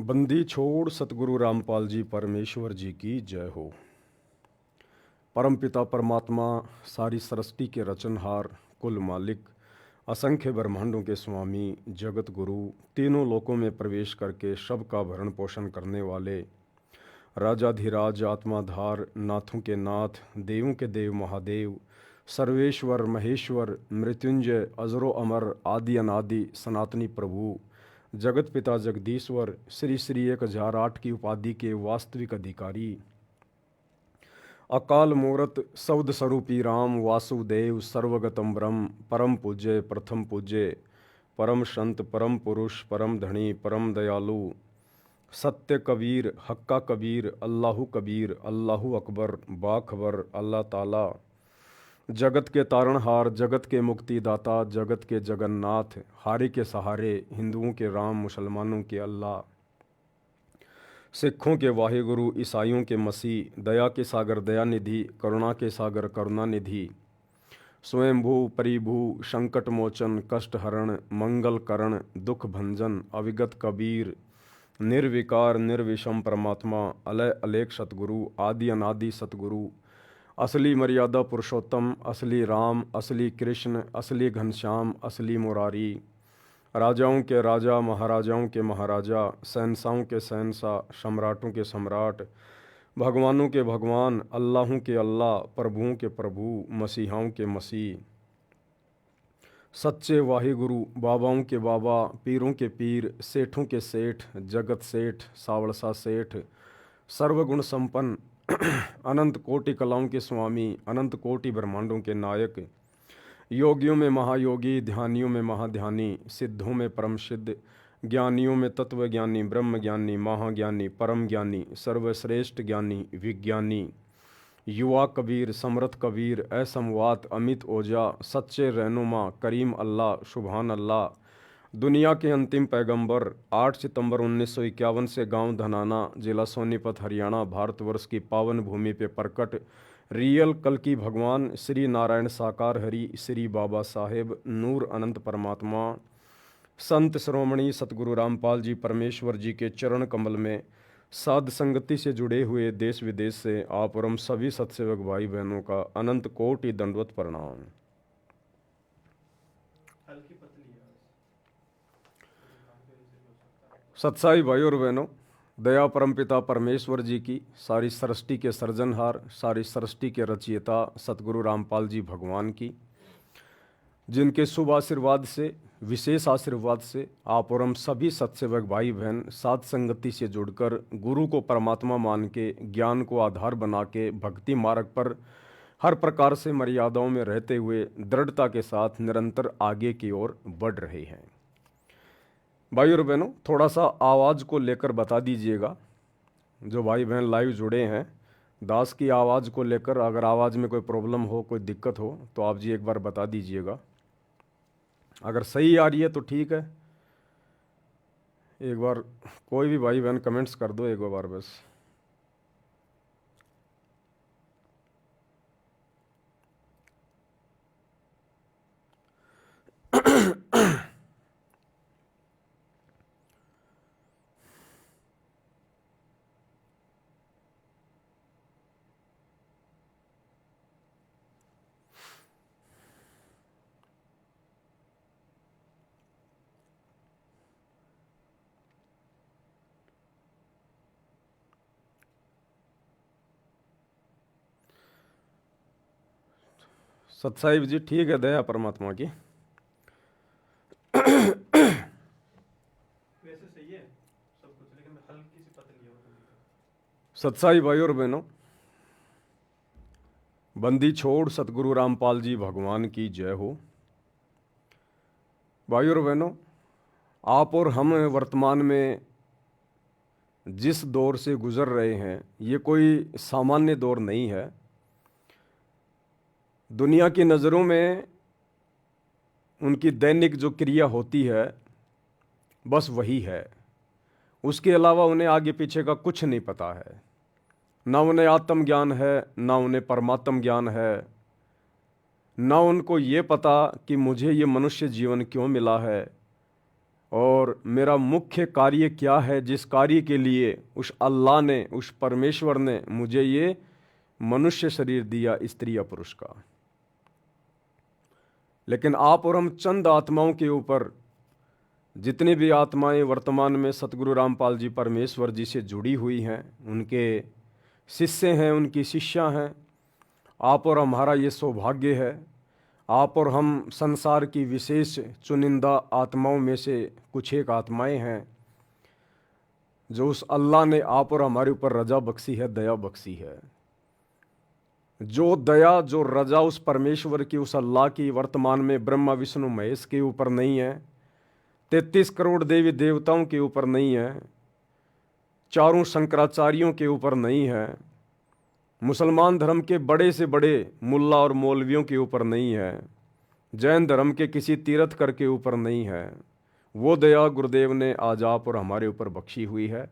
बंदी छोड़ सतगुरु रामपाल जी परमेश्वर जी की जय हो। परमपिता परमात्मा सारी सृष्टि के रचनहार, कुल मालिक, असंख्य ब्रह्मांडों के स्वामी, जगत गुरु, तीनों लोकों में प्रवेश करके सबका भरण पोषण करने वाले, राजाधिराज, आत्माधार, नाथों के नाथ, देवों के देव महादेव, सर्वेश्वर महेश्वर, मृत्युंजय, अजरो अमर, आदि अनादि, सनातनी प्रभु, जगत पिता जगदीश्वर, श्री श्री 1008 की उपाधि के वास्तविक अधिकारी, अकाल मूरत शब्द स्वरूपी राम वासुदेव, सर्वगतम ब्रह्म, परम पूज्य, प्रथम पूज्य, परम संत, परम पुरुष, परम धनी, परम दयालु, सत्य कबीर, हक्का कबीर, अल्लाहु कबीर, अल्लाहु अकबर, बाखबर, अल्लाह ताला, जगत के तारणहार, जगत के मुक्तिदाता, जगत के जगन्नाथ, हारे के सहारे, हिंदुओं के राम, मुसलमानों के अल्लाह, सिखों के वाहिगुरु, ईसाइयों के मसीह, दया के सागर दयानिधि, करुणा के सागर करुणानिधि, स्वयंभू परिभू, संकट मोचन, कष्ट हरण, मंगल करण, दुख भंजन, अविगत कबीर, निर्विकार निर्विषम परमात्मा, अलय अलेख सतगुरु, आदि अनादि सतगुरु, असली मर्यादा पुरुषोत्तम, असली राम, असली कृष्ण, असली घनश्याम, असली मुरारी, राजाओं के राजा, महाराजाओं के महाराजा, शहंशाहों के शहंशाह, सम्राटों के सम्राट, भगवानों के भगवान, अल्लाहों के अल्लाह, प्रभुओं के प्रभु, मसीहाओं के मसीह, सच्चे वाहिगुरु, बाबाओं के बाबा, पीरों के पीर, सेठों के सेठ, जगत सेठ, सावड़सा सेठ, सर्वगुण संपन्न, अनंत कोटि कलाओं के स्वामी, अनंत कोटि ब्रह्मांडों के नायक, योगियों में महायोगी, ध्यानियों में महाध्यानी, सिद्धों में परम सिद्ध, ज्ञानियों में तत्व ज्ञानी, ब्रह्म ज्ञानी, महाज्ञानी, परम ज्ञानी, सर्वश्रेष्ठ ज्ञानी, विज्ञानी, युवा कबीर, समर्थ कबीर, असमवात, अमित ओजा, सच्चे रहनुमा, करीम अल्लाह, सुभान अल्लाह, दुनिया के अंतिम पैगंबर, 8 सितंबर 1951 से गांव धनाना, जिला सोनीपत, हरियाणा, भारतवर्ष की पावन भूमि पे प्रकट रियल कल की भगवान श्री नारायण साकार हरि, श्री बाबा साहेब नूर अनंत परमात्मा, संत श्रोमणी सतगुरु रामपाल जी परमेश्वर जी के चरण कमल में साध संगति से जुड़े हुए देश विदेश से आप और हम सभी सत्सेवक भाई बहनों का अनंत कोटि दंडवत प्रणाम। सत्साई भाई और बहनों, दया परमपिता परमेश्वर जी की, सारी सृष्टि के सृजनहार, सारी सृष्टि के रचयिता सतगुरु रामपाल जी भगवान की, जिनके शुभ आशीर्वाद से, विशेष आशीर्वाद से आप और हम सभी सत्सेवक भाई बहन साध संगति से जुड़कर गुरु को परमात्मा मान के, ज्ञान को आधार बना के, भक्ति मार्ग पर हर प्रकार से मर्यादाओं में रहते हुए दृढ़ता के साथ निरंतर आगे की ओर बढ़ रहे हैं। भाई और बहनों, थोड़ा सा आवाज़ को लेकर बता दीजिएगा। जो भाई बहन लाइव जुड़े हैं, दास की आवाज़ को लेकर अगर आवाज़ में कोई प्रॉब्लम हो, कोई दिक्कत हो तो आप जी एक बार बता दीजिएगा। अगर सही आ रही है तो ठीक है, एक बार कोई भी भाई बहन कमेंट्स कर दो एक बार बस। सतसाहिब जी ठीक है, दया परमात्मा की। वैसे सही है सब कुछ, लेकिन हल्की सी पतली है। सतसाई भाई और बहनों, बंदी छोड़ सतगुरु रामपाल जी भगवान की जय हो। भाई और बहनों, आप और हम वर्तमान में जिस दौर से गुजर रहे हैं, ये कोई सामान्य दौर नहीं है। दुनिया की नज़रों में उनकी दैनिक जो क्रिया होती है बस वही है, उसके अलावा उन्हें आगे पीछे का कुछ नहीं पता है। ना उन्हें आत्मज्ञान है, ना उन्हें परमात्म ज्ञान है, ना उनको ये पता कि मुझे ये मनुष्य जीवन क्यों मिला है, और मेरा मुख्य कार्य क्या है, जिस कार्य के लिए उस अल्लाह ने, उस परमेश्वर ने मुझे ये मनुष्य शरीर दिया, स्त्री या पुरुष का। लेकिन आप और हम चंद आत्माओं के ऊपर, जितनी भी आत्माएं वर्तमान में सतगुरु रामपाल जी परमेश्वर जी से जुड़ी हुई हैं, उनके शिष्य हैं, उनकी शिष्या हैं, आप और हमारा ये सौभाग्य है। आप और हम संसार की विशेष चुनिंदा आत्माओं में से कुछ एक आत्माएं हैं जो उस अल्लाह ने आप और हमारे ऊपर रजा बख्शी है, दया बख्शी है। जो दया, जो रजा उस परमेश्वर की, उस अल्लाह की वर्तमान में ब्रह्मा विष्णु महेश के ऊपर नहीं है, 33 करोड़ देवी देवताओं के ऊपर नहीं है, चारों शंकराचार्यों के ऊपर नहीं है, मुसलमान धर्म के बड़े से बड़े मुल्ला और मौलवियों के ऊपर नहीं है, जैन धर्म के किसी तीर्थकर के ऊपर नहीं है। वो दया गुरुदेव ने आज आप और हमारे ऊपर बख्शी हुई है।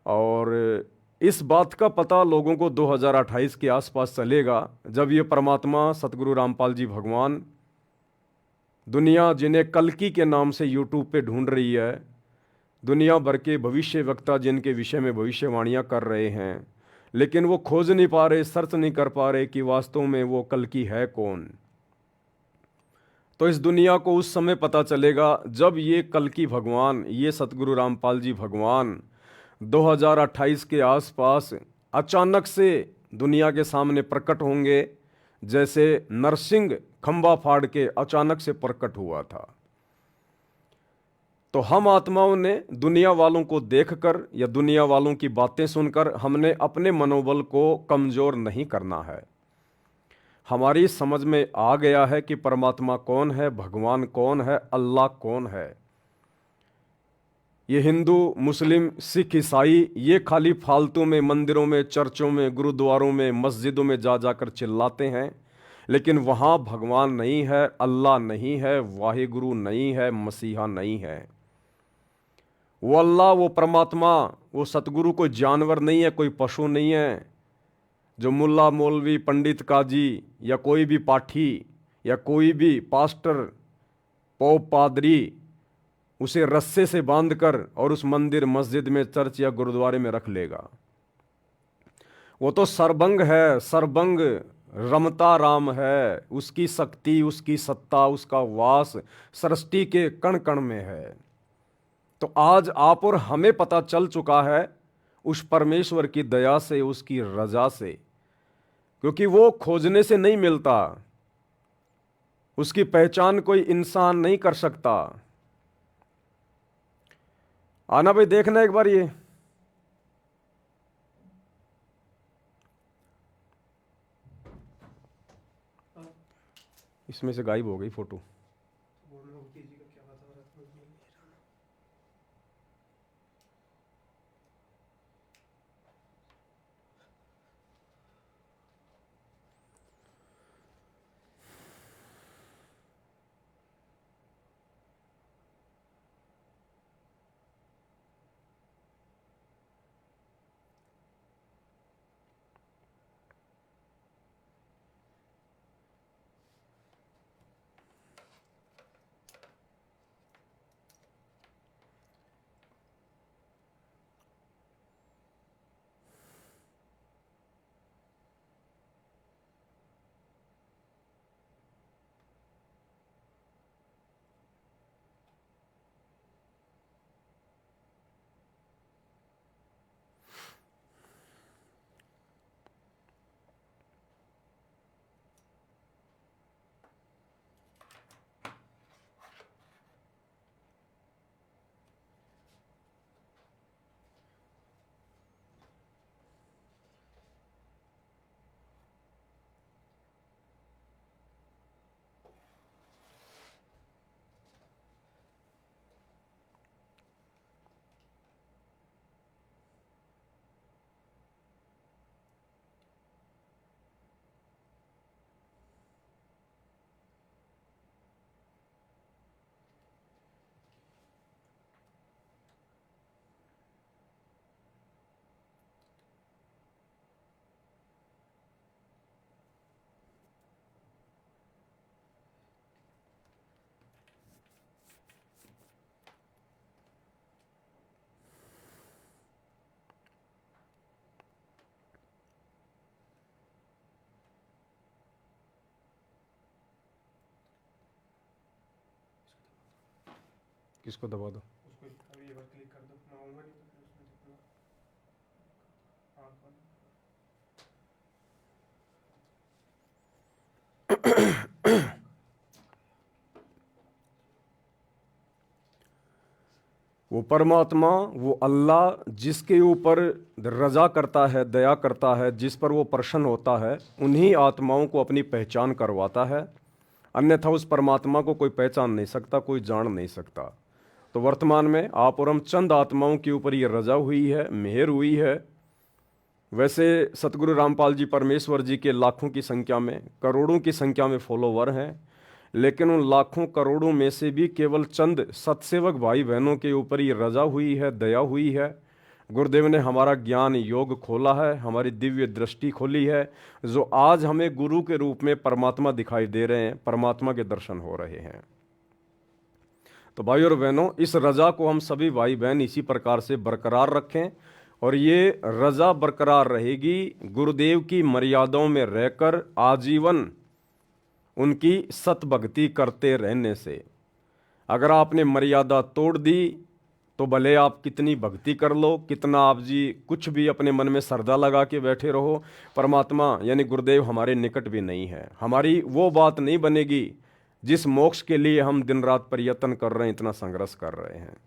और इस बात का पता लोगों को 2028 के आसपास चलेगा, जब ये परमात्मा सतगुरु रामपाल जी भगवान, दुनिया जिन्हें कल्कि के नाम से यूट्यूब पे ढूंढ रही है, दुनिया भर के भविष्य वक्ता जिनके विषय में भविष्यवाणियाँ कर रहे हैं, लेकिन वो खोज नहीं पा रहे, सर्च नहीं कर पा रहे कि वास्तव में वो कल्कि है कौन। तो इस दुनिया को उस समय पता चलेगा जब ये कल्कि भगवान, ये सतगुरु रामपाल जी भगवान 2028 के आसपास अचानक से दुनिया के सामने प्रकट होंगे, जैसे नरसिंह खंबा फाड़ के अचानक से प्रकट हुआ था। तो हम आत्माओं ने दुनिया वालों को देखकर या दुनिया वालों की बातें सुनकर हमने अपने मनोबल को कमजोर नहीं करना है। हमारी समझ में आ गया है कि परमात्मा कौन है, भगवान कौन है, अल्लाह कौन है। ये हिंदू, मुस्लिम, सिख, ईसाई ये खाली फालतू में मंदिरों में, चर्चों में, गुरुद्वारों में, मस्जिदों में जा जाकर चिल्लाते हैं, लेकिन वहाँ भगवान नहीं है, अल्लाह नहीं है, वाहिगुरु नहीं है, मसीहा नहीं है। वो अल्लाह, वो परमात्मा, वो सतगुरु कोई जानवर नहीं है, कोई पशु नहीं है जो मुल्ला मौलवी पंडित काजी या कोई भी पाठी या कोई भी पास्टर पोप पादरी उसे रस्से से बांधकर और उस मंदिर मस्जिद में, चर्च या गुरुद्वारे में रख लेगा। वो तो सर्वंग है, सर्वंग रमता राम है। उसकी शक्ति, उसकी सत्ता, उसका वास सृष्टि के कण कण में है। तो आज आप और हमें पता चल चुका है उस परमेश्वर की दया से, उसकी रजा से, क्योंकि वो खोजने से नहीं मिलता, उसकी पहचान कोई इंसान नहीं कर सकता। आना भाई, देखना एक बार ये। इसमें से गायब हो गई फोटो। किसको दबा दो? उसको अभी एक बार क्लिक कर दो, मैं आऊँगा नहीं तो फिर उसमें दिखेगा। हाँ वो परमात्मा, वो अल्लाह जिसके ऊपर रजा करता है, दया करता है, जिस पर वो प्रसन्न होता है, उन्हीं आत्माओं को अपनी पहचान करवाता है। अन्यथा उस परमात्मा को कोई पहचान नहीं सकता, कोई जान नहीं सकता। तो वर्तमान में आप और हम चंद आत्माओं के ऊपर ये रजा हुई है, मेहर हुई है। वैसे सतगुरु रामपाल जी परमेश्वर जी के लाखों की संख्या में, करोड़ों की संख्या में फॉलोवर हैं, लेकिन उन लाखों करोड़ों में से भी केवल चंद सत्सेवक भाई बहनों के ऊपर ही रजा हुई है, दया हुई है। गुरुदेव ने हमारा ज्ञान योग खोला है, हमारी दिव्य दृष्टि खोली है, जो आज हमें गुरु के रूप में परमात्मा दिखाई दे रहे हैं, परमात्मा के दर्शन हो रहे हैं। तो भाई और बहनों, इस रजा को हम सभी भाई बहन इसी प्रकार से बरकरार रखें, और ये रजा बरकरार रहेगी गुरुदेव की मर्यादाओं में रहकर आजीवन उनकी सतभक्ति करते रहने से। अगर आपने मर्यादा तोड़ दी तो भले आप कितनी भक्ति कर लो, कितना आप जी कुछ भी अपने मन में श्रद्धा लगा के बैठे रहो, परमात्मा यानी गुरुदेव हमारे निकट भी नहीं है। हमारी वो बात नहीं बनेगी जिस मोक्ष के लिए हम दिन रात प्रयत्न कर रहे हैं, इतना संघर्ष कर रहे हैं।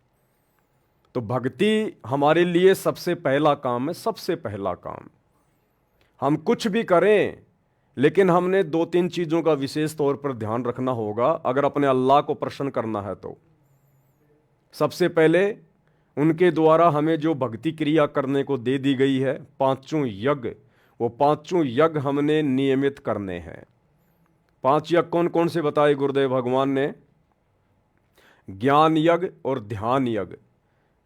तो भक्ति हमारे लिए सबसे पहला काम है, सबसे पहला काम। हम कुछ भी करें, लेकिन हमने दो तीन चीज़ों का विशेष तौर पर ध्यान रखना होगा अगर अपने अल्लाह को प्रसन्न करना है तो। सबसे पहले उनके द्वारा हमें जो भक्ति क्रिया करने को दे दी गई है, पांचों यज्ञ, वो पांचों यज्ञ हमने नियमित करने हैं। 5 यज्ञ कौन कौन से बताए गुरुदेव भगवान ने? ज्ञान यज्ञ और ध्यान यज्ञ।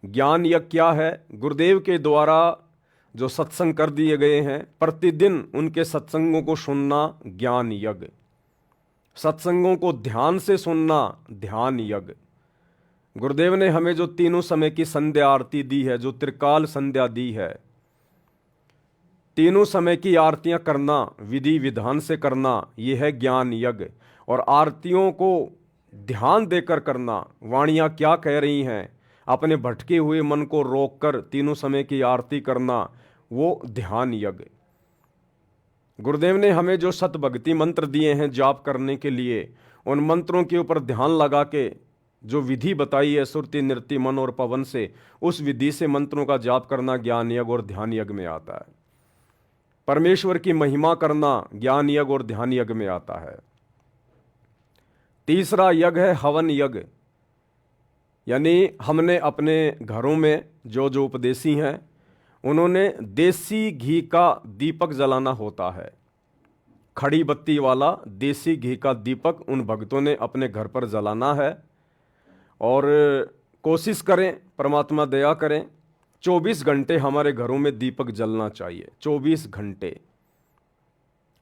ज्ञान यज्ञ क्या है? गुरुदेव के द्वारा जो सत्संग कर दिए गए हैं, प्रतिदिन उनके सत्संगों को सुनना ज्ञान यज्ञ। सत्संगों को ध्यान से सुनना ध्यान यज्ञ। गुरुदेव ने हमें जो तीनों समय की संध्या आरती दी है, जो त्रिकाल संध्या दी है, तीनों समय की आरतियां करना, विधि विधान से करना, यह है ज्ञान यज्ञ। और आरतियों को ध्यान देकर करना, वाणियां क्या कह रही हैं, अपने भटके हुए मन को रोककर तीनों समय की आरती करना, वो ध्यान यज्ञ। गुरुदेव ने हमें जो सतभक्ति मंत्र दिए हैं जाप करने के लिए, उन मंत्रों के ऊपर ध्यान लगा के जो विधि बताई है सुरति नृत्य मन और पवन से, उस विधि से मंत्रों का जाप करना ज्ञान यज्ञ और ध्यान यज्ञ में आता है। परमेश्वर की महिमा करना ज्ञान यज्ञ और ध्यान यज्ञ में आता है। तीसरा यज्ञ है हवन यज्ञ। यानी हमने अपने घरों में जो जो उपदेशी हैं, उन्होंने देसी घी का दीपक जलाना होता है। खड़ी बत्ती वाला देसी घी का दीपक उन भक्तों ने अपने घर पर जलाना है। और कोशिश करें, परमात्मा दया करें, 24 घंटे हमारे घरों में दीपक जलना चाहिए। 24 घंटे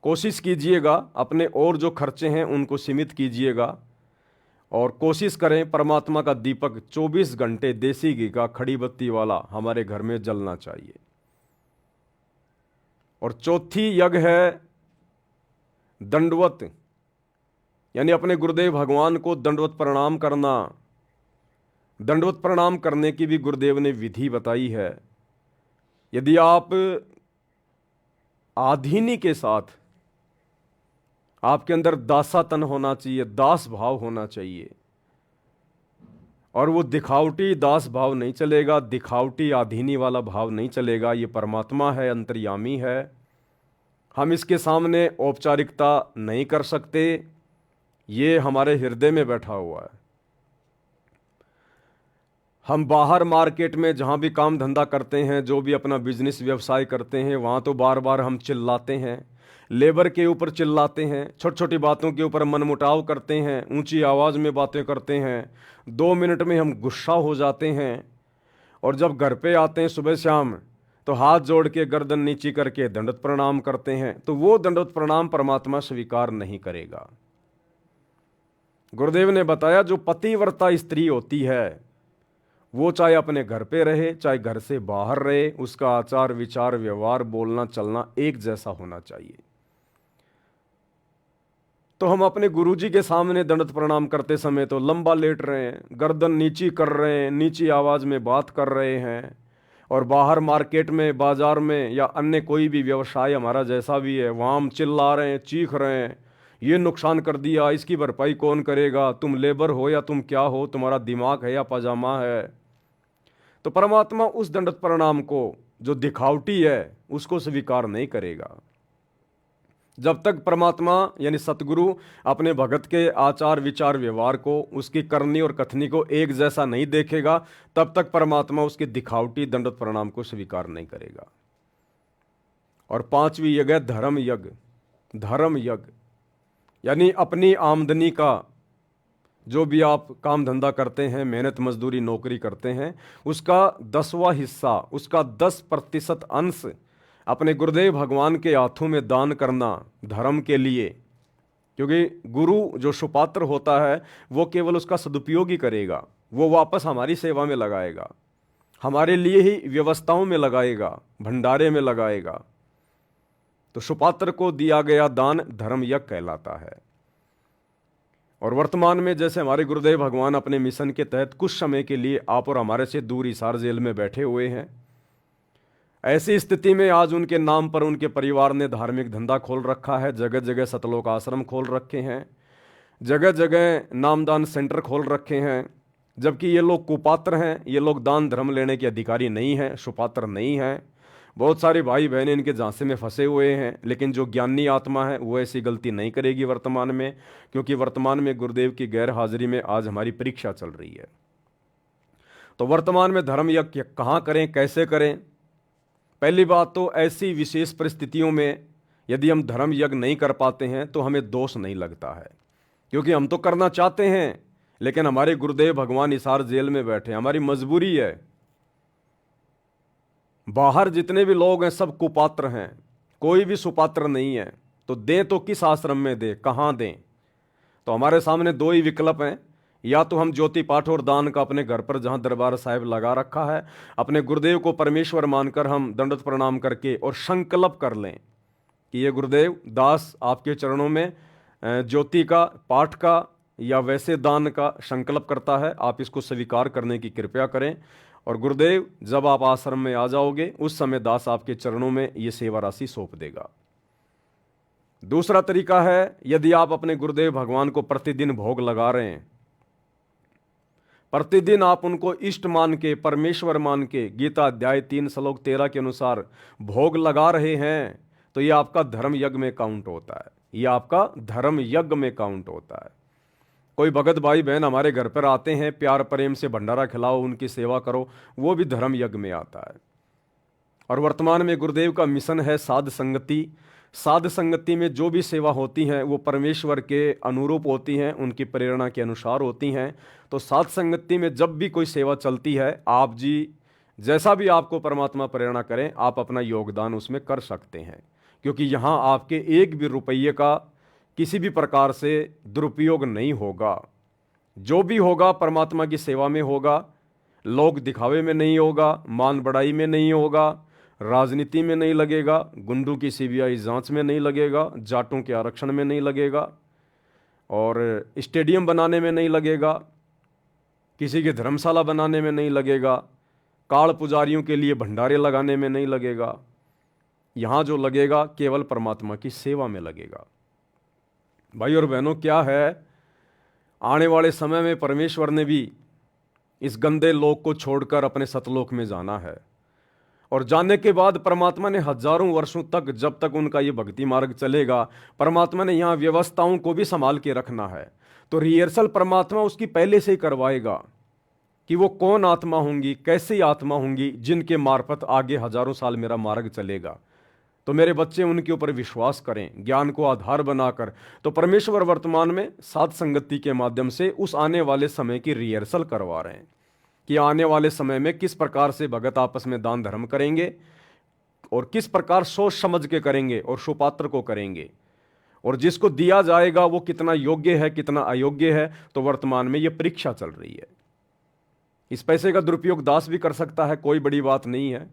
कोशिश कीजिएगा, अपने और जो खर्चे हैं उनको सीमित कीजिएगा, और कोशिश करें परमात्मा का दीपक 24 घंटे देसी घी का खड़ी बत्ती वाला हमारे घर में जलना चाहिए। और चौथी यज्ञ है दंडवत, यानी अपने गुरुदेव भगवान को दंडवत प्रणाम करना। दंडवत प्रणाम करने की भी गुरुदेव ने विधि बताई है। यदि आप आधीनी के साथ, आपके अंदर दासातन होना चाहिए, दास भाव होना चाहिए, और वो दिखावटी दास भाव नहीं चलेगा, दिखावटी आधीनी वाला भाव नहीं चलेगा। ये परमात्मा है, अंतर्यामी है, हम इसके सामने औपचारिकता नहीं कर सकते, ये हमारे हृदय में बैठा हुआ है। हम बाहर मार्केट में जहाँ भी काम धंधा करते हैं, जो भी अपना बिजनेस व्यवसाय करते हैं, वहाँ तो बार बार हम चिल्लाते हैं, लेबर के ऊपर चिल्लाते हैं, छोटी छोटी बातों के ऊपर मनमुटाव करते हैं, ऊंची आवाज़ में बातें करते हैं, 2 मिनट में हम गुस्सा हो जाते हैं, और जब घर पे आते हैं सुबह शाम तो हाथ जोड़ के गर्दन नीची करके दंडवत प्रणाम करते हैं। तो वो दंडवत प्रणाम परमात्मा स्वीकार नहीं करेगा। गुरुदेव ने बताया जो पतिव्रता स्त्री होती है, वो चाहे अपने घर पे रहे, चाहे घर से बाहर रहे, उसका आचार विचार व्यवहार बोलना चलना एक जैसा होना चाहिए। तो हम अपने गुरुजी के सामने दंडवत प्रणाम करते समय तो लंबा लेट रहे हैं, गर्दन नीची कर रहे हैं, नीची आवाज में बात कर रहे हैं, और बाहर मार्केट में, बाजार में या अन्य कोई भी व्यवसाय हमारा जैसा भी है, वहाँ हम चिल्ला रहे हैं, चीख रहे हैं, ये नुकसान कर दिया, इसकी भरपाई कौन करेगा, तुम लेबर हो या तुम क्या हो, तुम्हारा दिमाग है या पजामा है। तो परमात्मा उस दंडवत प्रणाम को जो दिखावटी है उसको स्वीकार नहीं करेगा। जब तक परमात्मा यानी सतगुरु अपने भगत के आचार विचार व्यवहार को, उसकी करनी और कथनी को एक जैसा नहीं देखेगा, तब तक परमात्मा उसके दिखावटी दंडवत प्रणाम को स्वीकार नहीं करेगा। और पांचवी यज्ञ है धर्म यज्ञ। धर्म यज्ञ यानी अपनी आमदनी का जो भी आप काम धंधा करते हैं, मेहनत मजदूरी नौकरी करते हैं, उसका 10वां हिस्सा, उसका 10% अंश अपने गुरुदेव भगवान के हाथों में दान करना धर्म के लिए। क्योंकि गुरु जो सुपात्र होता है वो केवल उसका सदुपयोग ही करेगा, वो वापस हमारी सेवा में लगाएगा, हमारे लिए ही व्यवस्थाओं में लगाएगा, भंडारे में लगाएगा। तो सुपात्र को दिया गया दान धर्म यज्ञ कहलाता है। और वर्तमान में जैसे हमारे गुरुदेव भगवान अपने मिशन के तहत कुछ समय के लिए आप और हमारे से दूर हिसार जेल में बैठे हुए हैं, ऐसी स्थिति में आज उनके नाम पर उनके परिवार ने धार्मिक धंधा खोल रखा है, जगह जगह सतलोक आश्रम खोल रखे हैं, जगह जगह नामदान सेंटर खोल रखे हैं। जबकि ये लोग कुपात्र हैं, ये लोग दान धर्म लेने के अधिकारी नहीं हैं, सुपात्र नहीं हैं। बहुत सारे भाई बहन इनके झांसे में फंसे हुए हैं, लेकिन जो ज्ञानी आत्मा है वो ऐसी गलती नहीं करेगी वर्तमान में, क्योंकि वर्तमान में गुरुदेव की गैर हाजिरी में आज हमारी परीक्षा चल रही है। तो वर्तमान में धर्म यज्ञ कहाँ करें, कैसे करें? पहली बात तो ऐसी विशेष परिस्थितियों में यदि हम धर्म यज्ञ नहीं कर पाते हैं तो हमें दोष नहीं लगता है, क्योंकि हम तो करना चाहते हैं, लेकिन हमारे गुरुदेव भगवान हिसार जेल में बैठे, हमारी मजबूरी है। बाहर जितने भी लोग हैं सब कुपात्र हैं, कोई भी सुपात्र नहीं है। तो दें तो किस आश्रम में दें, कहाँ दें? तो हमारे सामने दो ही विकल्प हैं, या तो हम ज्योति पाठ और दान का अपने घर पर जहां दरबार साहिब लगा रखा है, अपने गुरुदेव को परमेश्वर मानकर हम दंडवत प्रणाम करके और संकल्प कर लें कि ये गुरुदेव दास आपके चरणों में ज्योति का, पाठ का या वैसे दान का संकल्प करता है, आप इसको स्वीकार करने की कृपया करें। और गुरुदेव जब आप आश्रम में आ जाओगे उस समय दास आपके चरणों में ये सेवा राशि सौंप देगा। दूसरा तरीका है, यदि आप अपने गुरुदेव भगवान को प्रतिदिन भोग लगा रहे हैं, प्रतिदिन आप उनको इष्ट मान के, परमेश्वर मान के, गीता अध्याय 3 श्लोक 13 के अनुसार भोग लगा रहे हैं, तो ये आपका धर्म यज्ञ में काउंट होता है, ये आपका धर्म यज्ञ में काउंट होता है। कोई भगत भाई बहन हमारे घर पर आते हैं, प्यार प्रेम से भंडारा खिलाओ, उनकी सेवा करो, वो भी धर्म यज्ञ में आता है। और वर्तमान में गुरुदेव का मिशन है साध संगति। साध संगति में जो भी सेवा होती हैं वो परमेश्वर के अनुरूप होती हैं, उनकी प्रेरणा के अनुसार होती हैं। तो साध संगति में जब भी कोई सेवा चलती है, आप जी जैसा भी आपको परमात्मा प्रेरणा करें, आप अपना योगदान उसमें कर सकते हैं, क्योंकि यहाँ आपके एक भी रुपये का किसी भी प्रकार से दुरुपयोग नहीं होगा। जो भी होगा परमात्मा की सेवा में होगा, लोग दिखावे में नहीं होगा, मान बढ़ाई में नहीं होगा, राजनीति में नहीं लगेगा, गुंडों की सीबीआई जांच में नहीं लगेगा, जाटों के आरक्षण में नहीं लगेगा, और स्टेडियम बनाने में नहीं लगेगा, किसी की धर्मशाला बनाने में नहीं लगेगा, काल पुजारियों के लिए भंडारे लगाने में नहीं लगेगा। यहाँ जो लगेगा केवल परमात्मा की सेवा में लगेगा। भाई और बहनों, क्या है, आने वाले समय में परमेश्वर ने भी इस गंदे लोक को छोड़कर अपने सतलोक में जाना है, और जाने के बाद परमात्मा ने हजारों वर्षों तक, जब तक उनका ये भक्ति मार्ग चलेगा, परमात्मा ने यहाँ व्यवस्थाओं को भी संभाल के रखना है। तो रिहर्सल परमात्मा उसकी पहले से ही करवाएगा कि वो कौन आत्मा होंगी, कैसी आत्मा होंगी, जिनके मार्फत आगे हजारों साल मेरा मार्ग चलेगा। तो मेरे बच्चे उनके ऊपर विश्वास करें, ज्ञान को आधार बनाकर। तो परमेश्वर वर्तमान में साध संगति के माध्यम से उस आने वाले समय की रिहर्सल करवा रहे हैं कि आने वाले समय में किस प्रकार से भगत आपस में दान धर्म करेंगे, और किस प्रकार सोच समझ के करेंगे, और सुपात्र को करेंगे, और जिसको दिया जाएगा वो कितना योग्य है, कितना अयोग्य है। तो वर्तमान में ये परीक्षा चल रही है। इस पैसे का दुरुपयोग दास भी कर सकता है, कोई बड़ी बात नहीं है।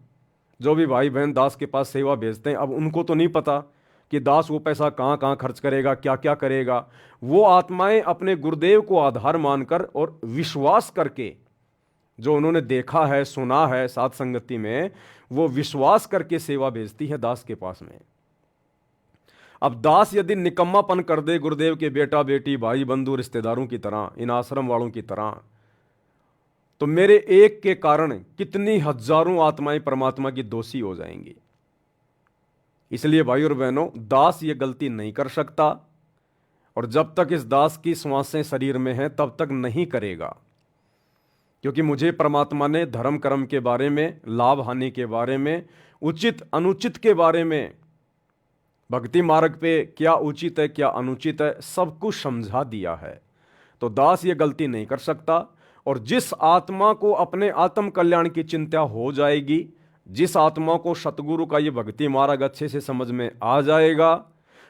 जो भी भाई बहन दास के पास सेवा भेजते हैं, अब उनको तो नहीं पता कि दास वो पैसा कहाँ कहाँ खर्च करेगा, क्या क्या करेगा। वो आत्माएं अपने गुरुदेव को आधार मानकर और विश्वास करके, जो उन्होंने देखा है सुना है साथ संगति में, वो विश्वास करके सेवा भेजती है दास के पास में। अब दास यदि निकम्मापन कर दे गुरुदेव के बेटा बेटी भाई बंधु रिश्तेदारों की तरह, इन आश्रम वालों की तरह, तो मेरे एक के कारण कितनी हजारों आत्माएं परमात्मा की दोषी हो जाएंगी। इसलिए भाई और बहनों, दास ये गलती नहीं कर सकता, और जब तक इस दास की श्वासें शरीर में हैं तब तक नहीं करेगा। क्योंकि मुझे परमात्मा ने धर्म कर्म के बारे में, लाभ हानि के बारे में, उचित अनुचित के बारे में, भक्ति मार्ग पे क्या उचित है क्या अनुचित है, सब कुछ समझा दिया है। तो दास ये गलती नहीं कर सकता। और जिस आत्मा को अपने आत्म कल्याण की चिंता हो जाएगी, जिस आत्मा को सतगुरु का ये भक्ति मार्ग अच्छे से समझ में आ जाएगा,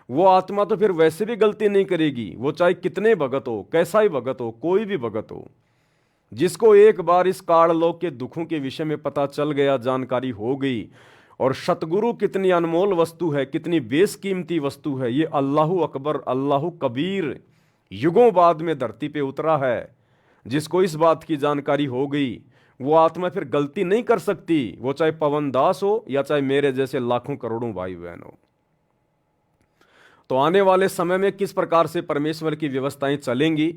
वो आत्मा तो फिर वैसे भी गलती नहीं करेगी। वो चाहे कितने भगत हो, कैसा ही भगत हो, कोई भी भगत हो, जिसको एक बार इस काललोक के दुखों के विषय में पता चल गया, जानकारी हो गई, और सतगुरु कितनी अनमोल वस्तु है, कितनी बेशकीमती वस्तु है, ये अल्लाहु अकबर अल्लाहु कबीर युगों बाद में धरती पे उतरा है, जिसको इस बात की जानकारी हो गई, वो आत्मा फिर गलती नहीं कर सकती। वो चाहे पवन दास हो या चाहे मेरे जैसे लाखों करोड़ों भाई बहन हो। तो आने वाले समय में किस प्रकार से परमेश्वर की व्यवस्थाएं चलेंगी,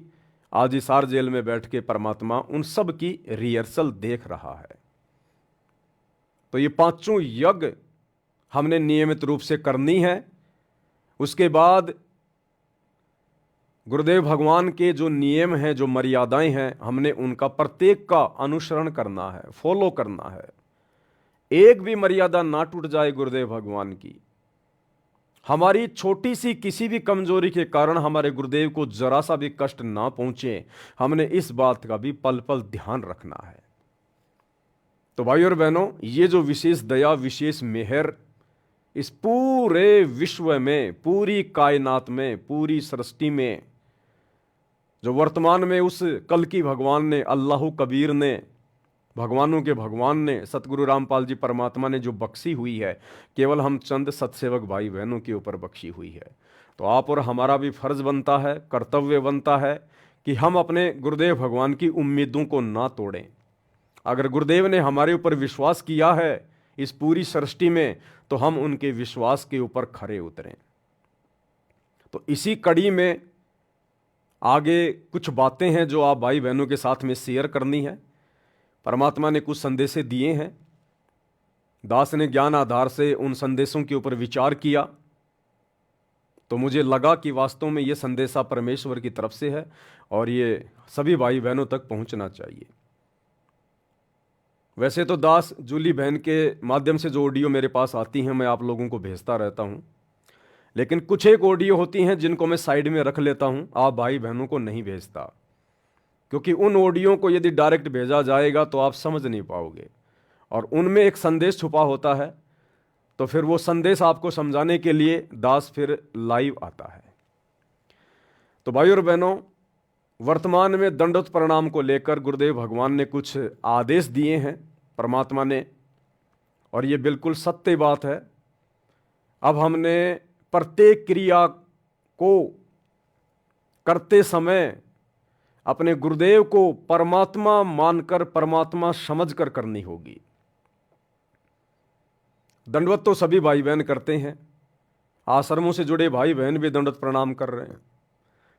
आज हिसार जेल में बैठ के परमात्मा उन सब की रिहर्सल देख रहा है। तो ये पांचों यज्ञ हमने नियमित रूप से करनी है। उसके बाद गुरुदेव भगवान के जो नियम हैं, जो मर्यादाएं हैं, हमने उनका प्रत्येक का अनुसरण करना है, फॉलो करना है। एक भी मर्यादा ना टूट जाए गुरुदेव भगवान की। हमारी छोटी सी किसी भी कमजोरी के कारण हमारे गुरुदेव को जरा सा भी कष्ट ना पहुंचे, हमने इस बात का भी पल पल ध्यान रखना है। तो भाई और बहनों, ये जो विशेष दया, विशेष मेहर इस पूरे विश्व में, पूरी कायनात में, पूरी सृष्टि में, जो वर्तमान में उस कल की भगवान ने, अल्लाहु कबीर ने, भगवानों के भगवान ने, सतगुरु रामपाल जी परमात्मा ने जो बख्शी हुई है, केवल हम चंद सत्सेवक भाई बहनों के ऊपर बख्शी हुई है। तो आप और हमारा भी फर्ज बनता है, कर्तव्य बनता है कि हम अपने गुरुदेव भगवान की उम्मीदों को ना तोड़ें। अगर गुरुदेव ने हमारे ऊपर विश्वास किया है इस पूरी सृष्टि में, तो हम उनके विश्वास के ऊपर खरे उतरें। तो इसी कड़ी में आगे कुछ बातें हैं जो आप भाई बहनों के साथ में शेयर करनी है। परमात्मा ने कुछ संदेशे दिए हैं, दास ने ज्ञान आधार से उन संदेशों के ऊपर विचार किया, तो मुझे लगा कि वास्तव में ये संदेशा परमेश्वर की तरफ से है और ये सभी भाई बहनों तक पहुंचना चाहिए। वैसे तो दास जूली बहन के माध्यम से जो ऑडियो मेरे पास आती हैं, मैं आप लोगों को भेजता रहता हूं, लेकिन कुछ एक ऑडियो होती हैं जिनको मैं साइड में रख लेता हूं, आप भाई बहनों को नहीं भेजता, क्योंकि उन ऑडियो को यदि डायरेक्ट भेजा जाएगा तो आप समझ नहीं पाओगे, और उनमें एक संदेश छुपा होता है। तो फिर वो संदेश आपको समझाने के लिए दास फिर लाइव आता है। तो भाई और बहनों, वर्तमान में दंडवत प्रणाम को लेकर गुरुदेव भगवान ने कुछ आदेश दिए हैं परमात्मा ने, और ये बिल्कुल सत्य बात है। अब हमने प्रत्येक क्रिया को करते समय अपने गुरुदेव को परमात्मा मानकर, परमात्मा समझकर करनी होगी। दंडवत तो सभी भाई बहन करते हैं, आश्रमों से जुड़े भाई बहन भी दंडवत प्रणाम कर रहे हैं,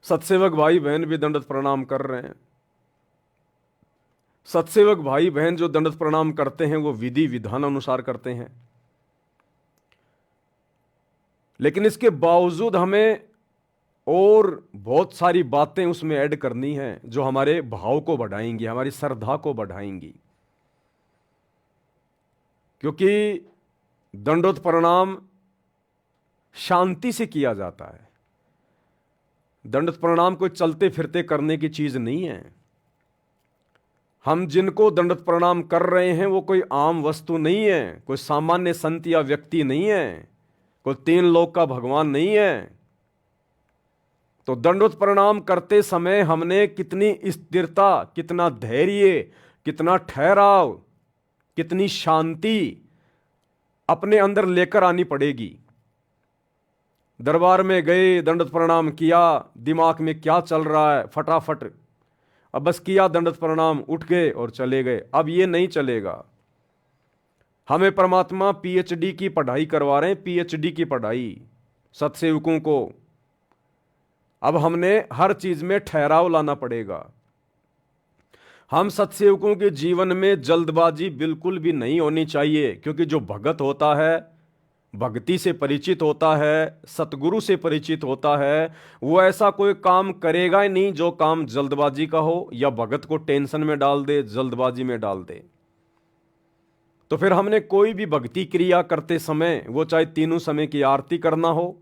सत्सेवक भाई बहन भी दंडवत प्रणाम कर रहे हैं। सत्सेवक भाई बहन जो दंडवत प्रणाम करते हैं वो विधि विधान अनुसार करते हैं, लेकिन इसके बावजूद हमें और बहुत सारी बातें उसमें ऐड करनी है जो हमारे भाव को बढ़ाएंगी, हमारी श्रद्धा को बढ़ाएंगी। क्योंकि दंडवत प्रणाम शांति से किया जाता है। दंडवत प्रणाम कोई चलते फिरते करने की चीज नहीं है। हम जिनको दंडवत प्रणाम कर रहे हैं वो कोई आम वस्तु नहीं है, कोई सामान्य संत या व्यक्ति नहीं है, कोई तीन लोक का भगवान नहीं है। तो दंडवत प्रणाम करते समय हमने कितनी स्थिरता, कितना धैर्य, कितना ठहराव, कितनी शांति अपने अंदर लेकर आनी पड़ेगी। दरबार में गए, दंडवत प्रणाम किया, दिमाग में क्या चल रहा है फटाफट, अब बस किया दंडवत प्रणाम, उठ गए और चले गए। अब ये नहीं चलेगा। हमें परमात्मा पीएचडी की पढ़ाई करवा रहे हैं, पीएचडी की पढ़ाई सत्सेवकों को। अब हमने हर चीज में ठहराव लाना पड़ेगा। हम सत्सेवकों के जीवन में जल्दबाजी बिल्कुल भी नहीं होनी चाहिए, क्योंकि जो भगत होता है, भक्ति से परिचित होता है, सतगुरु से परिचित होता है, वो ऐसा कोई काम करेगा ही नहीं जो काम जल्दबाजी का हो या भगत को टेंशन में डाल दे, जल्दबाजी में डाल दे। तो फिर हमने कोई भी भक्ति क्रिया करते समय, वो चाहे तीनों समय की आरती करना हो,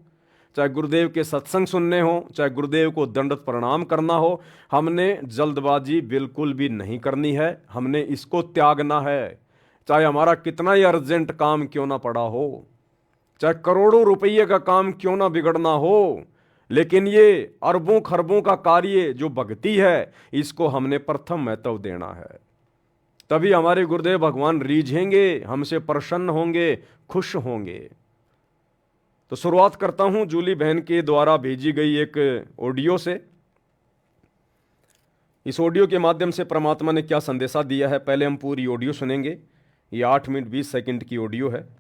चाहे गुरुदेव के सत्संग सुनने हो, चाहे गुरुदेव को दंडवत प्रणाम करना हो, हमने जल्दबाजी बिल्कुल भी नहीं करनी है। हमने इसको त्यागना है, चाहे हमारा कितना ही अर्जेंट काम क्यों ना पड़ा हो, चाहे करोड़ों रुपये का काम क्यों ना बिगड़ना हो, लेकिन ये अरबों खरबों का कार्य जो भक्ति है, इसको हमने प्रथम महत्व देना है। तभी हमारे गुरुदेव भगवान रीझेंगे, हमसे प्रसन्न होंगे, खुश होंगे। तो शुरुआत करता हूं जूली बहन के द्वारा भेजी गई एक ऑडियो से। इस ऑडियो के माध्यम से परमात्मा ने क्या संदेशा दिया है, पहले हम पूरी ऑडियो सुनेंगे। ये 8 मिनट 20 सेकंड की ऑडियो है।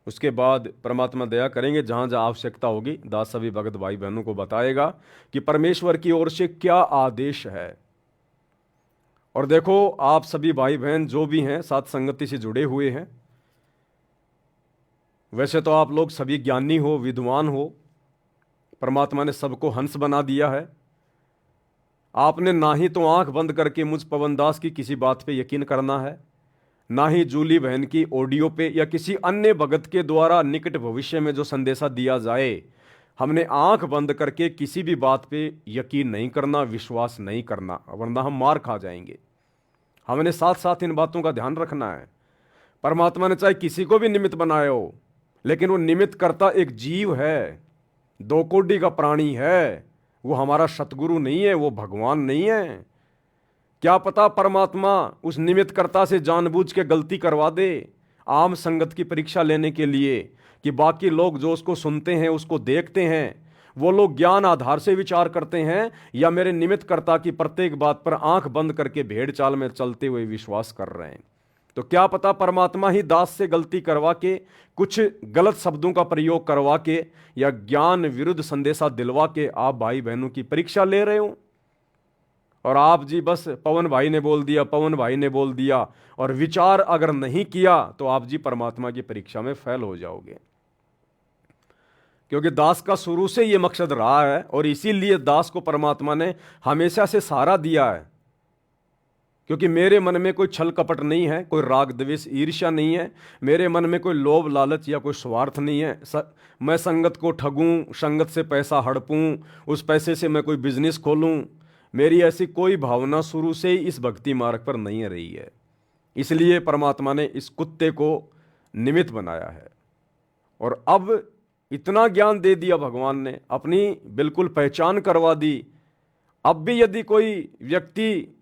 उसके बाद परमात्मा दया करेंगे, जहाँ जहाँ आवश्यकता होगी दास सभी भगत भाई बहनों को बताएगा कि परमेश्वर की ओर से क्या आदेश है। और देखो, आप सभी भाई बहन जो भी हैं साथ संगति से जुड़े हुए हैं, वैसे तो आप लोग सभी ज्ञानी हो, विद्वान हो, परमात्मा ने सबको हंस बना दिया है। आपने ना ही तो आंख बंद करके मुझ पवन दास की किसी बात पे यकीन करना है, ना ही जूली बहन की ऑडियो पे या किसी अन्य भगत के द्वारा निकट भविष्य में जो संदेशा दिया जाए, हमने आंख बंद करके किसी भी बात पे यकीन नहीं करना, विश्वास नहीं करना, वरना हम मार खा जाएंगे। हमने साथ साथ इन बातों का ध्यान रखना है। परमात्मा ने चाहे किसी को भी निमित्त बनाया हो, लेकिन वो निमित्त करता एक जीव है, 2 कोटि का प्राणी है। वो हमारा सतगुरु नहीं है, वो भगवान नहीं है। क्या पता परमात्मा उस निमित्तकर्ता से जानबूझ के गलती करवा दे, आम संगत की परीक्षा लेने के लिए, कि बाकी लोग जो उसको सुनते हैं, उसको देखते हैं, वो लोग ज्ञान आधार से विचार करते हैं या मेरे निमित्तकर्ता की प्रत्येक बात पर आंख बंद करके भेड़ चाल में चलते हुए विश्वास कर रहे हैं। तो क्या पता परमात्मा ही दास से गलती करवा के, कुछ गलत शब्दों का प्रयोग करवा के या ज्ञान विरुद्ध संदेशा दिलवा के आप भाई बहनों की परीक्षा ले रहे हो। और आप जी बस पवन भाई ने बोल दिया, पवन भाई ने बोल दिया, और विचार अगर नहीं किया तो आप जी परमात्मा की परीक्षा में फेल हो जाओगे। क्योंकि दास का शुरू से यह मकसद रहा है, और इसीलिए दास को परमात्मा ने हमेशा से सहारा दिया है। क्योंकि मेरे मन में कोई छल कपट नहीं है, कोई राग द्वेष ईर्ष्या नहीं है, मेरे मन में कोई लोभ लालच या कोई स्वार्थ नहीं है। मैं संगत को ठगूं, संगत से पैसा हड़पूं, उस पैसे से मैं कोई बिजनेस खोलूं, मेरी ऐसी कोई भावना शुरू से ही इस भक्ति मार्ग पर नहीं रही है। इसलिए परमात्मा ने इस कुत्ते को निमित्त बनाया है। और अब इतना ज्ञान दे दिया भगवान ने, अपनी बिल्कुल पहचान करवा दी। अब भी यदि कोई व्यक्ति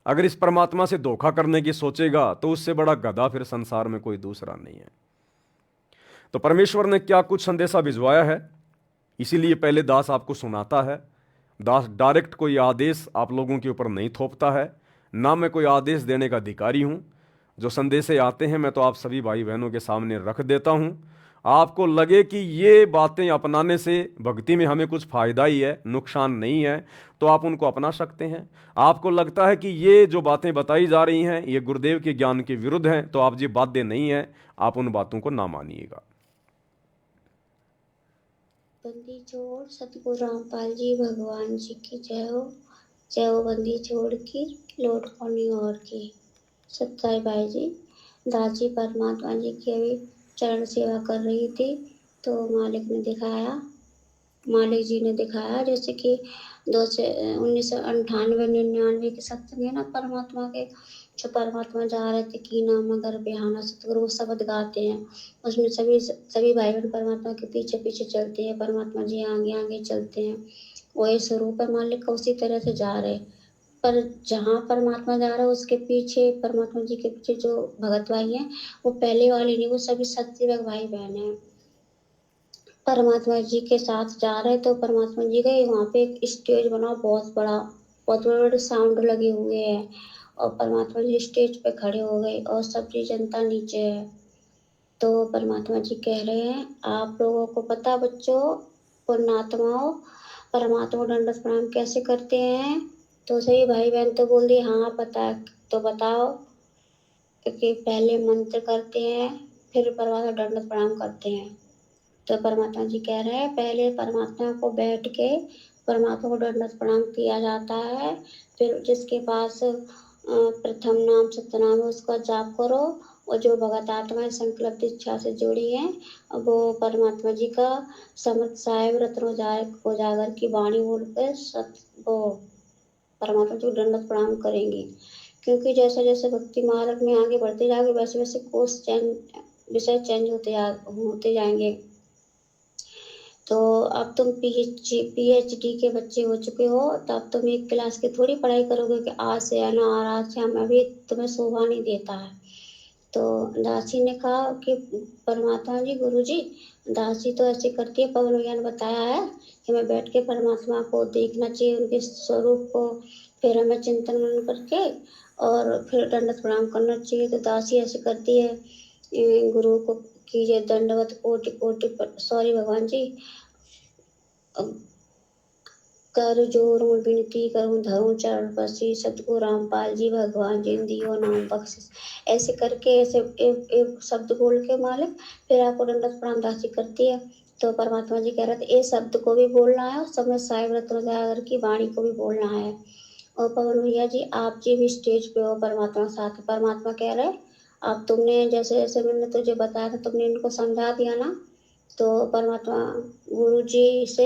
अगर इस परमात्मा से धोखा करने की सोचेगा, तो उससे बड़ा गधा फिर संसार में कोई दूसरा नहीं है। तो परमेश्वर ने क्या कुछ संदेशा भिजवाया है, इसीलिए पहले दास आपको सुनाता है। दास डायरेक्ट कोई आदेश आप लोगों के ऊपर नहीं थोपता है, ना मैं कोई आदेश देने का अधिकारी हूं। जो संदेशे आते हैं मैं तो आप सभी भाई बहनों के सामने रख देता हूं। आपको लगे कि ये बातें अपनाने से भक्ति में हमें कुछ फायदा ही है, नुकसान नहीं है, तो आप उनको अपना सकते हैं। आपको लगता है कि ये जो बातें बताई जा रही हैं ये गुरुदेव के ज्ञान के विरुद्ध हैं, तो आप जी बाध्य नहीं है, आप उन बातों को ना मानिएगा। बंदी छोड़ सतगुरु रामपाल जी भगवान जी की जय हो। जय हो बंदी छोड़ की लौट पानी और की। सत्ताई भाई जी, दास जी परमात्मा जी की अभी चरण सेवा कर रही थी, तो मालिक ने दिखाया, मालिक जी ने दिखाया, जैसे कि 1998-99 के सत्संग है ना परमात्मा के, जो परमात्मा जा रहे थे की नाम मगर बिहाना सतगुरु वो शब्द गाते हैं, उसमें सभी भाई बहन परमात्मा के पीछे पीछे चलते हैं, परमात्मा जी आगे आगे चलते हैं। वही स्वरूप है मालिक का, उसी तरह से जा रहे। पर जहाँ परमात्मा जा रहा है उसके पीछे, परमात्मा जी के पीछे जो भगत भाई हैं, वो पहले वाले नहीं, वो सभी सत्सेवक भाई बहन हैं। परमात्मा जी के साथ जा रहे तो परमात्मा जी गए वहाँ पे एक स्टेज बना बहुत बड़ा, बहुत बड़े-बड़े साउंड लगे हुए हैं और परमात्मा जी स्टेज पे खड़े हो गए और सबकी जनता नीचे है। तो परमात्मा जी कह रहे हैं, आप लोगों को पता बच्चों, पुण्यात्माओं, परमात्मा को दंडवत प्रणाम कैसे करते हैं? तो सभी भाई-बहन तो बोल दिए हाँ पता है, तो बताओ। कि पहले मंत्र करते हैं, फिर परमात्मा को दंडवत प्रणाम करते हैं। तो परमात्मा जी कह रहे हैं पहले परमात्मा को बैठ के परमात्मा को दंडवत प्रणाम किया जाता है, फिर जिसके पास प्रथम नाम सत्यनाम है उसका जाप करो और जो भगत आत्माएं संकल्प इच्छा से जुड़ी हैं वो परमात्मा जी का समर्थ साहेब रत्न उजागर की वाणी बोलकर वो परमात्मा जी को दंडवत प्रणाम करेंगी। क्योंकि जैसे जैसे भक्ति मार्ग में आगे बढ़ते जाओगे वैसे वैसे कोर्स विषय चेंज होते जाएंगे। तो अब तुम पीएचडी के बच्चे हो चुके हो तो अब तुम एक क्लास की थोड़ी पढ़ाई करोगे कि आज से आना और आज से हम अभी तुम्हें शोभा नहीं देता है। तो दासी ने कहा कि परमात्मा जी गुरु जी दासी तो ऐसे करती है, पवन भैया ने बताया है कि मैं बैठ के परमात्मा को देखना चाहिए उनके स्वरूप को, फिर हमें चिंतन मनन करके और फिर दंडवत प्रणाम करना चाहिए। तो दासी ऐसे करती है गुरु को कीजिए दंडवत कोटि कोटि सॉरी भगवान जी कर जोर विनती करूं धरूं चरण पसी सतगुरु रामपाल जी भगवान जिन दियो नाम बख्शिश। ऐसे करके ऐसे एक शब्द बोल के मालिक फिर आपको दंडवत प्रणाम दासी करती है। तो परमात्मा जी कह रहे थे ये शब्द को भी बोलना है और समय साहिब रत्न सागर की वाणी को भी बोलना है। और पवन भैया जी आप जी भी स्टेज पे हो परमात्मा के साथ। परमात्मा कह रहे अब तुमने जैसे जैसे मैंने तुझे बताया था तुमने इनको समझा दिया ना। तो परमात्मा गुरु जी से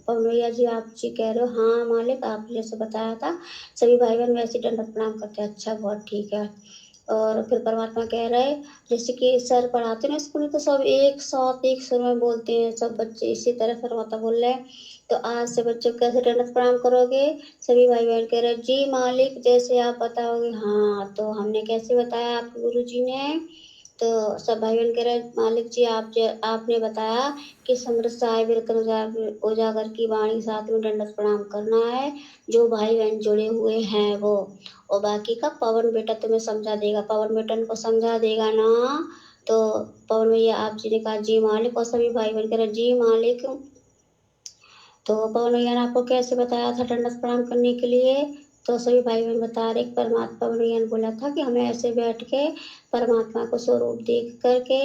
पवन भैया जी आप जी कह रहे हो हाँ मालिक आप जैसे बताया था सभी भाई बहन वैसे दंडवत प्रणाम करते हैं। अच्छा बहुत ठीक है। और फिर परमात्मा कह रहे जैसे कि सर पढ़ाते हैं ना स्कूल में तो सब एक साथ एक सुर में बोलते हैं सब बच्चे, इसी तरह परमात्मा बोल रहे हैं। तो आज से बच्चों को कैसे दंडवत प्रणाम करोगे? सभी भाई बहन कह रहे जी मालिक जैसे आप बताओगे। हाँ तो हमने कैसे बताया आपके गुरु जी ने? तो सब भाई बहन कह रहे मालिक जी आपने बताया कि समृद्ध साहिब रत्न उजागर की वाणी साथ में दंडवत प्रणाम करना है जो भाई बहन जुड़े हुए हैं वो, और बाकी का पवन बेटा तुम्हें समझा देगा, पवन बेटन को समझा देगा ना। तो पवन भैया आप जी ने कहा जी मालिक और सभी भाई बहन कह रहे जी मालिक। तो पवन भैया ने आपको कैसे बताया था दंडवत प्रणाम करने के लिए? तो सभी भाई बहन बता रहे परमात्मा पवन भैया ने बोला था कि हमें ऐसे बैठ के परमात्मा को स्वरूप देख करके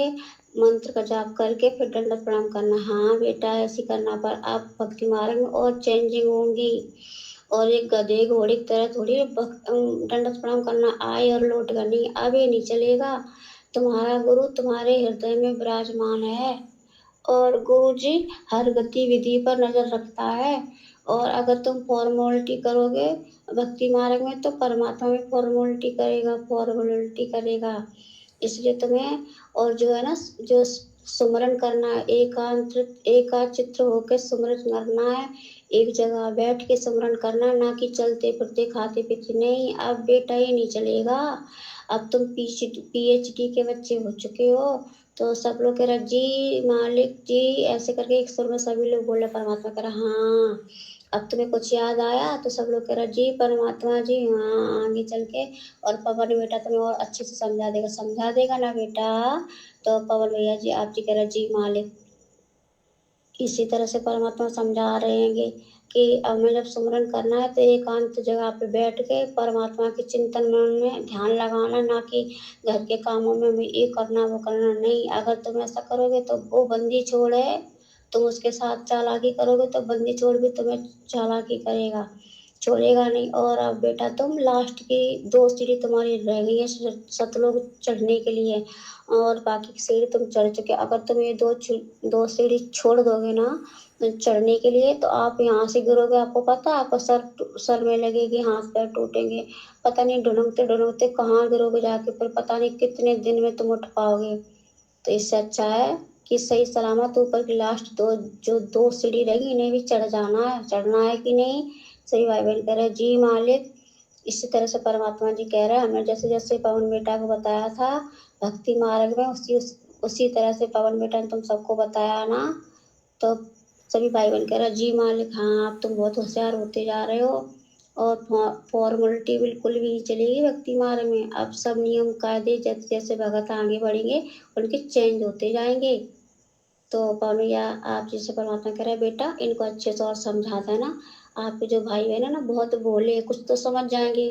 मंत्र का जाप करके फिर दंडवत प्रणाम करना। हाँ बेटा ऐसे करना पर आप भक्ति मार्ग में और चेंजिंग होंगी और एक गधे घोड़े की तरह थोड़ी दंडवत प्रणाम करना आए और लौट कर नहीं, अब ये नहीं चलेगा। तुम्हारा गुरु तुम्हारे हृदय में विराजमान है और गुरु जी हर गतिविधि पर नजर रखता है। और अगर तुम फॉर्मोलिटी करोगे भक्ति मार्ग में तो परमात्मा भी फॉर्मोलिटी करेगा। इसलिए तुम्हें और जो है ना जो सुमरन करना है एकाचित्र होकर सुमरन करना है, एक जगह बैठ के सुमरन करना है, ना कि चलते फिरते खाते पीते नहीं। अब बेटा ये नहीं चलेगा। अब तुम पीएचडी के बच्चे हो चुके हो। तो सब लोग कह रहा जी मालिक जी ऐसे करके एक सुर में सभी लोग बोले। परमात्मा कह रहा हाँ अब तुम्हें कुछ याद आया? तो सब लोग कह रहा जी परमात्मा जी हाँ आगे चल के और पवन बेटा तुम्हें और अच्छे से समझा देगा ना बेटा? तो पवन भैया जी आप जी कह रहे जी मालिक। इसी तरह से परमात्मा समझा रहे हैं कि हमें जब सुमरन करना है तो एकांत जगह पे बैठ के परमात्मा के चिंतन मन में ध्यान लगाना, ना कि घर के कामों में हमें ये करना वो करना नहीं। अगर तुम ऐसा करोगे तो वो बंदी छोड़ है, तुम उसके साथ चालाकी करोगे तो बंदी छोड़ भी तुम्हें चालाकी करेगा, छोड़ेगा नहीं। और अब बेटा तुम लास्ट की 2 सीढ़ी तुम्हारी रह गई है सतलोक चढ़ने के लिए और बाकी की सीढ़ी तुम चढ़ चुके। अगर तुम ये 2 सीढ़ी छोड़ दोगे ना चढ़ने के लिए तो आप यहाँ से गिरोगे। आपको पता है आपका सर में लगेगी, हाथ पैर टूटेंगे, पता नहीं ढुलकते ढुलकते कहाँ गिरोगे जाके, फिर पता नहीं कितने दिन में तुम उठ पाओगे। तो इससे अच्छा है कि सही सलामत ऊपर की लास्ट जो 2 सीढ़ी रहेगी इन्हें भी चढ़ जाना है। चढ़ना है कि नहीं? सही भाई बहन कह रहे जी मालिक। इसी तरह से परमात्मा जी कह रहे हैं हमें जैसे जैसे पवन बेटा को बताया था भक्ति मार्ग में उसी तरह से पवन बेटा ने तुम सबको बताया ना। तो सभी भाई बहन कह रहे जी मालिक, हाँ आप तुम बहुत होशियार होते जा रहे हो और फॉर्मेलिटी बिल्कुल भी नहीं चलेगी भक्ति मार्ग में। अब सब नियम कायदे जैसे जैसे भगत आगे बढ़ेंगे उनके चेंज होते जाएंगे। तो पवन भैया आप जैसे परमात्मा कह रहे हैं बेटा इनको अच्छे से और समझा देना। आपके जो भाई बहन है ना बहुत भोले हैं, कुछ तो समझ जाएंगे,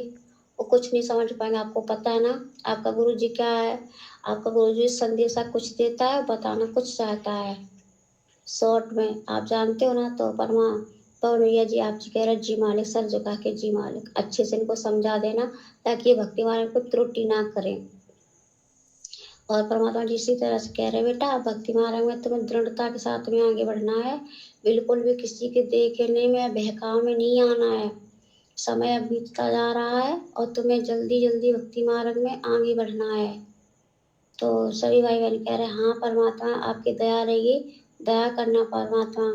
वो कुछ नहीं समझ पाएंगे। आपको पता है ना आपका गुरु जी क्या है, आपका गुरु जी संदेशा कुछ देता है, बताना कुछ चाहता है। शॉर्ट में आप जानते हो ना, तो पवन भैया जी आप जी कह रहे जी मालिक, सर झुका के जी मालिक, अच्छे से इनको समझा देना ताकि ये भक्ति मार्ग को त्रुटि ना करें। और परमात्मा जी इसी तरह से कह रहे बेटा भक्ति मार्ग में तुम्हें दृढ़ता के साथ में आगे बढ़ना है, बिल्कुल भी किसी के देखने में बहकाव में नहीं आना है। समय अब बीतता जा रहा है और तुम्हें जल्दी जल्दी भक्ति मार्ग में आगे बढ़ना है। तो सभी भाई बहन कह रहे हाँ परमात्मा आपकी दया रहेगी, दया करना परमात्मा।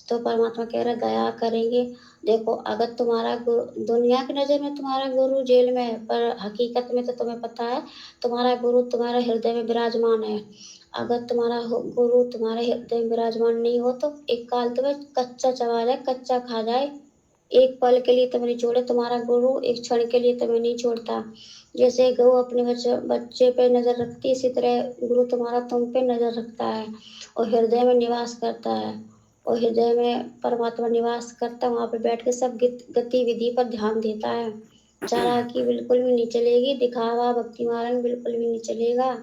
तो परमात्मा कह रहे दया करेंगे। देखो अगर तुम्हारा गुरु दुनिया की नज़र में तुम्हारा गुरु जेल में है, पर हकीकत में तो तुम्हें पता है तुम्हारा गुरु तुम्हारे हृदय में विराजमान है। अगर तुम्हारा गुरु तुम्हारे हृदय में विराजमान नहीं हो तो एक काल तुम्हें कच्चा चबा जाए, कच्चा खा जाए, एक पल के लिए तुम्हें नहीं छोड़े। तुम्हारा गुरु एक क्षण के लिए तुम्हें नहीं छोड़ता। जैसे गऊ अपने बच्चे पे नजर रखती है, इसी तरह गुरु तुम्हारा तुम पे नजर रखता है और हृदय में निवास करता है। और हृदय में परमात्मा निवास करता है, वहां पे बैठ के सब गतिविधि पर ध्यान देता है। चालाकी बिल्कुल भी नहीं चलेगी, दिखावा भक्ति मार्ग में बिल्कुल भी नहीं चलेगा।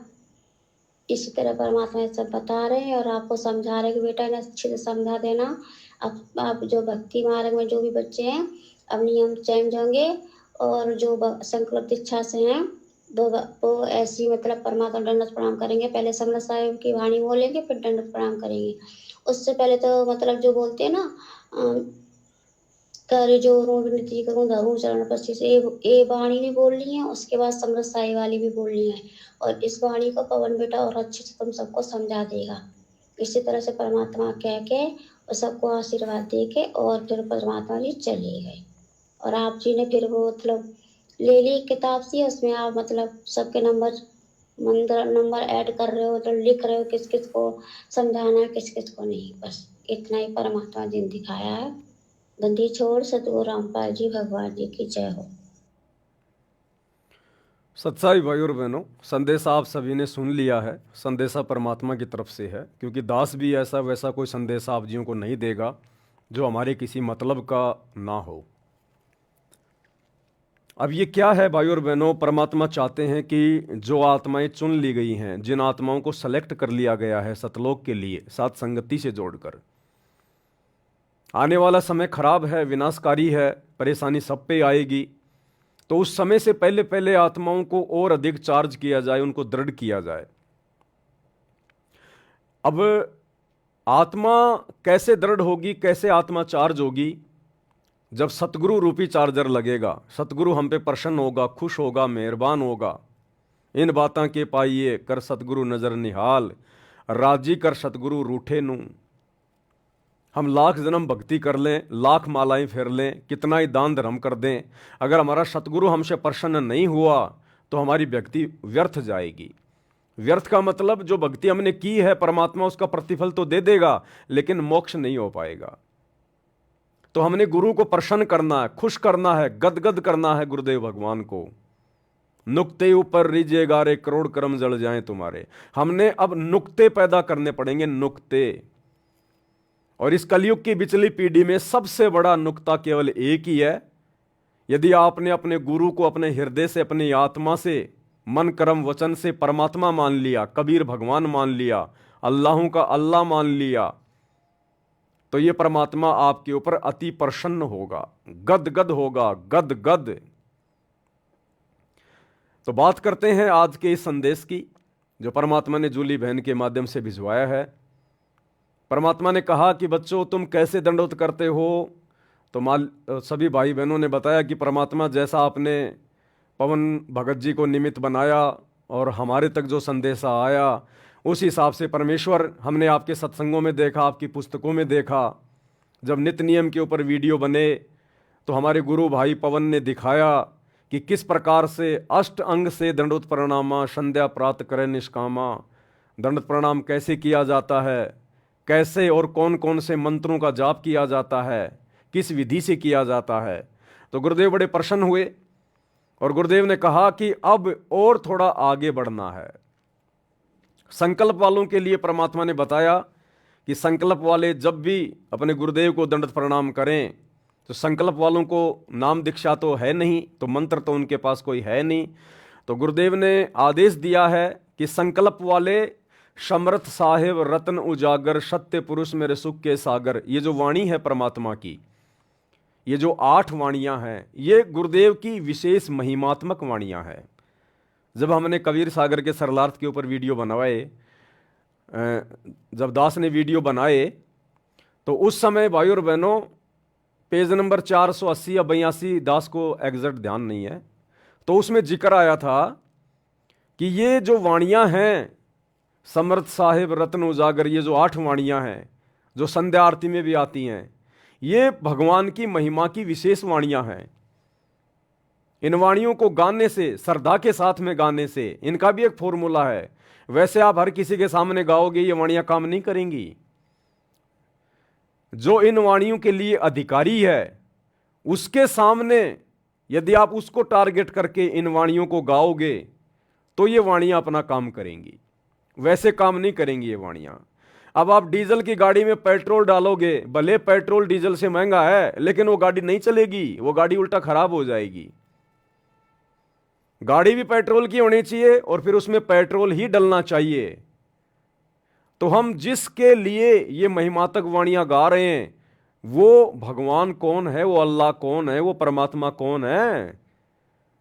इसी तरह परमात्मा ये सब बता रहे हैं और आपको समझा रहे हैं कि बेटा इन्हें अच्छे से समझा देना। आप जो भक्ति मार्ग में जो भी बच्चे हैं अब नियम चेंज होंगे और जो संकल्प दीक्षा से हैं वो ऐसी मतलब परमात्मा दंडवत प्रणाम करेंगे। पहले समरस साहिब की वाणी बोलेंगे फिर दंडवत प्रणाम करेंगे। उससे पहले तो मतलब जो बोलते हैं ना कर जोरों विनती करूं धरूं चरण पस्ती से ये वाणी भी बोलनी है, उसके बाद समरस साई वाली भी बोलनी है। और इस वाणी को पवन बेटा और अच्छे से तुम सबको समझा देगा। इसी तरह से परमात्मा कह के और सबको आशीर्वाद दे के और फिर परमात्मा जी चले गए। और आप जी ने फिर वो मतलब ले ली किताब सी, उसमें आप मतलब सबके नंबर ऐड कर रहे हो, तो लिख रहे हो किस किस को समझाना है किस किस को नहीं। बस इतना ही परमात्मा जी ने दिखाया है। बंदी छोड़ सतगुरु रामपाल जी भगवान जी की जय हो। सत्साई भाई और बहनों, संदेशा आप सभी ने सुन लिया है। संदेशा परमात्मा की तरफ से है, क्योंकि दास भी ऐसा वैसा कोई संदेशा आप जियों को नहीं देगा जो हमारे किसी मतलब का ना हो। अब ये क्या है भाई और बहनों, परमात्मा चाहते हैं कि जो आत्माएं चुन ली गई हैं, जिन आत्माओं को सेलेक्ट कर लिया गया है सतलोक के लिए साथ संगति से जोड़कर, आने वाला समय खराब है, विनाशकारी है, परेशानी सब पे आएगी। तो उस समय से पहले पहले आत्माओं को और अधिक चार्ज किया जाए, उनको दृढ़ किया जाए। अब आत्मा कैसे दृढ़ होगी, कैसे आत्मा चार्ज होगी? जब सतगुरु रूपी चार्जर लगेगा, सतगुरु हम पे प्रसन्न होगा, खुश होगा, मेहरबान होगा। इन बातां के पाइए कर सतगुरु नजर निहाल, राजी कर सतगुरु रूठे नू। हम लाख जन्म भक्ति कर लें, लाख मालाएं फेर लें, कितना ही दान धर्म कर दें, अगर हमारा सतगुरु हमसे प्रसन्न नहीं हुआ तो हमारी भक्ति व्यर्थ जाएगी। व्यर्थ का मतलब जो भक्ति हमने की है परमात्मा उसका प्रतिफल तो दे देगा, लेकिन मोक्ष नहीं हो पाएगा। तो हमने गुरु को प्रसन्न करना है, खुश करना है, गदगद करना है गुरुदेव भगवान को। नुक्ते ऊपर रीजे गारे करोड़ कर्म जल जाएं तुम्हारे। हमने अब नुक्ते पैदा करने पड़ेंगे, नुक्ते। और इस कलयुग की बिचली पीढ़ी में सबसे बड़ा नुक्ता केवल एक ही है। यदि आपने अपने गुरु को अपने हृदय से, अपनी आत्मा से, मन कर्म वचन से परमात्मा मान लिया, कबीर भगवान मान लिया, अल्लाहों का अल्लाह मान लिया, तो ये परमात्मा आपके ऊपर अति प्रसन्न होगा, गदगद होगा, गदगद। तो बात करते हैं आज के इस संदेश की जो परमात्मा ने जूली बहन के माध्यम से भिजवाया है। परमात्मा ने कहा कि बच्चों तुम कैसे दंडवत करते हो? तो सभी भाई बहनों ने बताया कि परमात्मा जैसा आपने पवन भगत जी को निमित्त बनाया और हमारे तक जो संदेशा आया उस हिसाब से परमेश्वर हमने आपके सत्संगों में देखा, आपकी पुस्तकों में देखा। जब नित्य नियम के ऊपर वीडियो बने तो हमारे गुरु भाई पवन ने दिखाया कि किस प्रकार से अष्ट अंग से दंडवत प्रणामा संध्या प्राप्त करें निष्कामा, दंडवत प्रणाम कैसे किया जाता है, कैसे और कौन कौन से मंत्रों का जाप किया जाता है, किस विधि से किया जाता है। तो गुरुदेव बड़े प्रसन्न हुए और गुरुदेव ने कहा कि अब और थोड़ा आगे बढ़ना है। संकल्प वालों के लिए परमात्मा ने बताया कि संकल्प वाले जब भी अपने गुरुदेव को दंडवत प्रणाम करें तो संकल्प वालों को नाम दीक्षा तो है नहीं, तो मंत्र तो उनके पास कोई है नहीं, तो गुरुदेव ने आदेश दिया है कि संकल्प वाले समर्थ साहिब रत्न उजागर सत्य पुरुष मेरे सुख के सागर, ये जो वाणी है परमात्मा की, ये जो 8 वाणियां हैं, ये गुरुदेव की विशेष महिमात्मक वाणियां हैं। जब हमने कबीर सागर के सरलार्थ के ऊपर वीडियो बनवाए, जब दास ने वीडियो बनाए, तो उस समय भाई और बहनों पेज नंबर 480 या 82, दास को एग्जैक्ट ध्यान नहीं है, तो उसमें जिक्र आया था कि ये जो वाणियां हैं समर्थ साहिब रत्न उजागर, ये जो 8 वाणियां हैं जो संध्या आरती में भी आती हैं, ये भगवान की महिमा की विशेष वाणियां हैं। इन वाणियों को गाने से, श्रद्धा के साथ में गाने से, इनका भी एक फॉर्मूला है। वैसे आप हर किसी के सामने गाओगे ये वाणियां काम नहीं करेंगी। जो इन वाणियों के लिए अधिकारी है उसके सामने यदि आप उसको टारगेट करके इन वाणियों को गाओगे तो ये वाणियां अपना काम करेंगी, वैसे काम नहीं करेंगी ये वाणियां। अब आप डीजल की गाड़ी में पेट्रोल डालोगे, भले पेट्रोल डीजल से महंगा है लेकिन वो गाड़ी नहीं चलेगी, वो गाड़ी उल्टा खराब हो जाएगी। गाड़ी भी पेट्रोल की होनी चाहिए और फिर उसमें पेट्रोल ही डलना चाहिए। तो हम जिसके लिए ये महिमातक वाणियां गा रहे हैं वो भगवान कौन है, वो अल्लाह कौन है, वो परमात्मा कौन है,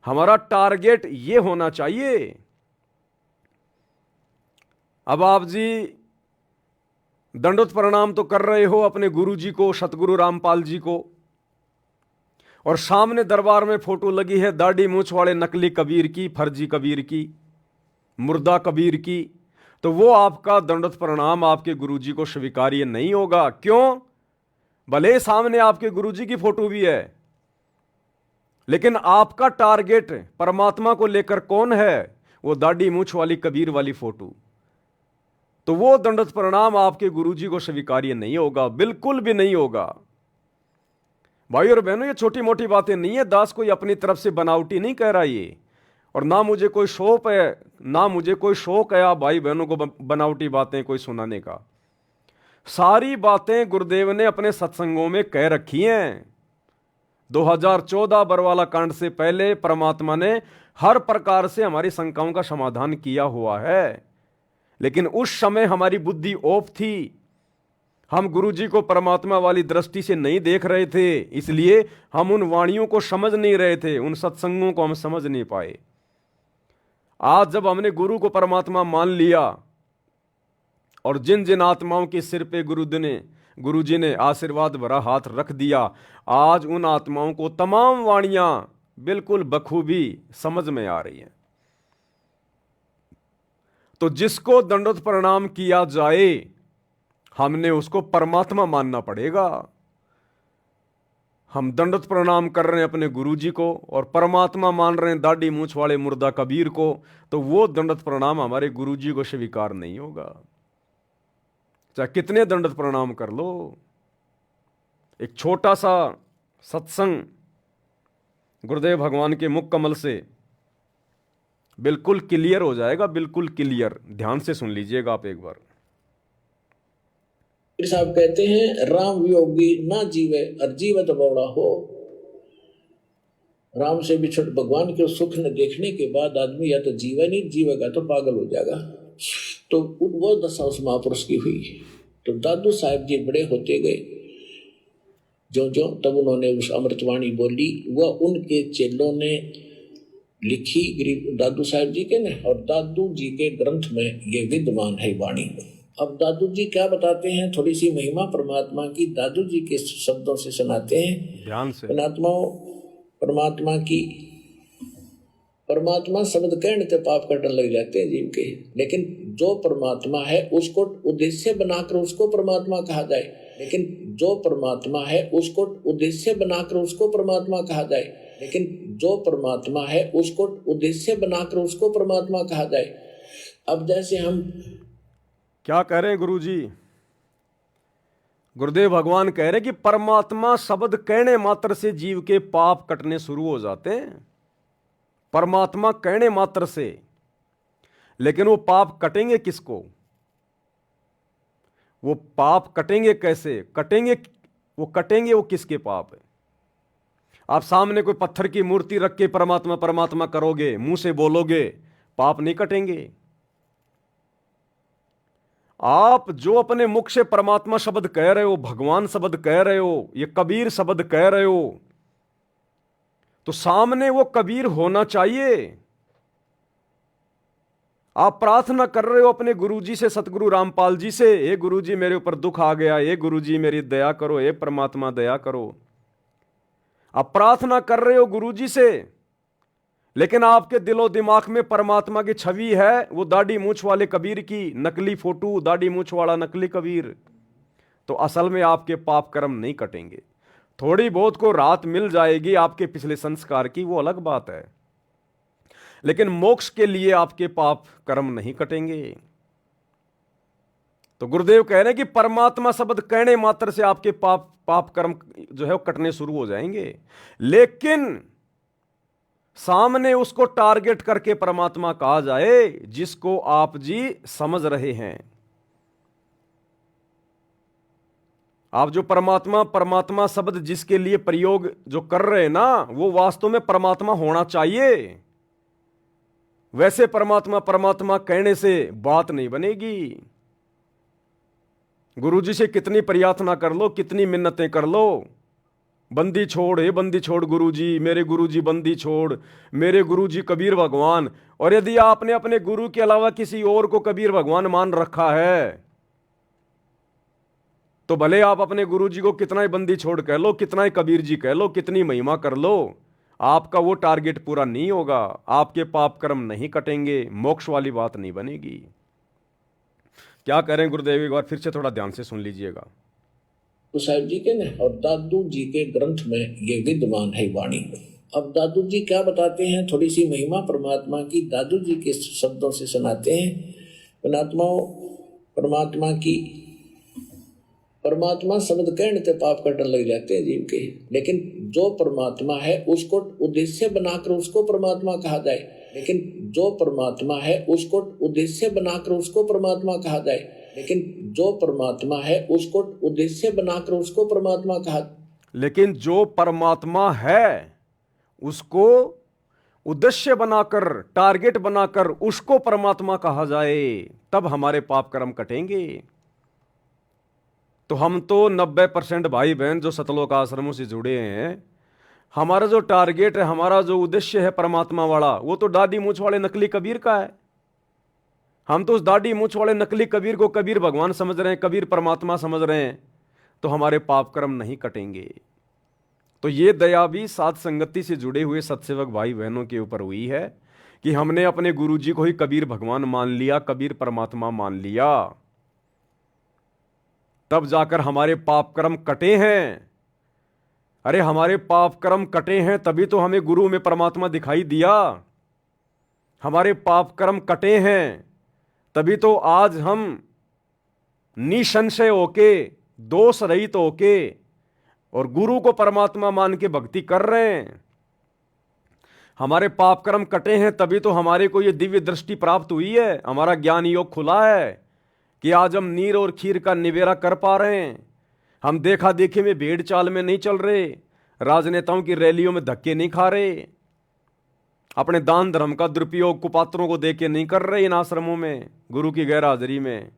हमारा टारगेट ये होना चाहिए। अब आप जी दंडवत प्रणाम तो कर रहे हो अपने गुरु जी को, सतगुरु रामपाल जी को, और सामने दरबार में फोटो लगी है दाढ़ी मूछ वाले नकली कबीर की, फर्जी कबीर की, मुर्दा कबीर की, तो वो आपका दंडवत प्रणाम आपके गुरुजी को स्वीकार्य नहीं होगा। क्यों? भले सामने आपके गुरुजी की फोटो भी है लेकिन आपका टारगेट परमात्मा को लेकर कौन है? वो दाढ़ी मूछ वाली कबीर वाली फोटो। तो वो दंडवत प्रणाम आपके गुरुजी को स्वीकार्य नहीं होगा, बिल्कुल भी नहीं होगा। भाई और बहनों, ये छोटी मोटी बातें नहीं है। दास कोई अपनी तरफ से बनावटी नहीं कह रहा ये, और ना मुझे कोई शौक है, ना मुझे कोई शौक है आप भाई बहनों को बनावटी बातें कोई सुनाने का। सारी बातें गुरुदेव ने अपने सत्संगों में कह रखी हैं। 2014 बरवाला कांड से पहले परमात्मा ने हर प्रकार से हमारी शंकाओं का समाधान किया हुआ है, लेकिन उस समय हमारी बुद्धि ऑफ थी, हम गुरुजी को परमात्मा वाली दृष्टि से नहीं देख रहे थे, इसलिए हम उन वाणियों को समझ नहीं रहे थे, उन सत्संगों को हम समझ नहीं पाए। आज जब हमने गुरु को परमात्मा मान लिया और जिन जिन आत्माओं के सिर पे गुरुजी ने आशीर्वाद भरा हाथ रख दिया, आज उन आत्माओं को तमाम वाणियां बिल्कुल बखूबी समझ में आ रही हैं। तो जिसको दंडवत प्रणाम किया जाए हमने उसको परमात्मा मानना पड़ेगा। हम दंडवत प्रणाम कर रहे हैं अपने गुरुजी को और परमात्मा मान रहे हैं दाढ़ी मूछ वाले मुर्दा कबीर को, तो वो दंडवत प्रणाम हमारे गुरुजी को स्वीकार नहीं होगा, चाहे कितने दंडवत प्रणाम कर लो। एक छोटा सा सत्संग गुरुदेव भगवान के मुख कमल से बिल्कुल क्लियर हो जाएगा, बिल्कुल क्लियर। ध्यान से सुन लीजिएगा आप एक बार। साहब कहते हैं राम वियोगी ना जीवे और जीवत बौड़ा हो। राम से बिछड़ भगवान के सुख न देखने के बाद आदमी या तो जीवे नहीं, जीवेगा तो पागल हो जाएगा। तो वो दशा उस महापुरुष की हुई। तो दादू साहब जी बड़े होते गए, जो जो तब उन्होंने उस अमृतवाणी बोली, वह उनके चेलों ने लिखी गरीब दादू साहब जी के ने, और दादू जी के ग्रंथ में ये विद्यमान है वाणी। अब दादू जी क्या बताते हैं, थोड़ी सी महिमा परमात्मा की दादू जी के शब्दों से सुनाते हैं। ध्यान से। परमात्मा की, परमात्मा शब्द कहने से पाप कटने लग जाते हैं जीव के, लेकिन जो परमात्मा है उसको उद्देश्य बनाकर उसको परमात्मा कहा जाए, लेकिन जो परमात्मा है उसको उद्देश्य बनाकर उसको परमात्मा कहा जाए, लेकिन जो परमात्मा है उसको उद्देश्य बनाकर उसको परमात्मा कहा जाए। अब जैसे हम क्या कह रहे हैं गुरुजी? गुरुदेव भगवान कह रहे कि परमात्मा शब्द कहने मात्र से जीव के पाप कटने शुरू हो जाते हैं, परमात्मा कहने मात्र से। लेकिन वो पाप कटेंगे किसको, वो पाप कटेंगे कैसे, कटेंगे वो किसके पाप है। आप सामने कोई पत्थर की मूर्ति रख के परमात्मा परमात्मा करोगे, मुंह से बोलोगे, पाप नहीं कटेंगे। आप जो अपने मुख से परमात्मा शब्द कह रहे हो, भगवान शब्द कह रहे हो, ये कबीर शब्द कह रहे हो, तो सामने वो कबीर होना चाहिए। आप प्रार्थना कर रहे हो अपने गुरुजी से, सतगुरु रामपाल जी से, हे गुरुजी मेरे ऊपर दुख आ गया, हे गुरुजी मेरी दया करो, हे परमात्मा दया करो। आप प्रार्थना कर रहे हो गुरुजी से, लेकिन आपके दिलो दिमाग में परमात्मा की छवि है, वो दाढ़ी मूछ वाले कबीर की, नकली फोटो, दाढ़ी मूछ वाला नकली कबीर। तो असल में आपके पाप कर्म नहीं कटेंगे। थोड़ी बहुत को राहत मिल जाएगी आपके पिछले संस्कार की, वो अलग बात है, लेकिन मोक्ष के लिए आपके पाप कर्म नहीं कटेंगे। तो गुरुदेव कह रहे हैं कि परमात्मा शब्द कहने मात्र से आपके पाप कर्म जो है वो कटने शुरू हो जाएंगे, लेकिन सामने उसको टारगेट करके परमात्मा कहा जाए जिसको आप जी समझ रहे हैं। आप जो परमात्मा शब्द जिसके लिए प्रयोग जो कर रहे हैं ना, वो वास्तव में परमात्मा होना चाहिए। वैसे परमात्मा कहने से बात नहीं बनेगी। गुरुजी से कितनी प्रार्थना कर लो, कितनी मिन्नतें कर लो, बंदी छोड़, हे बंदी छोड़ गुरुजी, मेरे गुरुजी बंदी छोड़, मेरे गुरुजी कबीर भगवान। और यदि आपने अपने गुरु के अलावा किसी और को कबीर भगवान मान रखा है, तो भले आप अपने गुरुजी को कितना ही बंदी छोड़ कह लो, कितना ही कबीर जी कह लो, कितनी महिमा कर लो, आपका वो टारगेट पूरा नहीं होगा, आपके पाप कर्म नहीं कटेंगे, मोक्ष वाली बात नहीं बनेगी। क्या करें गुरुदेव, एक बार फिर से थोड़ा ध्यान से सुन लीजिएगा। तो साहिब जी के न और दादू जी के ग्रंथ में ये विद्यमान है वाणी। अब दादू जी क्या बताते हैं, थोड़ी सी महिमा परमात्मा की दादू जी के शब्दों से सुनाते हैं। परमात्मा की परमात्मा शब्द कहने से पाप कटने लग जाते हैं जीव के, लेकिन जो परमात्मा है उसको उद्देश्य बनाकर उसको परमात्मा कहा जाए, लेकिन जो परमात्मा है उसको उद्देश्य बनाकर उसको परमात्मा कहा जाए, लेकिन जो परमात्मा है उसको उद्देश्य बनाकर उसको परमात्मा कहा, लेकिन जो परमात्मा है उसको उद्देश्य बनाकर, टारगेट बनाकर उसको परमात्मा कहा जाए, तब हमारे पाप कर्म कटेंगे। तो हम तो 90% भाई बहन जो सतलोक आश्रमों से जुड़े हैं, हमारा जो टारगेट है, हमारा जो उद्देश्य है परमात्मा वाला, वो तो दाढ़ी मूछ वाले नकली कबीर का है। हम तो उस दाढ़ी मूछ वाले नकली कबीर को कबीर भगवान समझ रहे हैं, कबीर परमात्मा समझ रहे हैं, तो हमारे पाप कर्म नहीं कटेंगे। तो ये दया भी साथ संगति से जुड़े हुए सत्सेवक भाई बहनों के ऊपर हुई है कि हमने अपने गुरुजी को ही कबीर भगवान मान लिया, कबीर परमात्मा मान लिया, तब जाकर हमारे पाप कर्म कटे हैं। अरे हमारे पाप कर्म कटे हैं तभी तो हमें गुरु में परमात्मा दिखाई दिया। हमारे पाप कर्म कटे हैं तभी तो आज हम निसंशय होके, दोष रहित होके और गुरु को परमात्मा मान के भक्ति कर रहे हैं। हमारे पाप कर्म कटे हैं तभी तो हमारे को ये दिव्य दृष्टि प्राप्त हुई है, हमारा ज्ञान योग खुला है कि आज हम नीर और खीर का निवेरा कर पा रहे हैं। हम देखा देखी में, भेड़ चाल में नहीं चल रहे, राजनेताओं की रैलियों में धक्के नहीं खा रहे, अपने दान धर्म का दुरुपयोग कुपात्रों को देके नहीं कर रहे इन आश्रमों में गुरु की गैर हाजिरी में,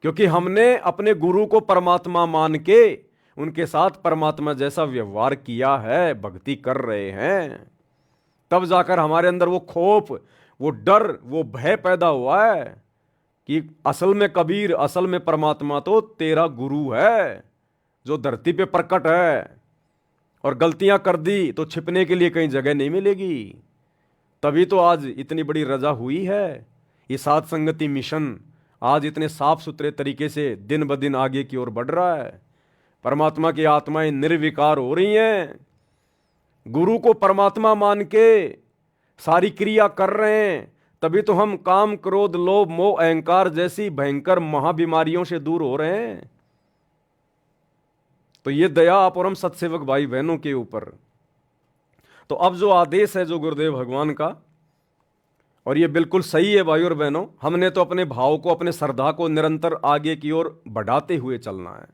क्योंकि हमने अपने गुरु को परमात्मा मान के उनके साथ परमात्मा जैसा व्यवहार किया है, भक्ति कर रहे हैं। तब जाकर हमारे अंदर वो खौफ, वो डर, वो भय पैदा हुआ है कि असल में कबीर, असल में परमात्मा तो तेरा गुरु है जो धरती पे प्रकट है, और गलतियां कर दी तो छिपने के लिए कहीं जगह नहीं मिलेगी। तभी तो आज इतनी बड़ी रजा हुई है। ये साथ संगति मिशन आज इतने साफ सुथरे तरीके से दिन ब दिन आगे की ओर बढ़ रहा है। परमात्मा की आत्माएं निर्विकार हो रही हैं, गुरु को परमात्मा मान के सारी क्रिया कर रहे हैं। तभी तो हम काम, क्रोध, लोभ, मोह, अहंकार जैसी भयंकर महाबीमारियों से दूर हो रहे हैं। तो ये दया अपरम सत्सेवक भाई बहनों के ऊपर। तो अब जो आदेश है जो गुरुदेव भगवान का, और ये बिल्कुल सही है भाई और बहनों, हमने तो अपने भाव को, अपने श्रद्धा को निरंतर आगे की ओर बढ़ाते हुए चलना है।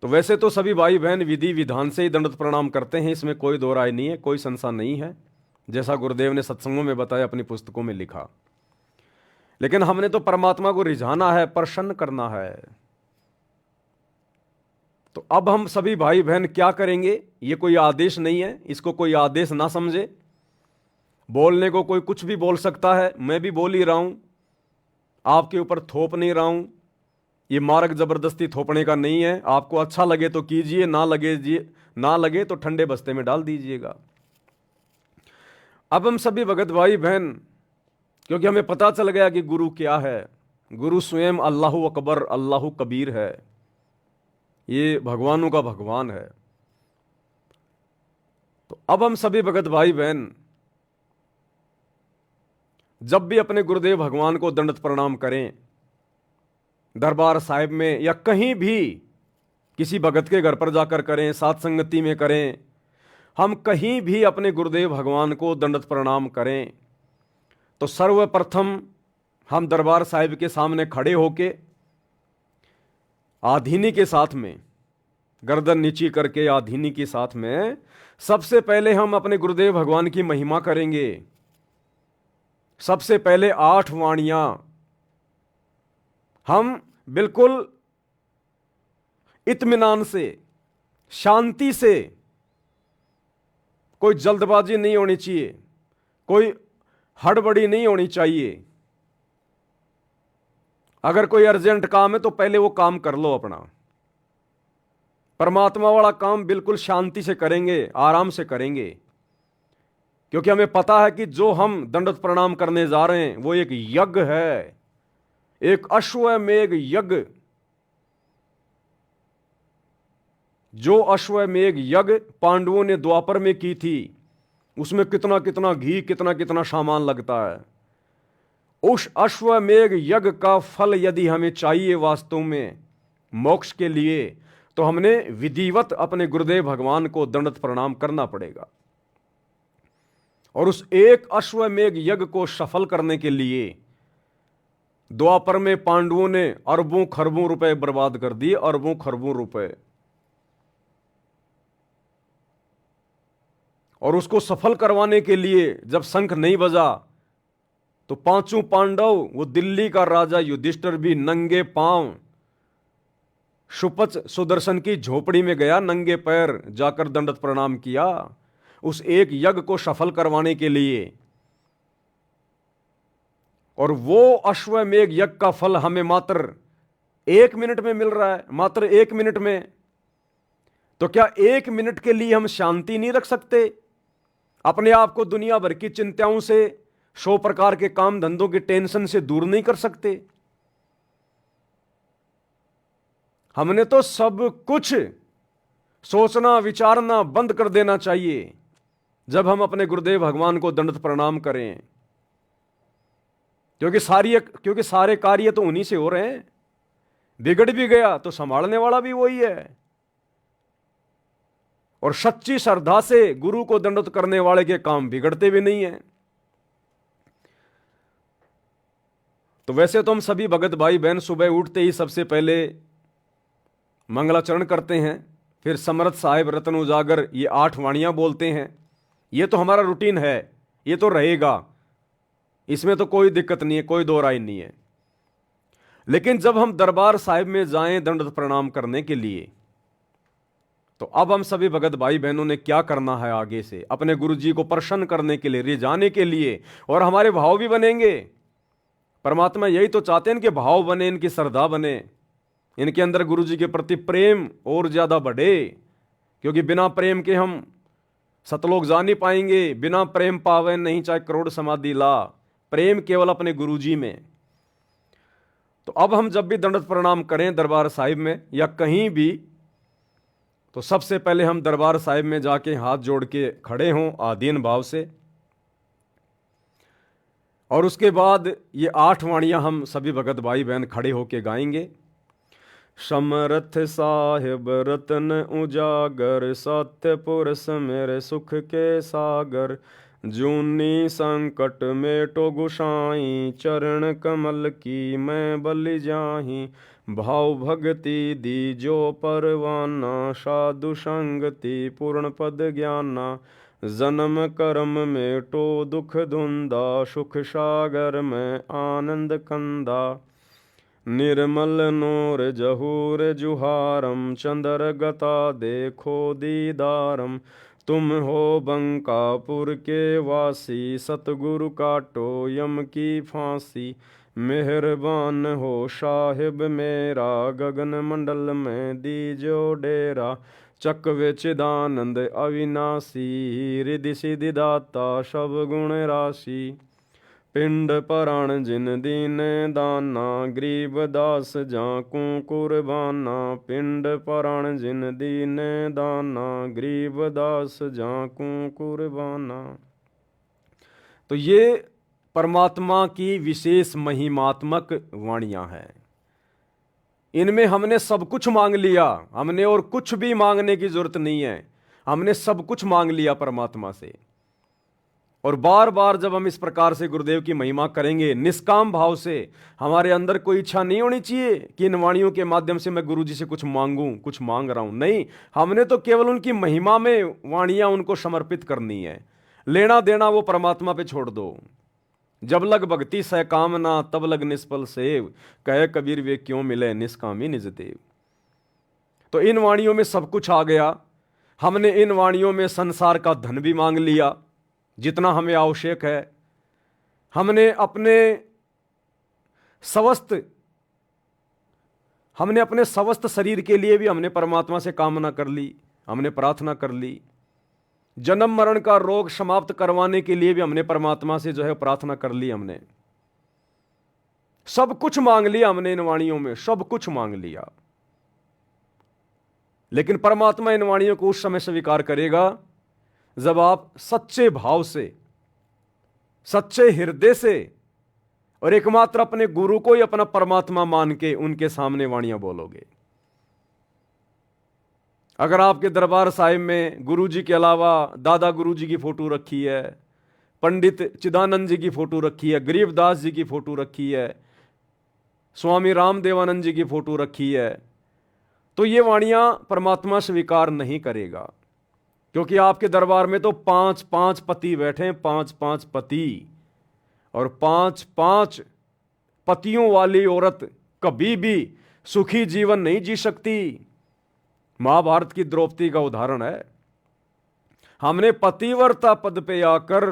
तो वैसे तो सभी भाई बहन विधि विधान से ही दंडवत प्रणाम करते हैं, इसमें कोई दो राय नहीं है, कोई संशय नहीं है, जैसा गुरुदेव ने सत्संगों में बताया, अपनी पुस्तकों में लिखा। लेकिन हमने तो परमात्मा को रिझाना है, प्रसन्न करना है। तो अब हम सभी भाई बहन क्या करेंगे? ये कोई आदेश नहीं है, इसको कोई आदेश ना समझे। बोलने को कोई कुछ भी बोल सकता है, मैं भी बोल ही रहा हूं, आपके ऊपर थोप नहीं रहा हूं। ये मार्ग जबरदस्ती थोपने का नहीं है। आपको अच्छा लगे तो कीजिए, ना लगे तो ठंडे बस्ते में डाल दीजिएगा। अब हम सभी भगत भाई बहन, क्योंकि हमें पता चल गया कि गुरु क्या है, गुरु स्वयं अल्लाहु अकबर अल्लाहु कबीर है, ये भगवानों का भगवान है। तो अब हम सभी भगत भाई बहन जब भी अपने गुरुदेव भगवान को दंडवत प्रणाम करें, दरबार साहिब में या कहीं भी किसी भगत के घर पर जाकर करें, साथ संगति में करें, हम कहीं भी अपने गुरुदेव भगवान को दंडवत प्रणाम करें, तो सर्वप्रथम हम दरबार साहिब के सामने खड़े होके आधीनी के साथ में, गर्दन नीची करके आधीनी के साथ में, सबसे पहले हम अपने गुरुदेव भगवान की महिमा करेंगे। सबसे पहले 8 वाणियां हम बिल्कुल इत्मीनान से, शांति से, कोई जल्दबाजी नहीं होनी चाहिए, कोई हड़बड़ी नहीं होनी चाहिए। अगर कोई अर्जेंट काम है तो पहले वो काम कर लो अपना। परमात्मा वाला काम बिल्कुल शांति से करेंगे, आराम से करेंगे, क्योंकि हमें पता है कि जो हम दंडवत प्रणाम करने जा रहे हैं वो एक यज्ञ है, एक अश्वमेघ यज्ञ। जो अश्वमेघ यज्ञ पांडवों ने द्वापर में की थी, उसमें कितना कितना घी, कितना कितना सामान लगता है। उस अश्वमेघ यज्ञ का फल यदि हमें चाहिए वास्तव में मोक्ष के लिए, तो हमने विधिवत अपने गुरुदेव भगवान को दंडवत प्रणाम करना पड़ेगा। और उस एक अश्वमेघ यज्ञ को सफल करने के लिए द्वापर में पांडवों ने अरबों खरबों रुपए बर्बाद कर दिए, अरबों खरबों रुपए। और उसको सफल करवाने के लिए जब शंख नहीं बजा, तो 5 पांडव, वो दिल्ली का राजा युधिष्ठिर भी नंगे पांव सुपच सुदर्शन की झोपड़ी में गया, नंगे पैर जाकर दंडवत प्रणाम किया, उस एक यज्ञ को सफल करवाने के लिए। और वो अश्वमेघ यज्ञ का फल हमें मात्र 1 मिनट में मिल रहा है, मात्र 1 मिनट में। तो क्या 1 मिनट के लिए हम शांति नहीं रख सकते? अपने आप को दुनिया भर की चिंताओं से, 100 प्रकार के काम धंधों के टेंशन से दूर नहीं कर सकते? हमने तो सब कुछ सोचना विचारना बंद कर देना चाहिए जब हम अपने गुरुदेव भगवान को दंडवत प्रणाम करें, क्योंकि सारे कार्य तो उन्हीं से हो रहे हैं। बिगड़ भी गया तो संभालने वाला भी वही है। और सच्ची श्रद्धा से गुरु को दंडवत करने वाले के काम बिगड़ते भी नहीं हैं। तो वैसे तो हम सभी भगत भाई बहन सुबह उठते ही सबसे पहले मंगलाचरण करते हैं, फिर समर्थ साहिब, रत्न उजागर, ये 8 वाणियां बोलते हैं। ये तो हमारा रूटीन है, ये तो रहेगा, इसमें तो कोई दिक्कत नहीं है, कोई दो राय नहीं है। लेकिन जब हम दरबार साहिब में जाएं दंडवत प्रणाम करने के लिए, तो अब हम सभी भगत भाई बहनों ने क्या करना है आगे से, अपने गुरु जी को प्रसन्न करने के लिए, रिझाने के लिए। और हमारे भाव भी बनेंगे। परमात्मा यही तो चाहते हैं कि भाव बने, इनकी श्रद्धा बने, इनके अंदर गुरु जी के प्रति प्रेम और ज्यादा बढ़े। क्योंकि बिना प्रेम के हम सतलोक जा नहीं पाएंगे। बिना प्रेम पावे नहीं चाहे करोड़ समाधि ला, प्रेम केवल अपने गुरु जी में। तो अब हम जब भी दंडवत प्रणाम करें दरबार साहिब में या कहीं भी, तो सबसे पहले हम दरबार साहिब में जाके हाथ जोड़ के खड़े हों आधीन भाव से। और उसके बाद ये 8 वाणियां हम सभी भगत भाई बहन खड़े होके गाएंगे। समरथ साहिब रतन उजागर, सत्य पुरुष मेरे सुख के सागर। जूनी संकट मेटो गुसाई, चरण कमल की मैं बलि जाही। भाव भगति दी जो परवाना, साधु संगति पूर्ण पद ज्ञाना। जन्म कर्म मेटो दुख धुंधा, सुख सागर में आनंद कंदा। निर्मल नूर जहूर जुहारम, चंद्र गता देखो दीदारम। तुम हो बंकापुर के वासी, सतगुरु काटो यम की फांसी। मेहरबान हो साहिब मेरा, गगन मंडल में दीजो डेरा। चकवे चिदानंद अविनाशी, रिधि सिद्धि दाता सब गुण राशि। पिंड पराण जिन दीन दाना, गरीब दास जाकू कुर्बाना। पिंड पराण जिन दीन दाना, गरीब दास जाकू कुर्बाना। तो ये परमात्मा की विशेष महिमात्मक वाणियां हैं। इनमें हमने सब कुछ मांग लिया, हमने और कुछ भी मांगने की जरूरत नहीं है। हमने सब कुछ मांग लिया परमात्मा से। और बार बार जब हम इस प्रकार से गुरुदेव की महिमा करेंगे निष्काम भाव से, हमारे अंदर कोई इच्छा नहीं होनी चाहिए कि इन वाणियों के माध्यम से मैं गुरु जी से कुछ मांगूं, कुछ मांग रहा हूं। नहीं, हमने तो केवल उनकी महिमा में वाणियां उनको समर्पित करनी है। लेना देना वो परमात्मा पे छोड़ दो। जब लग भक्ति सह कामना, तब लग निष्फल सेव। कहे कबीर वे क्यों मिले निष्कामी निज देव। तो इन वाणियों में सब कुछ आ गया। हमने इन वाणियों में संसार का धन भी मांग लिया जितना हमें आवश्यक है। हमने अपने स्वस्थ शरीर के लिए भी हमने परमात्मा से कामना कर ली, हमने प्रार्थना कर ली। जन्म मरण का रोग समाप्त करवाने के लिए भी हमने परमात्मा से जो है प्रार्थना कर ली। हमने सब कुछ मांग लिया, हमने इन वाणियों में सब कुछ मांग लिया। लेकिन परमात्मा इन वाणियों को उस समय स्वीकार करेगा जब आप सच्चे भाव से, सच्चे हृदय से और एकमात्र अपने गुरु को ही अपना परमात्मा मान के उनके सामने वाणियां बोलोगे। अगर आपके दरबार साहिब में गुरु जी के अलावा दादा गुरु जी की फोटो रखी है, पंडित चिदानंद जी की फोटो रखी है, गरीबदास जी की फोटो रखी है, स्वामी रामदेवानंद जी की फोटो रखी है, तो ये वाणियां परमात्मा स्वीकार नहीं करेगा। क्योंकि आपके दरबार में तो 5-5 पति बैठे, 5-5 पति, और 5-5 पतियों वाली औरत कभी भी सुखी जीवन नहीं जी सकती। महाभारत की द्रौपदी का उदाहरण है। हमने पतिव्रता पद पे आकर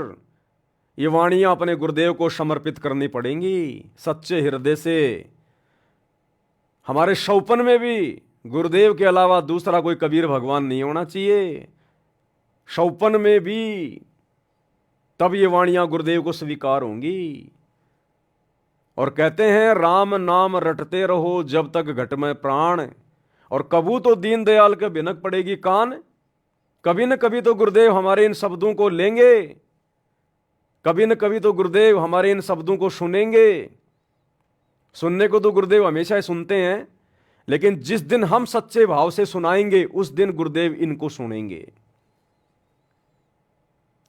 ये वाणियां अपने गुरुदेव को समर्पित करनी पड़ेंगी सच्चे हृदय से। हमारे शौपन में भी गुरुदेव के अलावा दूसरा कोई कबीर भगवान नहीं होना चाहिए। शौपन में भी तब ये वाणियां गुरुदेव को स्वीकार होंगी। और कहते हैं राम नाम रटते रहो जब तक घट में प्राण, और कबू तो दीनदयाल के भिनक पड़ेगी कान। कभी न कभी तो गुरुदेव हमारे इन शब्दों को लेंगे, कभी न कभी तो गुरुदेव हमारे इन शब्दों को सुनेंगे। सुनने को तो गुरुदेव हमेशा ही सुनते हैं, लेकिन जिस दिन हम सच्चे भाव से सुनाएंगे उस दिन गुरुदेव इनको सुनेंगे।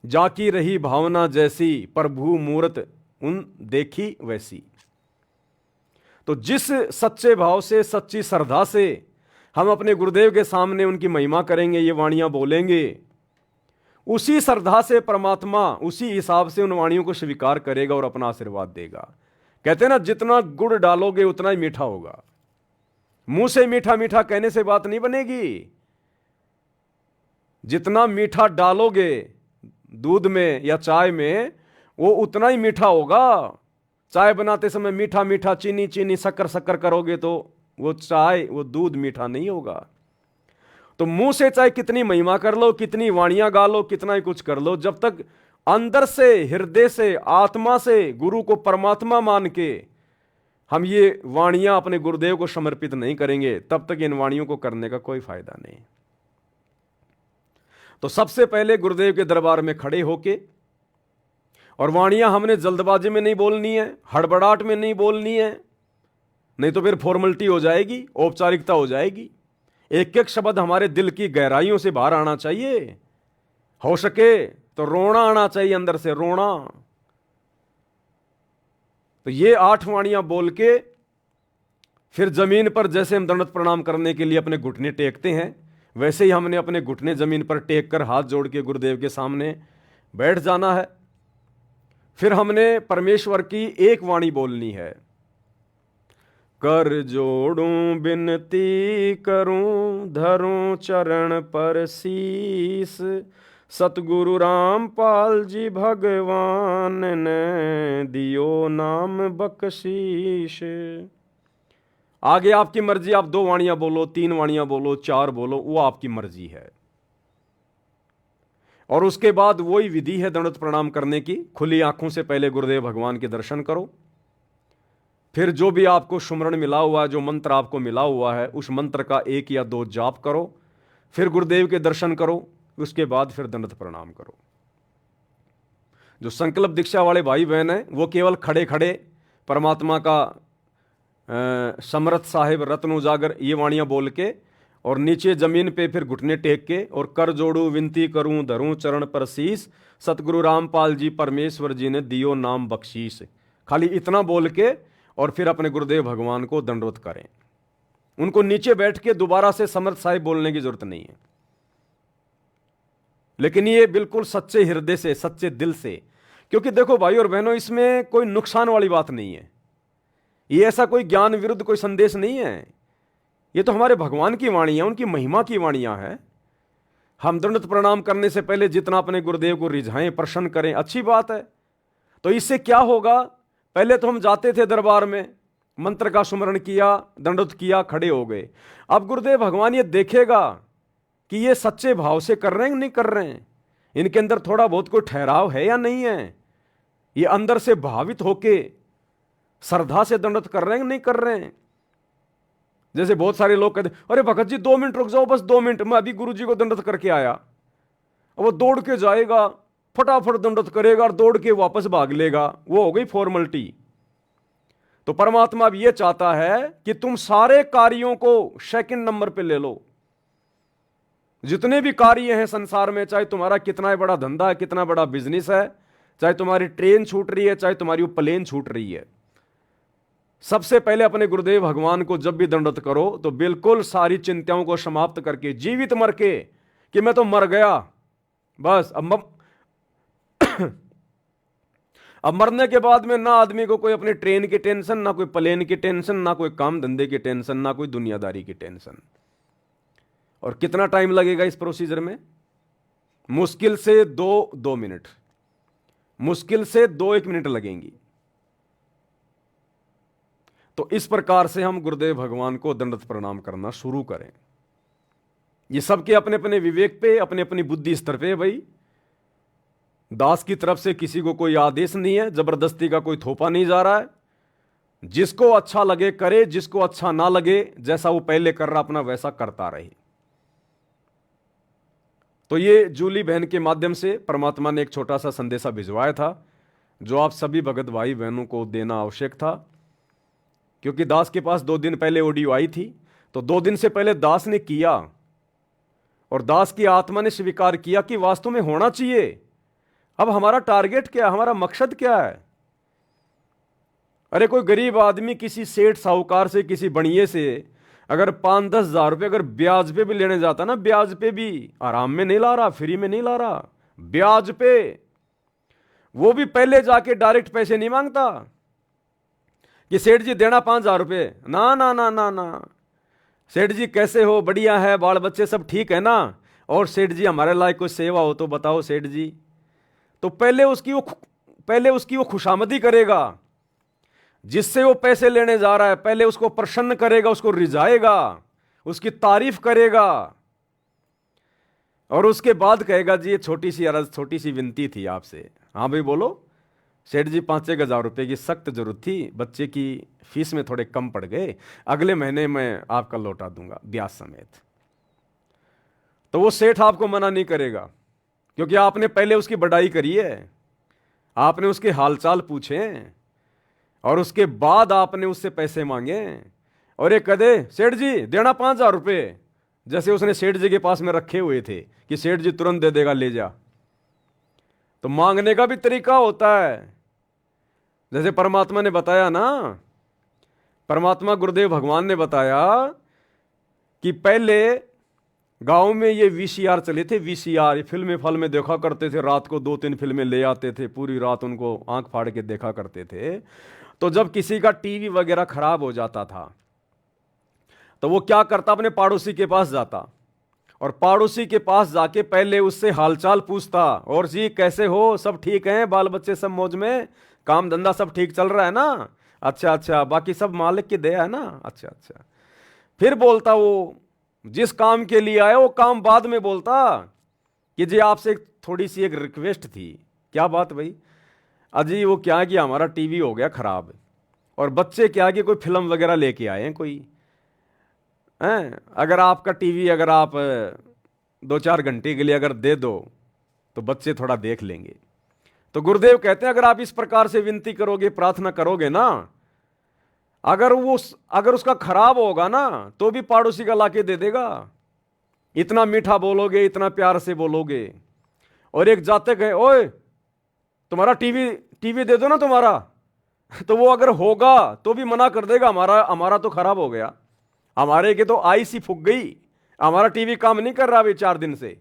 जाकी रही भावना जैसी, प्रभु मूरत उन देखी वैसी। तो जिस सच्चे भाव से, सच्ची श्रद्धा से हम अपने गुरुदेव के सामने उनकी महिमा करेंगे, ये वाणियां बोलेंगे, उसी श्रद्धा से परमात्मा उसी हिसाब से उन वाणियों को स्वीकार करेगा और अपना आशीर्वाद देगा। कहते हैं ना, जितना गुड़ डालोगे उतना ही मीठा होगा। मुंह से मीठा मीठा कहने से बात नहीं बनेगी। जितना मीठा डालोगे दूध में या चाय में, वो उतना ही मीठा होगा। चाय बनाते समय मीठा मीठा, चीनी चीनी, शक्कर शक्कर करोगे तो वो चाय, वो दूध मीठा नहीं होगा। तो मुंह से चाहे कितनी महिमा कर लो, कितनी वाणियां गा लो, कितना ही कुछ कर लो, जब तक अंदर से, हृदय से, आत्मा से गुरु को परमात्मा मान के हम ये वाणियां अपने गुरुदेव को समर्पित नहीं करेंगे, तब तक इन वाणियों को करने का कोई फायदा नहीं। तो सबसे पहले गुरुदेव के दरबार में खड़े होके, और वाणियां हमने जल्दबाजी में नहीं बोलनी है, हड़बड़ाहट में नहीं बोलनी है, नहीं तो फिर फॉर्मेलिटी हो जाएगी, औपचारिकता हो जाएगी। एक एक शब्द हमारे दिल की गहराइयों से बाहर आना चाहिए। हो सके तो रोना आना चाहिए, अंदर से रोना। तो ये 8 वाणियां बोल के फिर जमीन पर जैसे हम दंडवत प्रणाम करने के लिए अपने घुटने टेकते हैं, वैसे ही हमने अपने घुटने जमीन पर टेक कर हाथ जोड़ के गुरुदेव के सामने बैठ जाना है। फिर हमने परमेश्वर की एक वाणी बोलनी है, कर जोड़ूं बिनती करूं धरूं चरण पर शीस, सतगुरु रामपाल जी भगवान ने दियो नाम बख्शीश। आगे आपकी मर्जी, आप 2 वाणियां बोलो, 3 वाणियां बोलो, 4 बोलो, वो आपकी मर्जी है। और उसके बाद वही विधि है दंडवत प्रणाम करने की। खुली आंखों से पहले गुरुदेव भगवान के दर्शन करो, फिर जो भी आपको सुमरण मिला हुआ है, जो मंत्र आपको मिला हुआ है, उस मंत्र का 1 या 2 जाप करो, फिर गुरुदेव के दर्शन करो, उसके बाद फिर दंडवत प्रणाम करो। जो संकल्प दीक्षा वाले भाई बहन हैं वो केवल खड़े खड़े परमात्मा का समर्थ साहिब रत्न उजागर ये वाणियां बोल के और नीचे जमीन पे फिर घुटने टेक के और कर जोड़ू विनती करूं धरूं चरण पर शीस, सतगुरु रामपाल जी परमेश्वर जी ने दियो नाम बख्शीश। खाली इतना बोल के और फिर अपने गुरुदेव भगवान को दंडवत करें। उनको नीचे बैठ के दोबारा से समर्थ साहिब बोलने की जरूरत नहीं है, लेकिन ये बिल्कुल सच्चे हृदय से, सच्चे दिल से। क्योंकि देखो भाई और बहनों, इसमें कोई नुकसान वाली बात नहीं है, ये ऐसा कोई ज्ञान विरुद्ध कोई संदेश नहीं है। ये तो हमारे भगवान की वाणी है, उनकी महिमा की वाणियां हैं। हम दंडवत प्रणाम करने से पहले जितना अपने गुरुदेव को रिझाएं, प्रसन्न करें, अच्छी बात है। तो इससे क्या होगा, पहले तो हम जाते थे दरबार में, मंत्र का सुमरण किया, दंडवत किया, खड़े हो गए। अब गुरुदेव भगवान ये देखेगा कि ये सच्चे भाव से कर रहे हैं नहीं कर रहे हैं, इनके अंदर थोड़ा बहुत कोई ठहराव है या नहीं है, ये अंदर से भावित होके श्रद्धा से दंडवत कर रहे हैं नहीं कर रहे हैं। जैसे बहुत सारे लोग कहते अरे भगत जी 2 मिनट रुक जाओ, बस 2 मिनट, मैं अभी गुरु जी को दंडवत करके आया। अब वो दौड़ के जाएगा, फटाफट दंडवत करेगा और दौड़ के वापस भाग लेगा, वो हो गई फॉर्मेलिटी। तो परमात्मा अब ये चाहता है कि तुम सारे कार्यों को सेकंड नंबर पे ले लो। जितने भी कार्य हैं संसार में, चाहे तुम्हारा कितना बड़ा धंधा है, कितना बड़ा बिजनेस है, चाहे तुम्हारी ट्रेन छूट रही है, चाहे तुम्हारी वो प्लेन छूट रही है, सबसे पहले अपने गुरुदेव भगवान को जब भी दंडवत करो तो बिल्कुल सारी चिंताओं को समाप्त करके, जीवित मर के कि मैं तो मर गया बस, अब मरने के बाद में ना आदमी को कोई अपनी ट्रेन की टेंशन, ना कोई प्लेन की टेंशन, ना कोई काम धंधे की टेंशन, ना कोई दुनियादारी की टेंशन। और कितना टाइम लगेगा इस प्रोसीजर में? मुश्किल से 2 मिनट, मुश्किल से 2-1 मिनट लगेंगी। तो इस प्रकार से हम गुरुदेव भगवान को दंडवत प्रणाम करना शुरू करें। ये सबके अपने अपने विवेक पे, अपने अपनी बुद्धि स्तर पे। भाई दास की तरफ से किसी को कोई आदेश नहीं है, जबरदस्ती का कोई थोपा नहीं जा रहा है। जिसको अच्छा लगे करे, जिसको अच्छा ना लगे, जैसा वो पहले कर रहा अपना वैसा करता रहे। तो ये जूली बहन के माध्यम से परमात्मा ने एक छोटा सा संदेशा भिजवाया था, जो आप सभी भगत भाई बहनों को देना आवश्यक था। क्योंकि दास के पास 2 दिन पहले ऑडियो आई थी, तो 2 दिन से पहले दास ने किया और दास की आत्मा ने स्वीकार किया कि वास्तव में होना चाहिए। अब हमारा टारगेट क्या, हमारा मकसद क्या है? अरे कोई गरीब आदमी किसी सेठ साहूकार से, किसी बणिए से अगर 5-10 हज़ार रुपये अगर ब्याज पे भी लेने जाता ना, ब्याज पे भी आराम में नहीं ला रहा, फ्री में नहीं ला रहा, ब्याज पे, वो भी पहले जाके डायरेक्ट पैसे नहीं मांगता कि सेठ जी देना 5,000 रुपये। ना ना ना ना ना, सेठ जी कैसे हो, बढ़िया है, बाल बच्चे सब ठीक है ना, और सेठ जी हमारे लायक कोई सेवा हो तो बताओ सेठ जी। तो पहले उसकी वो खुशामदी करेगा, जिससे वो पैसे लेने जा रहा है, पहले उसको प्रसन्न करेगा, उसको रिझाएगा, उसकी तारीफ करेगा, और उसके बाद कहेगा जी ये छोटी सी अर्ज, छोटी सी विनती थी आपसे। हाँ भाई बोलो सेठ जी, 5-1 हज़ार रुपये की सख्त जरूरत थी, बच्चे की फीस में थोड़े कम पड़ गए, अगले महीने मैं आपका लौटा दूंगा ब्याज समेत। तो वो सेठ आपको मना नहीं करेगा, क्योंकि आपने पहले उसकी बड़ाई करी है, आपने उसके हालचाल पूछे हैं, और उसके बाद आपने उससे पैसे मांगे और ये कदे सेठ जी देना 5,000 रुपये, जैसे उसने सेठ जी के पास में रखे हुए थे कि सेठ जी तुरंत दे देगा, ले जा। तो मांगने का भी तरीका होता है। जैसे परमात्मा ने बताया ना, परमात्मा गुरुदेव भगवान ने बताया कि पहले गांव में ये वीसीआर चले थे। वीसीआर फिल्में फल में देखा करते थे, रात को 2-3 फिल्में ले आते थे, पूरी रात उनको आंख फाड़ के देखा करते थे। तो जब किसी का टीवी वगैरह खराब हो जाता था तो वो क्या करता, अपने पड़ोसी के पास जाता और पड़ोसी के पास जाके पहले उससे हालचाल पूछता, और जी कैसे हो, सब ठीक हैं, बाल बच्चे सब मौज में, काम धंधा सब ठीक चल रहा है ना, अच्छा अच्छा, बाकी सब मालिक की दया है ना, अच्छा अच्छा। फिर बोलता वो जिस काम के लिए आया वो काम बाद में बोलता कि जी आपसे थोड़ी सी एक रिक्वेस्ट थी। क्या बात भाई? अजी वो क्या कि हमारा टीवी हो गया खराब और बच्चे क्या कि कोई फिल्म वगैरह लेके आए हैं कोई हैं, अगर आपका टीवी अगर आप 2-4 घंटे के लिए अगर दे दो तो बच्चे थोड़ा देख लेंगे। तो गुरुदेव कहते हैं अगर आप इस प्रकार से विनती करोगे, प्रार्थना करोगे ना, अगर उसका खराब होगा ना तो भी पड़ोसी का लाके दे देगा। इतना मीठा बोलोगे, इतना प्यार से बोलोगे। और एक जाते कहे ओए तुम्हारा टीवी दे दो ना तुम्हारा, तो वो अगर होगा तो भी मना कर देगा, हमारा तो खराब हो गया, हमारे के तो आईसी फूक गई, हमारा टीवी काम नहीं कर रहा अभी 4 दिन से।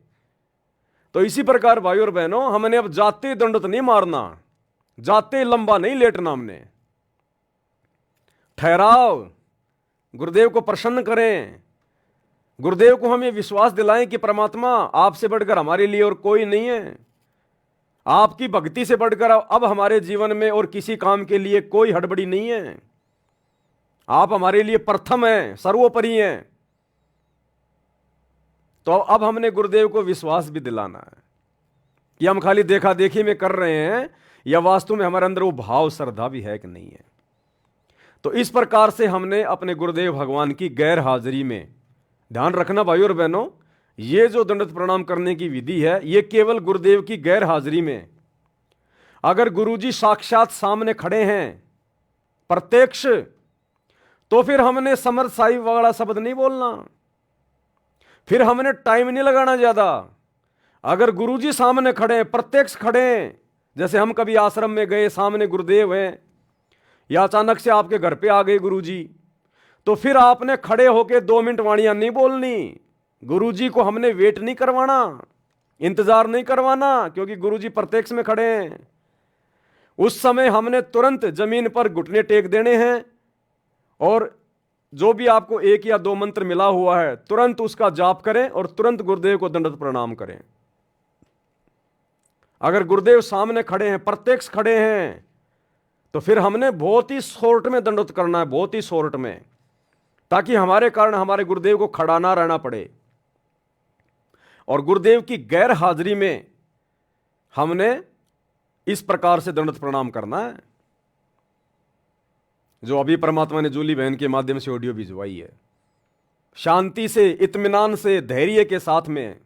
तो इसी प्रकार भाई और बहनों, हमने अब जाते दंडत नहीं मारना, जाते लंबा नहीं लेटना, हमने ठहराव, गुरुदेव को प्रसन्न करें, गुरुदेव को हम ये विश्वास दिलाएं कि परमात्मा आपसे बढ़कर हमारे लिए और कोई नहीं है, आपकी भक्ति से बढ़कर अब हमारे जीवन में और किसी काम के लिए कोई हड़बड़ी नहीं है, आप हमारे लिए प्रथम हैं, सर्वोपरि हैं। तो अब हमने गुरुदेव को विश्वास भी दिलाना है कि हम खाली देखा देखी में कर रहे हैं या वास्तव में हमारे अंदर वो भाव श्रद्धा भी है कि नहीं है। तो इस प्रकार से हमने अपने गुरुदेव भगवान की गैर हाजिरी में ध्यान रखना भाई और बहनों, ये जो दंडवत प्रणाम करने की विधि है ये केवल गुरुदेव की गैर हाजिरी में। अगर गुरुजी साक्षात सामने खड़े हैं प्रत्यक्ष, तो फिर हमने समर्थ साहिब वाला शब्द नहीं बोलना, फिर हमने टाइम नहीं लगाना ज्यादा। अगर गुरुजी सामने खड़े हैं, प्रत्यक्ष खड़े हैं, जैसे हम कभी आश्रम में गए, सामने गुरुदेव हैं, या अचानक से आपके घर पे आ गए गुरुजी, तो फिर आपने खड़े होके 2 मिनट वाणियां नहीं बोलनी। गुरुजी को हमने वेट नहीं करवाना, इंतजार नहीं करवाना, क्योंकि गुरुजी प्रत्यक्ष में खड़े हैं। उस समय हमने तुरंत जमीन पर घुटने टेक देने हैं और जो भी आपको 1 या 2 मंत्र मिला हुआ है तुरंत उसका जाप करें और तुरंत गुरुदेव को दंडवत प्रणाम करें। अगर गुरुदेव सामने खड़े हैं, प्रत्यक्ष खड़े हैं, तो फिर हमने बहुत ही शॉर्ट में दंडवत करना है, बहुत ही शॉर्ट में, ताकि हमारे कारण हमारे गुरुदेव को खड़ा ना रहना पड़े। और गुरुदेव की गैर हाजिरी में हमने इस प्रकार से दंडवत प्रणाम करना है, जो अभी परमात्मा ने जूली बहन के माध्यम से ऑडियो भिजवाई है। शांति से, इत्मीनान से, धैर्य के साथ में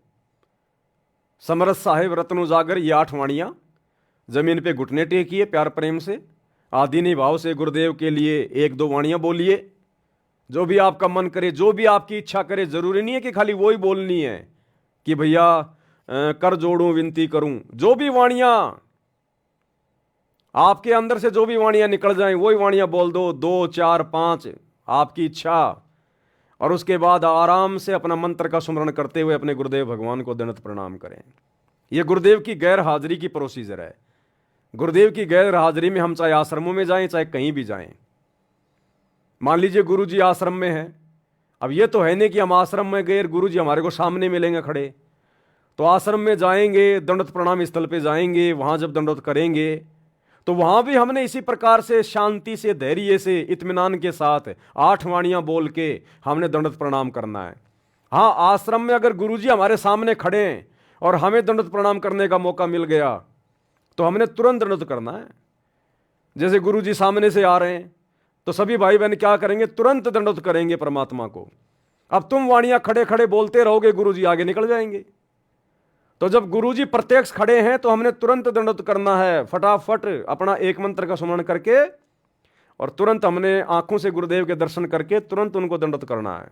समरथ साहेब रत्न उजागर ये 8 वाणियां जमीन पे घुटने टेकिए, प्यार प्रेम से, आदीनी भाव से गुरुदेव के लिए 1-2 वाणियां बोलिए, जो भी आपका मन करे, जो भी आपकी इच्छा करे। जरूरी नहीं है कि खाली वो ही बोलनी है कि भैया कर जोड़ूं विनती करूं। जो भी वाणियां आपके अंदर से, जो भी वाणियां निकल जाएं वही वाणियां बोल दो, 2, 4, 5 आपकी इच्छा। और उसके बाद आराम से अपना मंत्र का सुमरण करते हुए अपने गुरुदेव भगवान को दंडवत प्रणाम करें। यह गुरुदेव की गैर हाजिरी की प्रोसीजर है। गुरुदेव की गैर हाजिरी में हम चाहे आश्रमों में जाएं, चाहे कहीं भी जाएं। मान लीजिए गुरुजी आश्रम में है, अब ये तो है नहीं कि हम आश्रम में गए गुरुजी हमारे को सामने मिलेंगे खड़े, तो आश्रम में जाएंगे, दंडवत प्रणाम स्थल पे जाएंगे, वहां जब दंडवत करेंगे तो वहां भी हमने इसी प्रकार से शांति से, धैर्य से, इत्मीनान के साथ 8 वाणियां बोल के हमने दंडवत प्रणाम करना है। हाँ, आश्रम में अगर गुरुजी हमारे सामने खड़े हैं और हमें दंडवत प्रणाम करने का मौका मिल गया तो हमने तुरंत दंडवत करना है। जैसे गुरुजी सामने से आ रहे हैं तो सभी भाई बहन क्या करेंगे, तुरंत दंडवत करेंगे परमात्मा को। अब तुम वाणियां खड़े खड़े बोलते रहोगे, गुरुजी आगे निकल जाएंगे। तो जब गुरुजी प्रत्यक्ष खड़े हैं तो हमने तुरंत दंडवत करना है, फटाफट अपना 1 मंत्र का सुमरण करके और तुरंत हमने आंखों से गुरुदेव के दर्शन करके तुरंत उनको दंडवत करना है।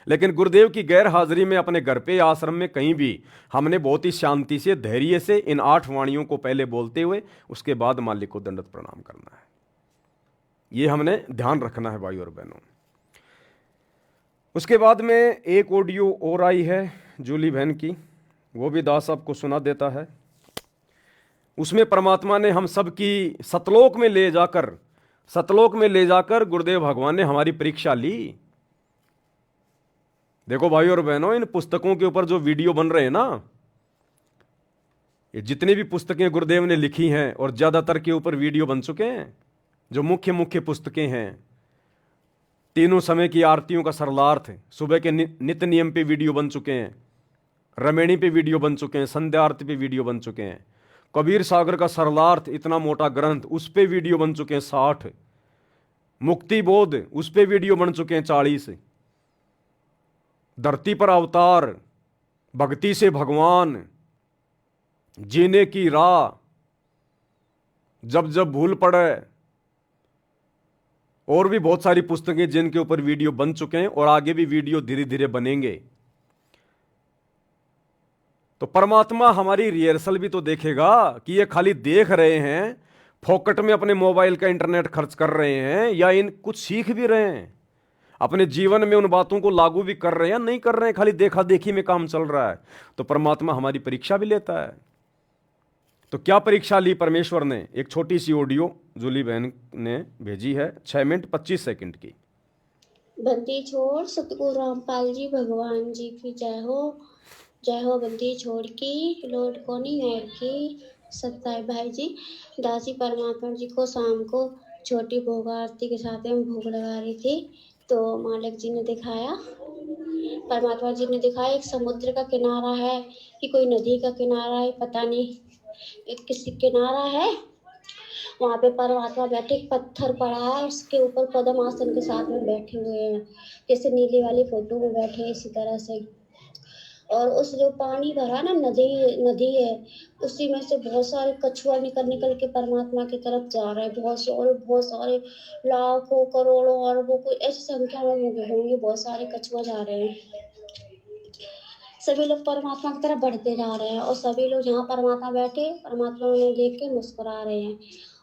लेकिन गुरुदेव की गैर हाजिरी में अपने घर पे, आश्रम में, कहीं भी हमने बहुत ही शांति से, धैर्य से इन 8 वाणियों को पहले बोलते हुए उसके बाद मालिक को दंडवत प्रणाम करना है। ये हमने ध्यान रखना है भाई और बहनों। उसके बाद में एक ऑडियो और आई है जूली बहन की, वो भी दास आपको सुना देता है। उसमें परमात्मा ने हम सब की सतलोक में ले जाकर गुरुदेव भगवान ने हमारी परीक्षा ली। देखो भाई और बहनों, इन पुस्तकों के ऊपर जो वीडियो बन रहे हैं ना, ये जितनी भी पुस्तकें गुरुदेव ने लिखी हैं और ज्यादातर के ऊपर वीडियो बन चुके हैं। जो मुख्य मुख्य पुस्तकें हैं, तीनों समय की आरतियों का सरलार्थ, सुबह के नित्य नियम पे वीडियो बन चुके हैं, रमेणी पे वीडियो बन चुके हैं, संध्या आरती पे वीडियो बन चुके हैं, कबीर सागर का सरलार्थ इतना मोटा ग्रंथ उस पे वीडियो बन चुके हैं 60, मुक्ति बोध उस पे वीडियो बन चुके हैं 40, धरती पर अवतार, भक्ति से भगवान, जीने की राह, जब जब भूल पड़े, और भी बहुत सारी पुस्तकें जिनके ऊपर वीडियो बन चुके हैं और आगे भी वीडियो धीरे धीरे बनेंगे। तो परमात्मा हमारी रिहर्सल भी तो देखेगा कि ये खाली देख रहे हैं, फोकट में अपने मोबाइल का इंटरनेट खर्च कर रहे हैं, या इन कुछ सीख भी रहे हैं, अपने जीवन में उन बातों को लागू भी कर रहे हैं या नहीं कर रहे हैं, खाली देखा देखी में काम चल रहा है। तो परमात्मा हमारी परीक्षा भी लेता है। तो क्या परीक्षा ली परमेश्वर ने? एक छोटी सी ऑडियो जूली बहन ने भेजी है, 6 मिनट 25 सेकंड की। बंदी छोड़ सतगुरु रामपाल जी भगवान जी की जय हो बंदी छोड़ की लौट को नहीं मोड़ की। सत्ताई भाई जी, दासी परमात्मा जी को शाम को छोटी भोग आरती के साथ में भोग लगा रही थी, तो मालिक जी ने दिखाया, परमात्मा जी ने दिखाया एक समुद्र का किनारा है कि कोई नदी का किनारा है, पता नहीं एक किसी किनारा है, वहाँ पे परमात्मा बैठे, एक पत्थर पड़ा है, उसके ऊपर पद्म आसन के साथ में बैठे हुए हैं, जैसे नीले वाली फोटो में बैठे हैं इसी तरह से। और उस जो पानी भरा ना, नदी है, उसी में से बहुत सारे कछुआ निकल के परमात्मा की तरफ जा रहे हैं, बहुत सारे लाखों करोड़ों अरबों को ऐसी संख्या में होंगे, बहुत सारे कछुआ जा रहे हैं। सभी लोग परमात्मा की तरफ बढ़ते जा रहे हैं और सभी लोग जहाँ परमात्मा बैठे, परमात्मा उन्हें देख के मुस्कुरा रहे हैं।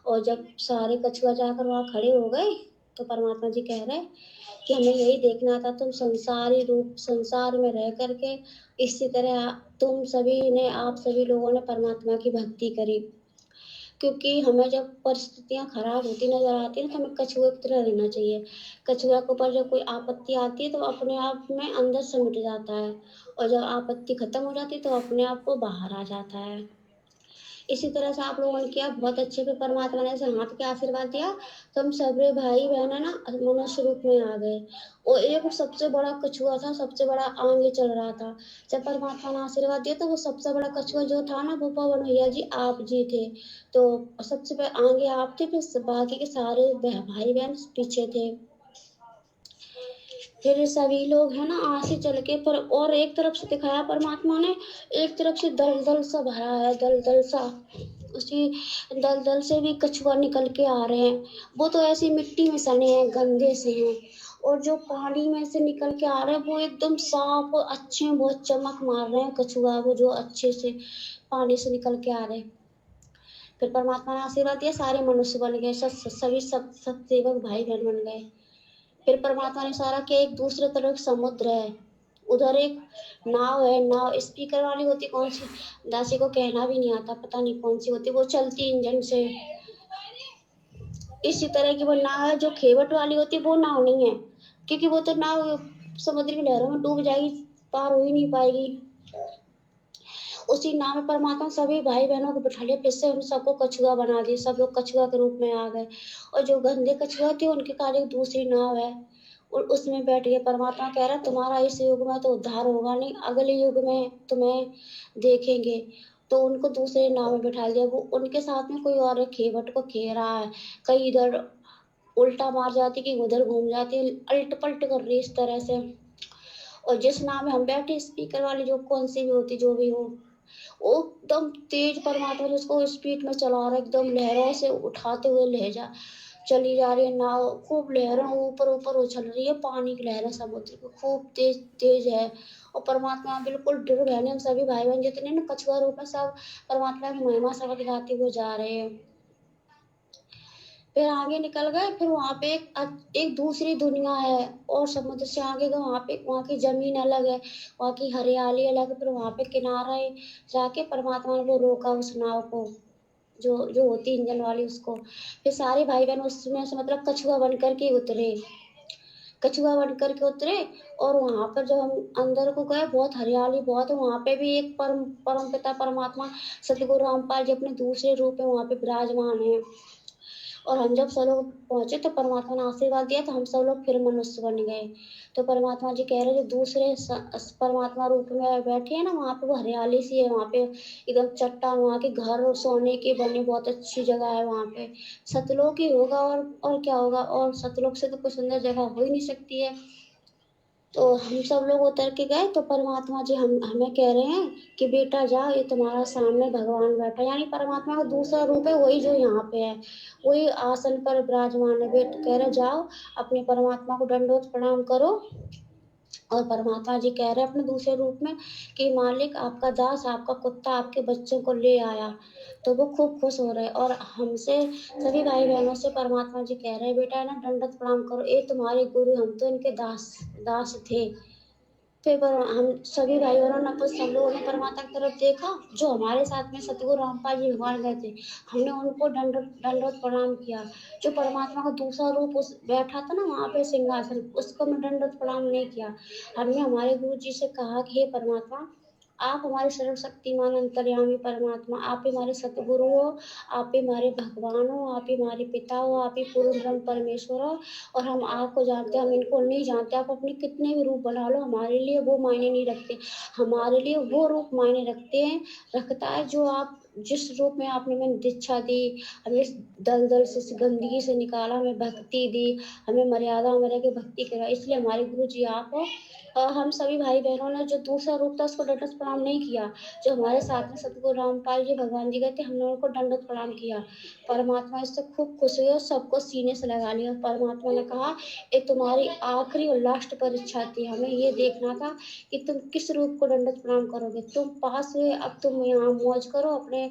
और जब सारे कछुआ जाकर वहाँ खड़े हो गए तो परमात्मा जी कह रहे हैं कि हमें यही देखना था, तुम संसारी रूप संसार में रह करके इसी तरह तुम सभी ने, आप सभी लोगों ने परमात्मा की भक्ति करी, क्योंकि हमें जब परिस्थितियां खराब होती नजर आती है तो हमें कछुए की तरह रहना चाहिए। कछुआ के ऊपर जब कोई आपत्ति आती है तो अपने आप में अंदर से मिट जाता है, और जब आपत्ति खत्म हो जाती है तो अपने आप को बाहर आ जाता है। इसी तरह से आप लोगों ने किया बहुत अच्छे पे, परमात्मा ने ऐसे हाथ के आशीर्वाद दिया, तो हम सभी भाई बहन है ना मनुष्य रूप में आ गए। और एक सबसे बड़ा कछुआ था, सबसे बड़ा आगे चल रहा था, जब परमात्मा ने आशीर्वाद दिया तो वो सबसे बड़ा कछुआ जो था ना, वो पवन भैया जी आप जी थे। तो सबसे आगे आप थे, फिर बाकी के सारे भाई बहन पीछे थे। फिर सभी लोग है ना आगे चल के पर, और एक तरफ से दिखाया परमात्मा ने, एक तरफ से दलदल सा भरा है, दलदल सा, उसी दलदल से भी कछुआ निकल के आ रहे हैं। वो तो ऐसी मिट्टी में सने हैं, गंदे से हैं, और जो पानी में से निकल के आ रहे हैं वो एकदम साफ और अच्छे, बहुत चमक मार रहे हैं कछुआ वो, जो अच्छे से पानी से निकल के आ रहे हैं। फिर परमात्मा ने आशीर्वाद दिया, सारे मनुष्य बन गए, सभी सब सेवक भाई बहन बन गए। फिर परमात्मा ने सारा कि एक दूसरे तरफ समुद्र है, उधर एक नाव है, नाव स्पीकर वाली होती, कौन सी दासी को कहना भी नहीं आता, पता नहीं कौन सी होती, वो चलती इंजन से। इसी तरह की वो नाव है, जो खेवट वाली होती वो नाव नहीं है, क्योंकि वो तो नाव समुद्र की लहरों में डूब जाएगी, पार हो ही नहीं पाएगी। उसी नाव में परमात्मा सभी भाई बहनों को बिठा लिया, फिर से उन सबको कछुआ बना दिया, सब लोग कछुआ के रूप में आ गए। और जो गंदे कछुआ थे उनके कार्य दूसरी नाव है और उसमें बैठ गए। परमात्मा कह रहा तुम्हारा इस युग में तो उद्धार होगा नहीं, अगले युग में तुम्हें देखेंगे। तो उनको दूसरे नाव में बिठा दिया, वो उनके साथ में कोई और खेवट को खे रहा है, कहीं इधर उल्टा मार जाती कि उधर घूम जाती, अल्ट पलट कर रही इस तरह से। और जिस नाव में हम बैठे स्पीकर वाली, जो कौन सी भी होती जो भी हो, वो एकदम तेज परमात्मा जिसको स्पीड में चला रहा है, एकदम लहरों से उठाते हुए ले जा चली जा रही है नाव, खूब लहरें ऊपर ऊपर उछल रही है, पानी की लहरें समुद्र की खूब तेज तेज है। और परमात्मा बिल्कुल दृढ़ बहने, हम सभी भाई बहन जितने ना कछुआ रूप में सब परमात्मा की महिमा शब्द गाते हुए जा रहे हैं। फिर आगे निकल गए, फिर वहां पे एक दूसरी दुनिया है, और समुद्र से आगे गए, वहां की जमीन अलग है, वहां की हरियाली अलग है। फिर वहां पे किनारे जाके परमात्मा ने वो रोका उस नाव को, जो जो होती इंजन वाली उसको। फिर सारे भाई बहन उसमें से मतलब कछुआ बन करके उतरे, कछुआ बन करके उतरे। और वहां पर जब हम अंदर को गए, बहुत हरियाली बहुत है, वहां पे भी एक परम पिता परमात्मा सतगुरु रामपाल जी अपने दूसरे रूप में वहां पे विराजमान है। और हम जब सब लोग पहुंचे तो परमात्मा ने आशीर्वाद दिया, तो हम सब लोग फिर मनुष्य बन गए। तो परमात्मा जी कह रहे जो दूसरे परमात्मा रूप में बैठे हैं ना, वहाँ पे वो हरियाली सी है, वहाँ पे एकदम चट्टान, वहाँ के घर और सोने के बने बहुत अच्छी जगह है वहाँ पे। सतलोक ही होगा, और क्या होगा, और सतलोक से तो कोई सुंदर जगह हो ही नहीं सकती है। तो हम सब लोग उतर के गए, तो परमात्मा जी हमें कह रहे हैं कि बेटा जाओ, ये तुम्हारा सामने भगवान बैठा है, यानी परमात्मा का दूसरा रूप है, वही जो यहाँ पे है, वही आसन पर विराजमान है। बेटा कह रहे जाओ, अपने परमात्मा को दंडवत प्रणाम करो। और परमात्मा जी कह रहे हैं अपने दूसरे रूप में कि मालिक आपका दास, आपका कुत्ता आपके बच्चों को ले आया। तो वो खूब खुश हो रहे, और हमसे सभी भाई बहनों से परमात्मा जी कह रहे हैं बेटा ना दंडवत प्रणाम करो, ये तुम्हारे गुरु, हम तो इनके दास दास थे। फिर हम सभी भाई बहनों ने सब लोगों ने परमात्मा की तरफ देखा, जो हमारे साथ में सतगुरु रामपाल जी भगवान गए थे, हमने उनको दंडवत प्रणाम किया। जो परमात्मा का दूसरा रूप उस बैठा था ना वहाँ पे सिंहासन, उसको मैं दंडवत प्रणाम नहीं किया। हमने हमारे गुरु जी से कहा कि हे परमात्मा, आप हमारे सर्वशक्तिमान अंतर्यामी परमात्मा, आप ही हमारे सतगुरु हो, आप ही हमारे भगवान हो, आप ही हमारे पिता हो, आप ही पूर्ण ब्रह्म परमेश्वर हो। और हम आपको जानते हैं, हम इनको नहीं जानते। आप अपने कितने भी रूप बना लो, हमारे लिए वो मायने नहीं रखते। हमारे लिए वो रूप मायने रखता है जो आप जिस रूप में आपने हमें दीक्षा दी, हमें इस दलदल से, इस गंदगी से निकाला, हमें भक्ति दी, हमें मर्यादा में रह के भक्ति करा, इसलिए हमारे गुरु जी आप हो। और हम सभी भाई बहनों ने जो दूसरा रूप था उसको दंडवत प्रणाम नहीं किया। जो हमारे साथ में सतगुरु रामपाल जी भगवान जी गए थे, हमने उनको दंडवत प्रणाम किया। परमात्मा इससे खूब खुश हुए और सबको सीने से लगा लिया। परमात्मा ने कहा ये तुम्हारी आखिरी और लास्ट परीक्षा थी, हमें ये देखना था कि तुम किस रूप को दंडवत प्रणाम करोगे। तुम पास हुए, अब तुम यहाँ मौज करो, अपने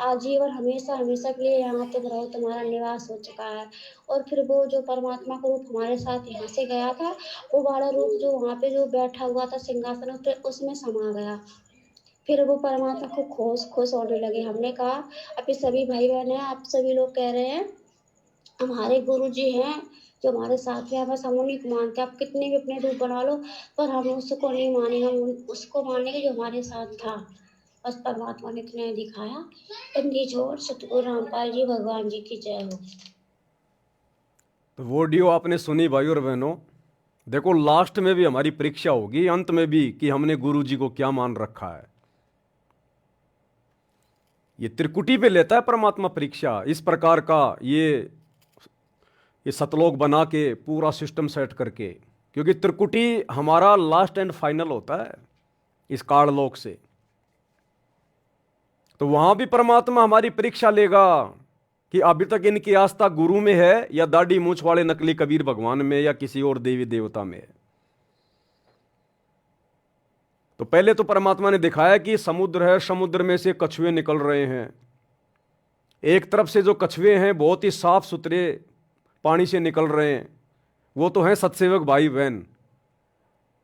आजीवन हमेशा हमेशा के लिए यहाँ तुम रहो, तुम्हारा निवास हो चुका है। और फिर वो जो परमात्मा का रूप हमारे साथ यहाँ से गया था, वो वाला रूप जो वहाँ पे जो बैठा हुआ था सिंहासन पे, उसमें समा गया। फिर वो परमात्मा को खुश खुश होने लगे। हमने कहा अभी सभी भाई बहन हैं, आप सभी लोग कह रहे हैं हमारे गुरु जी हैं जो हमारे साथ हैं, बस हम उन्हीं को मानते हैं, आप कितने भी अपने रूप बना लो, पर हम उसको नहीं मानेंगे, हम उसको मानेंगे जो हमारे साथ था। बस परमात्मा ने इतना ही दिखाया। बंदी छोड़ सतगुरु रामपाल जी भगवान जी की जय हो। तो वो ऑडियो आपने सुनी भाई और बहनों। देखो लास्ट में भी हमारी परीक्षा होगी, अंत में भी, कि हमने गुरु जी को क्या मान रखा है। ये त्रिकुटी पे लेता है परमात्मा परीक्षा, इस प्रकार का ये सतलोक बना के पूरा सिस्टम सेट करके, क्योंकि त्रिकुटी हमारा लास्ट एंड फाइनल होता है इस काललोक से। तो वहां भी परमात्मा हमारी परीक्षा लेगा कि अभी तक इनकी आस्था गुरु में है या दाढ़ी मूछ वाले नकली कबीर भगवान में या किसी और देवी देवता में है। तो पहले तो परमात्मा ने दिखाया कि समुद्र है, समुद्र में से कछुए निकल रहे हैं। एक तरफ से जो कछुए हैं बहुत ही साफ सुथरे पानी से निकल रहे हैं, वो तो हैं सत्सेवक भाई बहन,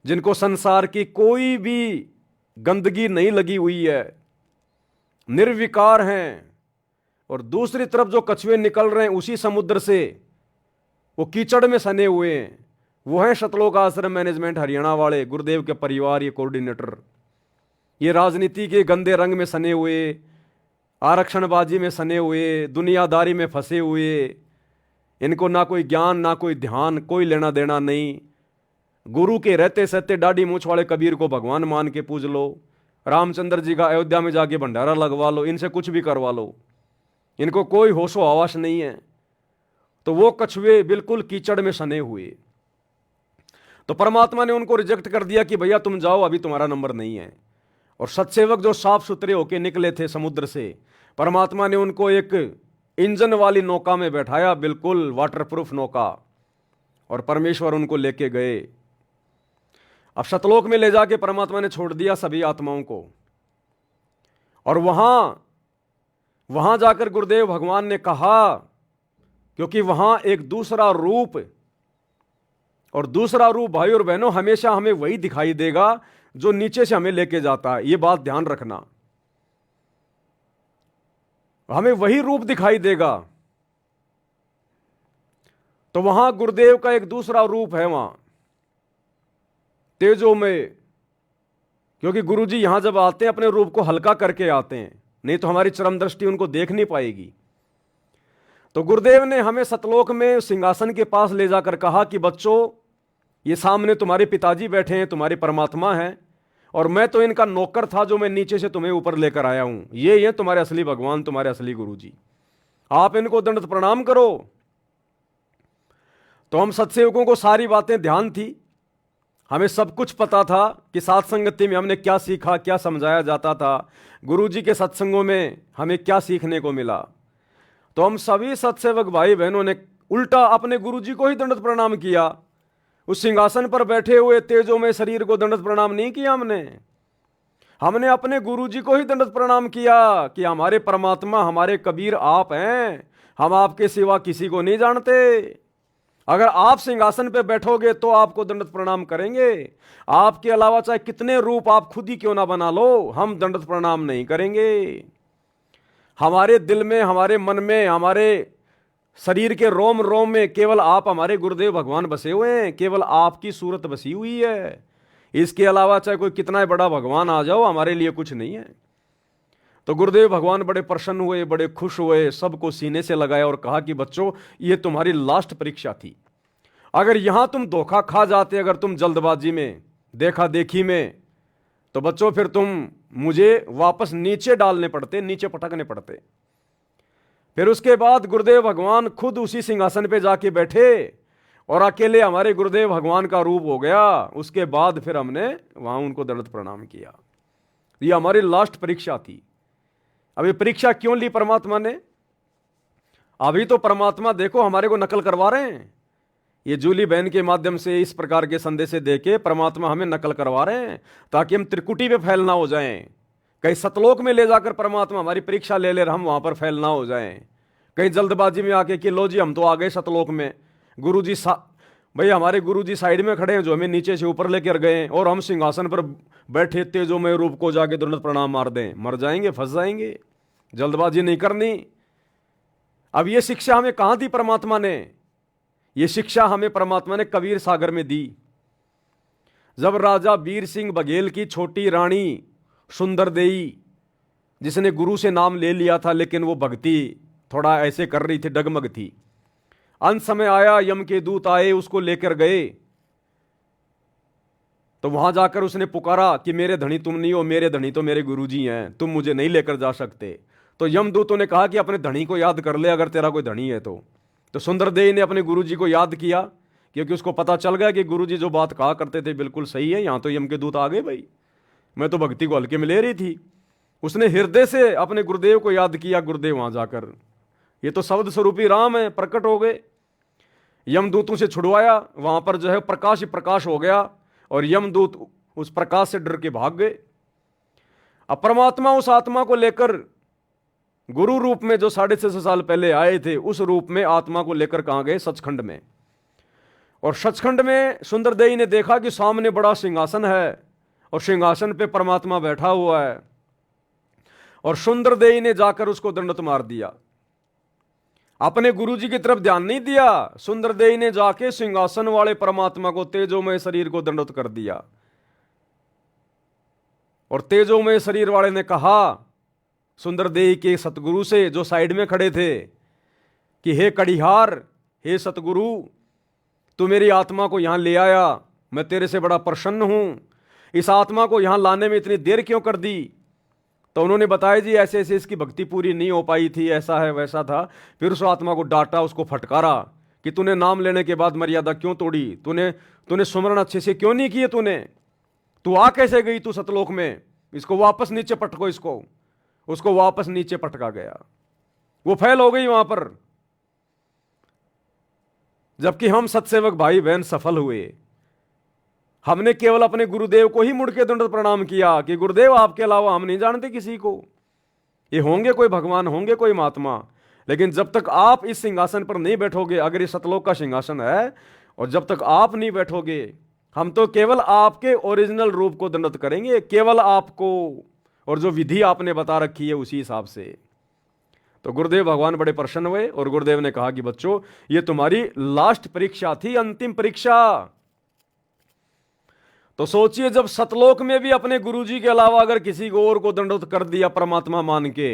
जिनको संसार की कोई भी गंदगी नहीं लगी हुई है, निर्विकार हैं। और दूसरी तरफ जो कछुए निकल रहे हैं उसी समुद्र से, वो कीचड़ में सने हुए हैं, वो हैं सतलोक आश्रम मैनेजमेंट हरियाणा वाले, गुरुदेव के परिवार, ये कोऑर्डिनेटर, ये राजनीति के गंदे रंग में सने हुए, आरक्षणबाजी में सने हुए, दुनियादारी में फंसे हुए, इनको ना कोई ज्ञान ना कोई ध्यान, कोई लेना देना नहीं। गुरु के रहते सहते दाढ़ी मूछ वाले कबीर को भगवान मान के पूज लो, रामचंद्र जी का अयोध्या में जाके भंडारा लगवा लो, इनसे कुछ भी करवा लो, इनको कोई होशो हवास नहीं है। तो वो कछुए बिल्कुल कीचड़ में सने हुए। तो परमात्मा ने उनको रिजेक्ट कर दिया कि भैया तुम जाओ, अभी तुम्हारा नंबर नहीं है। और सत्सेवक जो साफ सुथरे होके निकले थे समुद्र से, परमात्मा ने उनको एक इंजन वाली नौका में बैठाया, बिल्कुल वाटरप्रूफ नौका, और परमेश्वर उनको लेके गए। अब सतलोक में ले जाके परमात्मा ने छोड़ दिया सभी आत्माओं को, और वहां जाकर गुरुदेव भगवान ने कहा, क्योंकि वहां एक दूसरा रूप, और दूसरा रूप भाई और बहनों हमेशा हमें वही दिखाई देगा जो नीचे से हमें लेके जाता है। ये बात ध्यान रखना, हमें वही रूप दिखाई देगा। तो वहां गुरुदेव का एक दूसरा रूप है, वहां तेजो में, क्योंकि गुरुजी यहां जब आते हैं अपने रूप को हल्का करके आते हैं, नहीं तो हमारी चरम दृष्टि उनको देख नहीं पाएगी। तो गुरुदेव ने हमें सतलोक में सिंहासन के पास ले जाकर कहा कि बच्चों, ये सामने तुम्हारे पिताजी बैठे हैं, तुम्हारे परमात्मा हैं, और मैं तो इनका नौकर था जो मैं नीचे से तुम्हें ऊपर लेकर आया हूं। ये तुम्हारे असली भगवान, तुम्हारे असली गुरुजी, आप इनको दंडवत प्रणाम करो। तो हम सत्सेवकों को सारी बातें ध्यान थी, हमें सब कुछ पता था कि साथ संगति में हमने क्या सीखा, क्या समझाया जाता था, गुरुजी के सत्संगों में हमें क्या सीखने को मिला। तो हम सभी सत्सेवक भाई बहनों ने उल्टा अपने गुरुजी को ही दंडवत प्रणाम किया। उस सिंहासन पर बैठे हुए तेजो में शरीर को दंडवत प्रणाम नहीं किया हमने अपने गुरुजी को ही दंडवत प्रणाम किया कि हमारे परमात्मा, हमारे कबीर आप हैं, हम आपके सिवा किसी को नहीं जानते। अगर आप सिंहासन पे बैठोगे तो आपको दंडवत प्रणाम करेंगे, आपके अलावा चाहे कितने रूप आप खुद ही क्यों ना बना लो, हम दंडवत प्रणाम नहीं करेंगे। हमारे दिल में, हमारे मन में, हमारे शरीर के रोम रोम में केवल आप हमारे गुरुदेव भगवान बसे हुए हैं, केवल आपकी सूरत बसी हुई है। इसके अलावा चाहे कोई कितना बड़ा भगवान आ जाओ, हमारे लिए कुछ नहीं है। तो गुरुदेव भगवान बड़े प्रसन्न हुए, बड़े खुश हुए, सबको सीने से लगाया और कहा कि बच्चों, ये तुम्हारी लास्ट परीक्षा थी। अगर यहां तुम धोखा खा जाते, अगर तुम जल्दबाजी में, देखा देखी में, तो बच्चों फिर तुम मुझे वापस नीचे डालने पड़ते, नीचे पटकने पड़ते। फिर उसके बाद गुरुदेव भगवान खुद उसी सिंहासन पे जाके बैठे और अकेले हमारे गुरुदेव भगवान का रूप हो गया। उसके बाद फिर हमने वहां उनको दंडवत प्रणाम किया। ये हमारी लास्ट परीक्षा थी। अब ये परीक्षा क्यों ली परमात्मा ने? अभी तो परमात्मा देखो हमारे को नकल करवा रहे हैं। ये जूली बहन के माध्यम से इस प्रकार के संदेश देके परमात्मा हमें नकल करवा रहे हैं ताकि हम त्रिकुटी पे फैल ना हो जाएं। कहीं सतलोक में ले जाकर परमात्मा हमारी परीक्षा ले ले, हम वहां पर फैल ना हो जाएं। कहीं जल्दबाजी में आके कि लो जी हम तो आ गए सतलोक में, गुरुजी भाई हमारे गुरुजी साइड में खड़े हैं जो हमें नीचे से ऊपर लेकर गए, और हम सिंहासन पर बैठे तेजोमय रूप को जाके दंडवत प्रणाम मार दें, मर जाएंगे, फंस जाएंगे। जल्दबाजी नहीं करनी। अब ये शिक्षा हमें कहां दी परमात्मा ने? ये शिक्षा हमें परमात्मा ने कबीर सागर में दी। जब राजा वीर सिंह बघेल की छोटी रानी सुंदर देई, जिसने गुरु से नाम ले लिया था लेकिन वो भक्ति थोड़ा ऐसे कर रही थी, डगमग थी, अंत समय आया, यम के दूत आए, उसको लेकर गए। तो वहां जाकर उसने पुकारा कि मेरे धनी तुम नहीं हो, मेरे धनी तो मेरे गुरुजी हैं, तुम मुझे नहीं लेकर जा सकते। तो यमदूतों ने कहा कि अपने धनी को याद कर ले, अगर तेरा कोई धनी है तो सुंदरदेई ने अपने गुरुजी को याद किया, क्योंकि उसको पता चल गया कि गुरुजी जो बात कहा करते थे बिल्कुल सही है। यहां तो यम के दूत आ गए भाई, मैं तो भक्ति को हल्के में ले रही थी। उसने हृदय से अपने गुरुदेव को याद किया। गुरुदेव वहां जाकर, ये तो शब्द स्वरूपी राम है, प्रकट हो गए। यमदूतों से छुड़वाया, वहां पर जो है प्रकाश ही प्रकाश हो गया, और यमदूत उस प्रकाश से डर के भाग गए। अब परमात्मा उस आत्मा को लेकर गुरु रूप में जो 650 साल पहले आए थे, उस रूप में आत्मा को लेकर कहां गए? सचखंड में। और सचखंड में सुंदरदेई ने देखा कि सामने बड़ा सिंहासन है और सिंहासन पे परमात्मा बैठा हुआ है, और सुंदरदेई ने जाकर उसको दंडवत मार दिया। अपने गुरुजी की तरफ ध्यान नहीं दिया, सुंदरदेई ने जाके सिंहासन वाले परमात्मा को, तेजोमय शरीर को दंडवत कर दिया। और तेजोमय शरीर वाले ने कहा सुंदरदेई के सतगुरु से, जो साइड में खड़े थे, कि हे कड़िहार, हे सतगुरु, तू मेरी आत्मा को यहां ले आया, मैं तेरे से बड़ा प्रसन्न हूं। इस आत्मा को यहां लाने में इतनी देर क्यों कर दी? तो उन्होंने बताया जी ऐसे ऐसे इसकी भक्ति पूरी नहीं हो पाई थी, ऐसा है वैसा था। फिर उस आत्मा को डांटा, उसको फटकारा कि तूने नाम लेने के बाद मर्यादा क्यों तोड़ी, तूने सुमरण अच्छे से क्यों नहीं किए, तू आ कैसे गई तू सतलोक में, इसको वापस नीचे पटको, उसको वापस नीचे पटका गया। वो फैल हो गई वहां पर। जबकि हम सत्सेवक भाई बहन सफल हुए, हमने केवल अपने गुरुदेव को ही मुड़ के दंडवत प्रणाम किया कि गुरुदेव आपके अलावा हम नहीं जानते किसी को। ये होंगे कोई भगवान, होंगे कोई महात्मा, लेकिन जब तक आप इस सिंहासन पर नहीं बैठोगे, अगर ये सतलोक का सिंहासन है और जब तक आप नहीं बैठोगे, हम तो केवल आपके ओरिजिनल रूप को दंडवत करेंगे, केवल आपको, और जो विधि आपने बता रखी है उसी हिसाब से। तो गुरुदेव भगवान बड़े प्रसन्न हुए और गुरुदेव ने कहा कि बच्चों, ये तुम्हारी लास्ट परीक्षा थी, अंतिम परीक्षा। तो सोचिए, जब सतलोक में भी अपने गुरुजी के अलावा अगर किसी को और को दंडवत कर दिया परमात्मा मान के,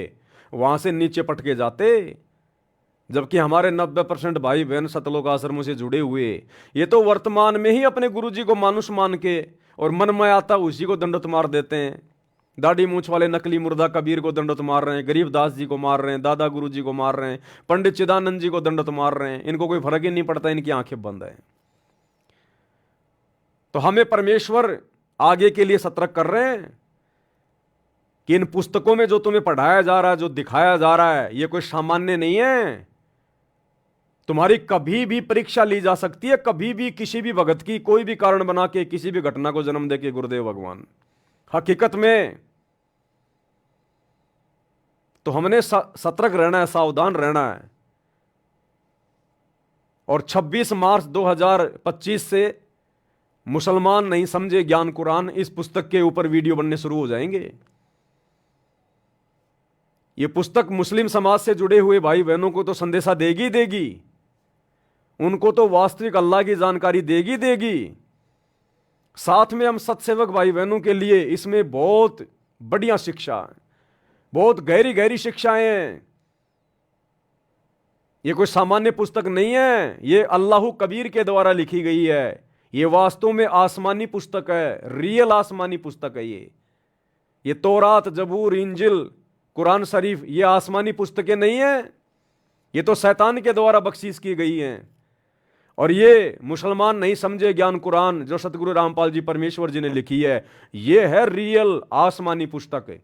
वहां से नीचे पटके जाते। जबकि हमारे 90% भाई बहन सतलोक आश्रमों से जुड़े हुए, ये तो वर्तमान में ही अपने गुरुजी को मानुष मान के और मन में आता उसी को दंडवत मार देते हैं। दाढ़ी मूछ वाले नकली मुर्दा कबीर को दंडवत मार रहे हैं, गरीबदास जी को मार रहे हैं, दादा गुरु जी को मार रहे हैं, पंडित चिदानंद जी को दंडवत मार रहे हैं। इनको कोई फर्क ही नहीं पड़ता, इनकी आंखें बंद है। तो हमें परमेश्वर आगे के लिए सतर्क कर रहे हैं कि इन पुस्तकों में जो तुम्हें पढ़ाया जा रहा है, जो दिखाया जा रहा है, ये कोई सामान्य नहीं है। तुम्हारी कभी भी परीक्षा ली जा सकती है, कभी भी किसी भी भगत की कोई भी कारण बना के, किसी भी घटना को जन्म दे के गुरुदेव भगवान। हकीकत में तो हमने सतर्क रहना है, सावधान रहना है। और 26 मार्च 2025 से मुसलमान नहीं समझे ज्ञान कुरान, इस पुस्तक के ऊपर वीडियो बनने शुरू हो जाएंगे। ये पुस्तक मुस्लिम समाज से जुड़े हुए भाई बहनों को तो संदेशा देगी देगी, उनको तो वास्तविक अल्लाह की जानकारी देगी देगी। साथ में हम सत्सेवक भाई बहनों के लिए इसमें बहुत बढ़िया शिक्षा है, बहुत गहरी गहरी शिक्षाएं हैं। ये कोई सामान्य पुस्तक नहीं है, ये अल्लाह कबीर के द्वारा लिखी गई है। ये वास्तव में आसमानी पुस्तक है, रियल आसमानी पुस्तक है। ये तौरात, जबूर, इंजिल, कुरान शरीफ, ये आसमानी पुस्तकें नहीं है, ये तो शैतान के द्वारा बख्शीश की गई हैं। और ये मुसलमान नहीं समझे ज्ञान कुरान जो सतगुरु रामपाल जी परमेश्वर जी ने लिखी है, ये है रियल आसमानी पुस्तक है।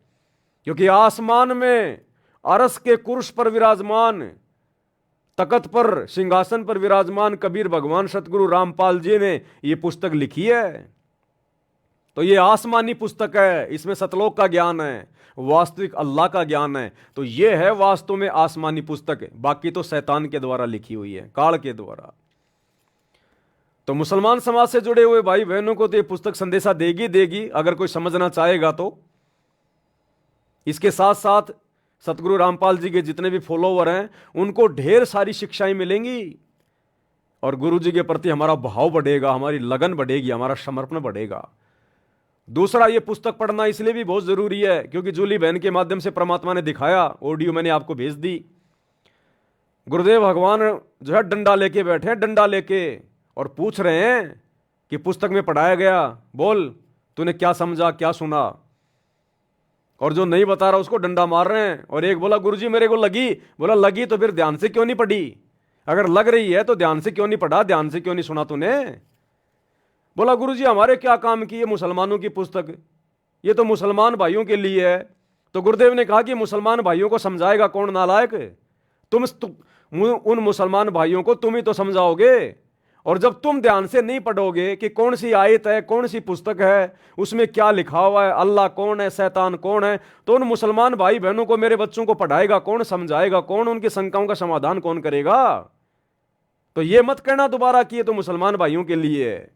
क्योंकि आसमान में अरस के कुर्स पर विराजमान, तकत पर, सिंहासन पर विराजमान कबीर भगवान सतगुरु रामपाल जी ने ये पुस्तक लिखी है। तो ये आसमानी पुस्तक है, इसमें सतलोक का ज्ञान है, वास्तविक अल्लाह का ज्ञान है। तो ये है वास्तव में आसमानी पुस्तक, बाकी तो शैतान के द्वारा लिखी हुई है, काल के द्वारा। तो मुसलमान समाज से जुड़े हुए भाई बहनों को तो ये पुस्तक संदेशा देगी देगी, अगर कोई समझना चाहेगा तो। इसके साथ साथ सतगुरु रामपाल जी के जितने भी फॉलोवर हैं, उनको ढेर सारी शिक्षाएं मिलेंगी और गुरु जी के प्रति हमारा भाव बढ़ेगा, हमारी लगन बढ़ेगी, हमारा समर्पण बढ़ेगा। दूसरा, ये पुस्तक पढ़ना इसलिए भी बहुत जरूरी है क्योंकि जूली बहन के माध्यम से परमात्मा ने दिखाया, ऑडियो मैंने आपको भेज दी। गुरुदेव भगवान जो है डंडा लेके बैठे हैं, डंडा लेके, और पूछ रहे हैं कि पुस्तक में पढ़ाया गया, बोल तूने क्या समझा, क्या सुना। और जो नहीं बता रहा उसको डंडा मार रहे हैं। और एक बोला गुरुजी मेरे को लगी, बोला लगी तो फिर ध्यान से क्यों नहीं पढ़ी, अगर लग रही है तो ध्यान से क्यों नहीं पढ़ा, ध्यान से क्यों नहीं सुना तूने। बोला गुरुजी हमारे क्या काम की, ये मुसलमानों की पुस्तक, ये तो मुसलमान भाइयों के लिए है। तो गुरुदेव ने कहा कि मुसलमान भाइयों को समझाएगा कौन, नालायक तुम उन मुसलमान भाइयों को तुम ही तो समझाओगे। और जब तुम ध्यान से नहीं पढ़ोगे कि कौन सी आयत है, कौन सी पुस्तक है, उसमें क्या लिखा हुआ है, अल्लाह कौन है, शैतान कौन है, तो उन मुसलमान भाई बहनों को, मेरे बच्चों को पढ़ाएगा कौन, समझाएगा कौन, उनकी शंकाओं का समाधान कौन करेगा। तो ये मत कहना दोबारा कि ये तो मुसलमान भाइयों के लिए है।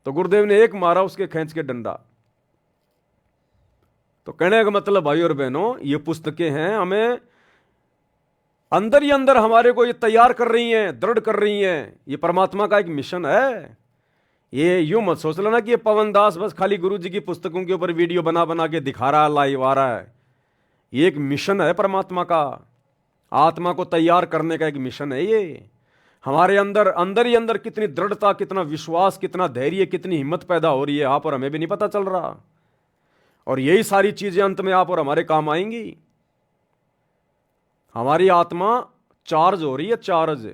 तो गुरुदेव ने एक मारा उसके खींच के डंडा। तो कहने का मतलब भाई और बहनों, ये पुस्तकें हैं, हमें अंदर ही अंदर हमारे को ये तैयार कर रही हैं, दृढ़ कर रही हैं। ये परमात्मा का एक मिशन है। ये यूं मत सोच लेना कि ये पवन दास बस खाली गुरु जी की पुस्तकों के ऊपर वीडियो बना बना के दिखा रहा है, लाइव आ रहा है। ये एक मिशन है परमात्मा का, आत्मा को तैयार करने का एक मिशन है। ये हमारे अंदर अंदर ही अंदर कितनी दृढ़ता, कितना विश्वास, कितना धैर्य, कितनी हिम्मत पैदा हो रही है, आप और हमें भी नहीं पता चल रहा। और यही सारी चीजें अंत में आप और हमारे काम आएंगी। हमारी आत्मा चार्ज हो रही है, चार्ज।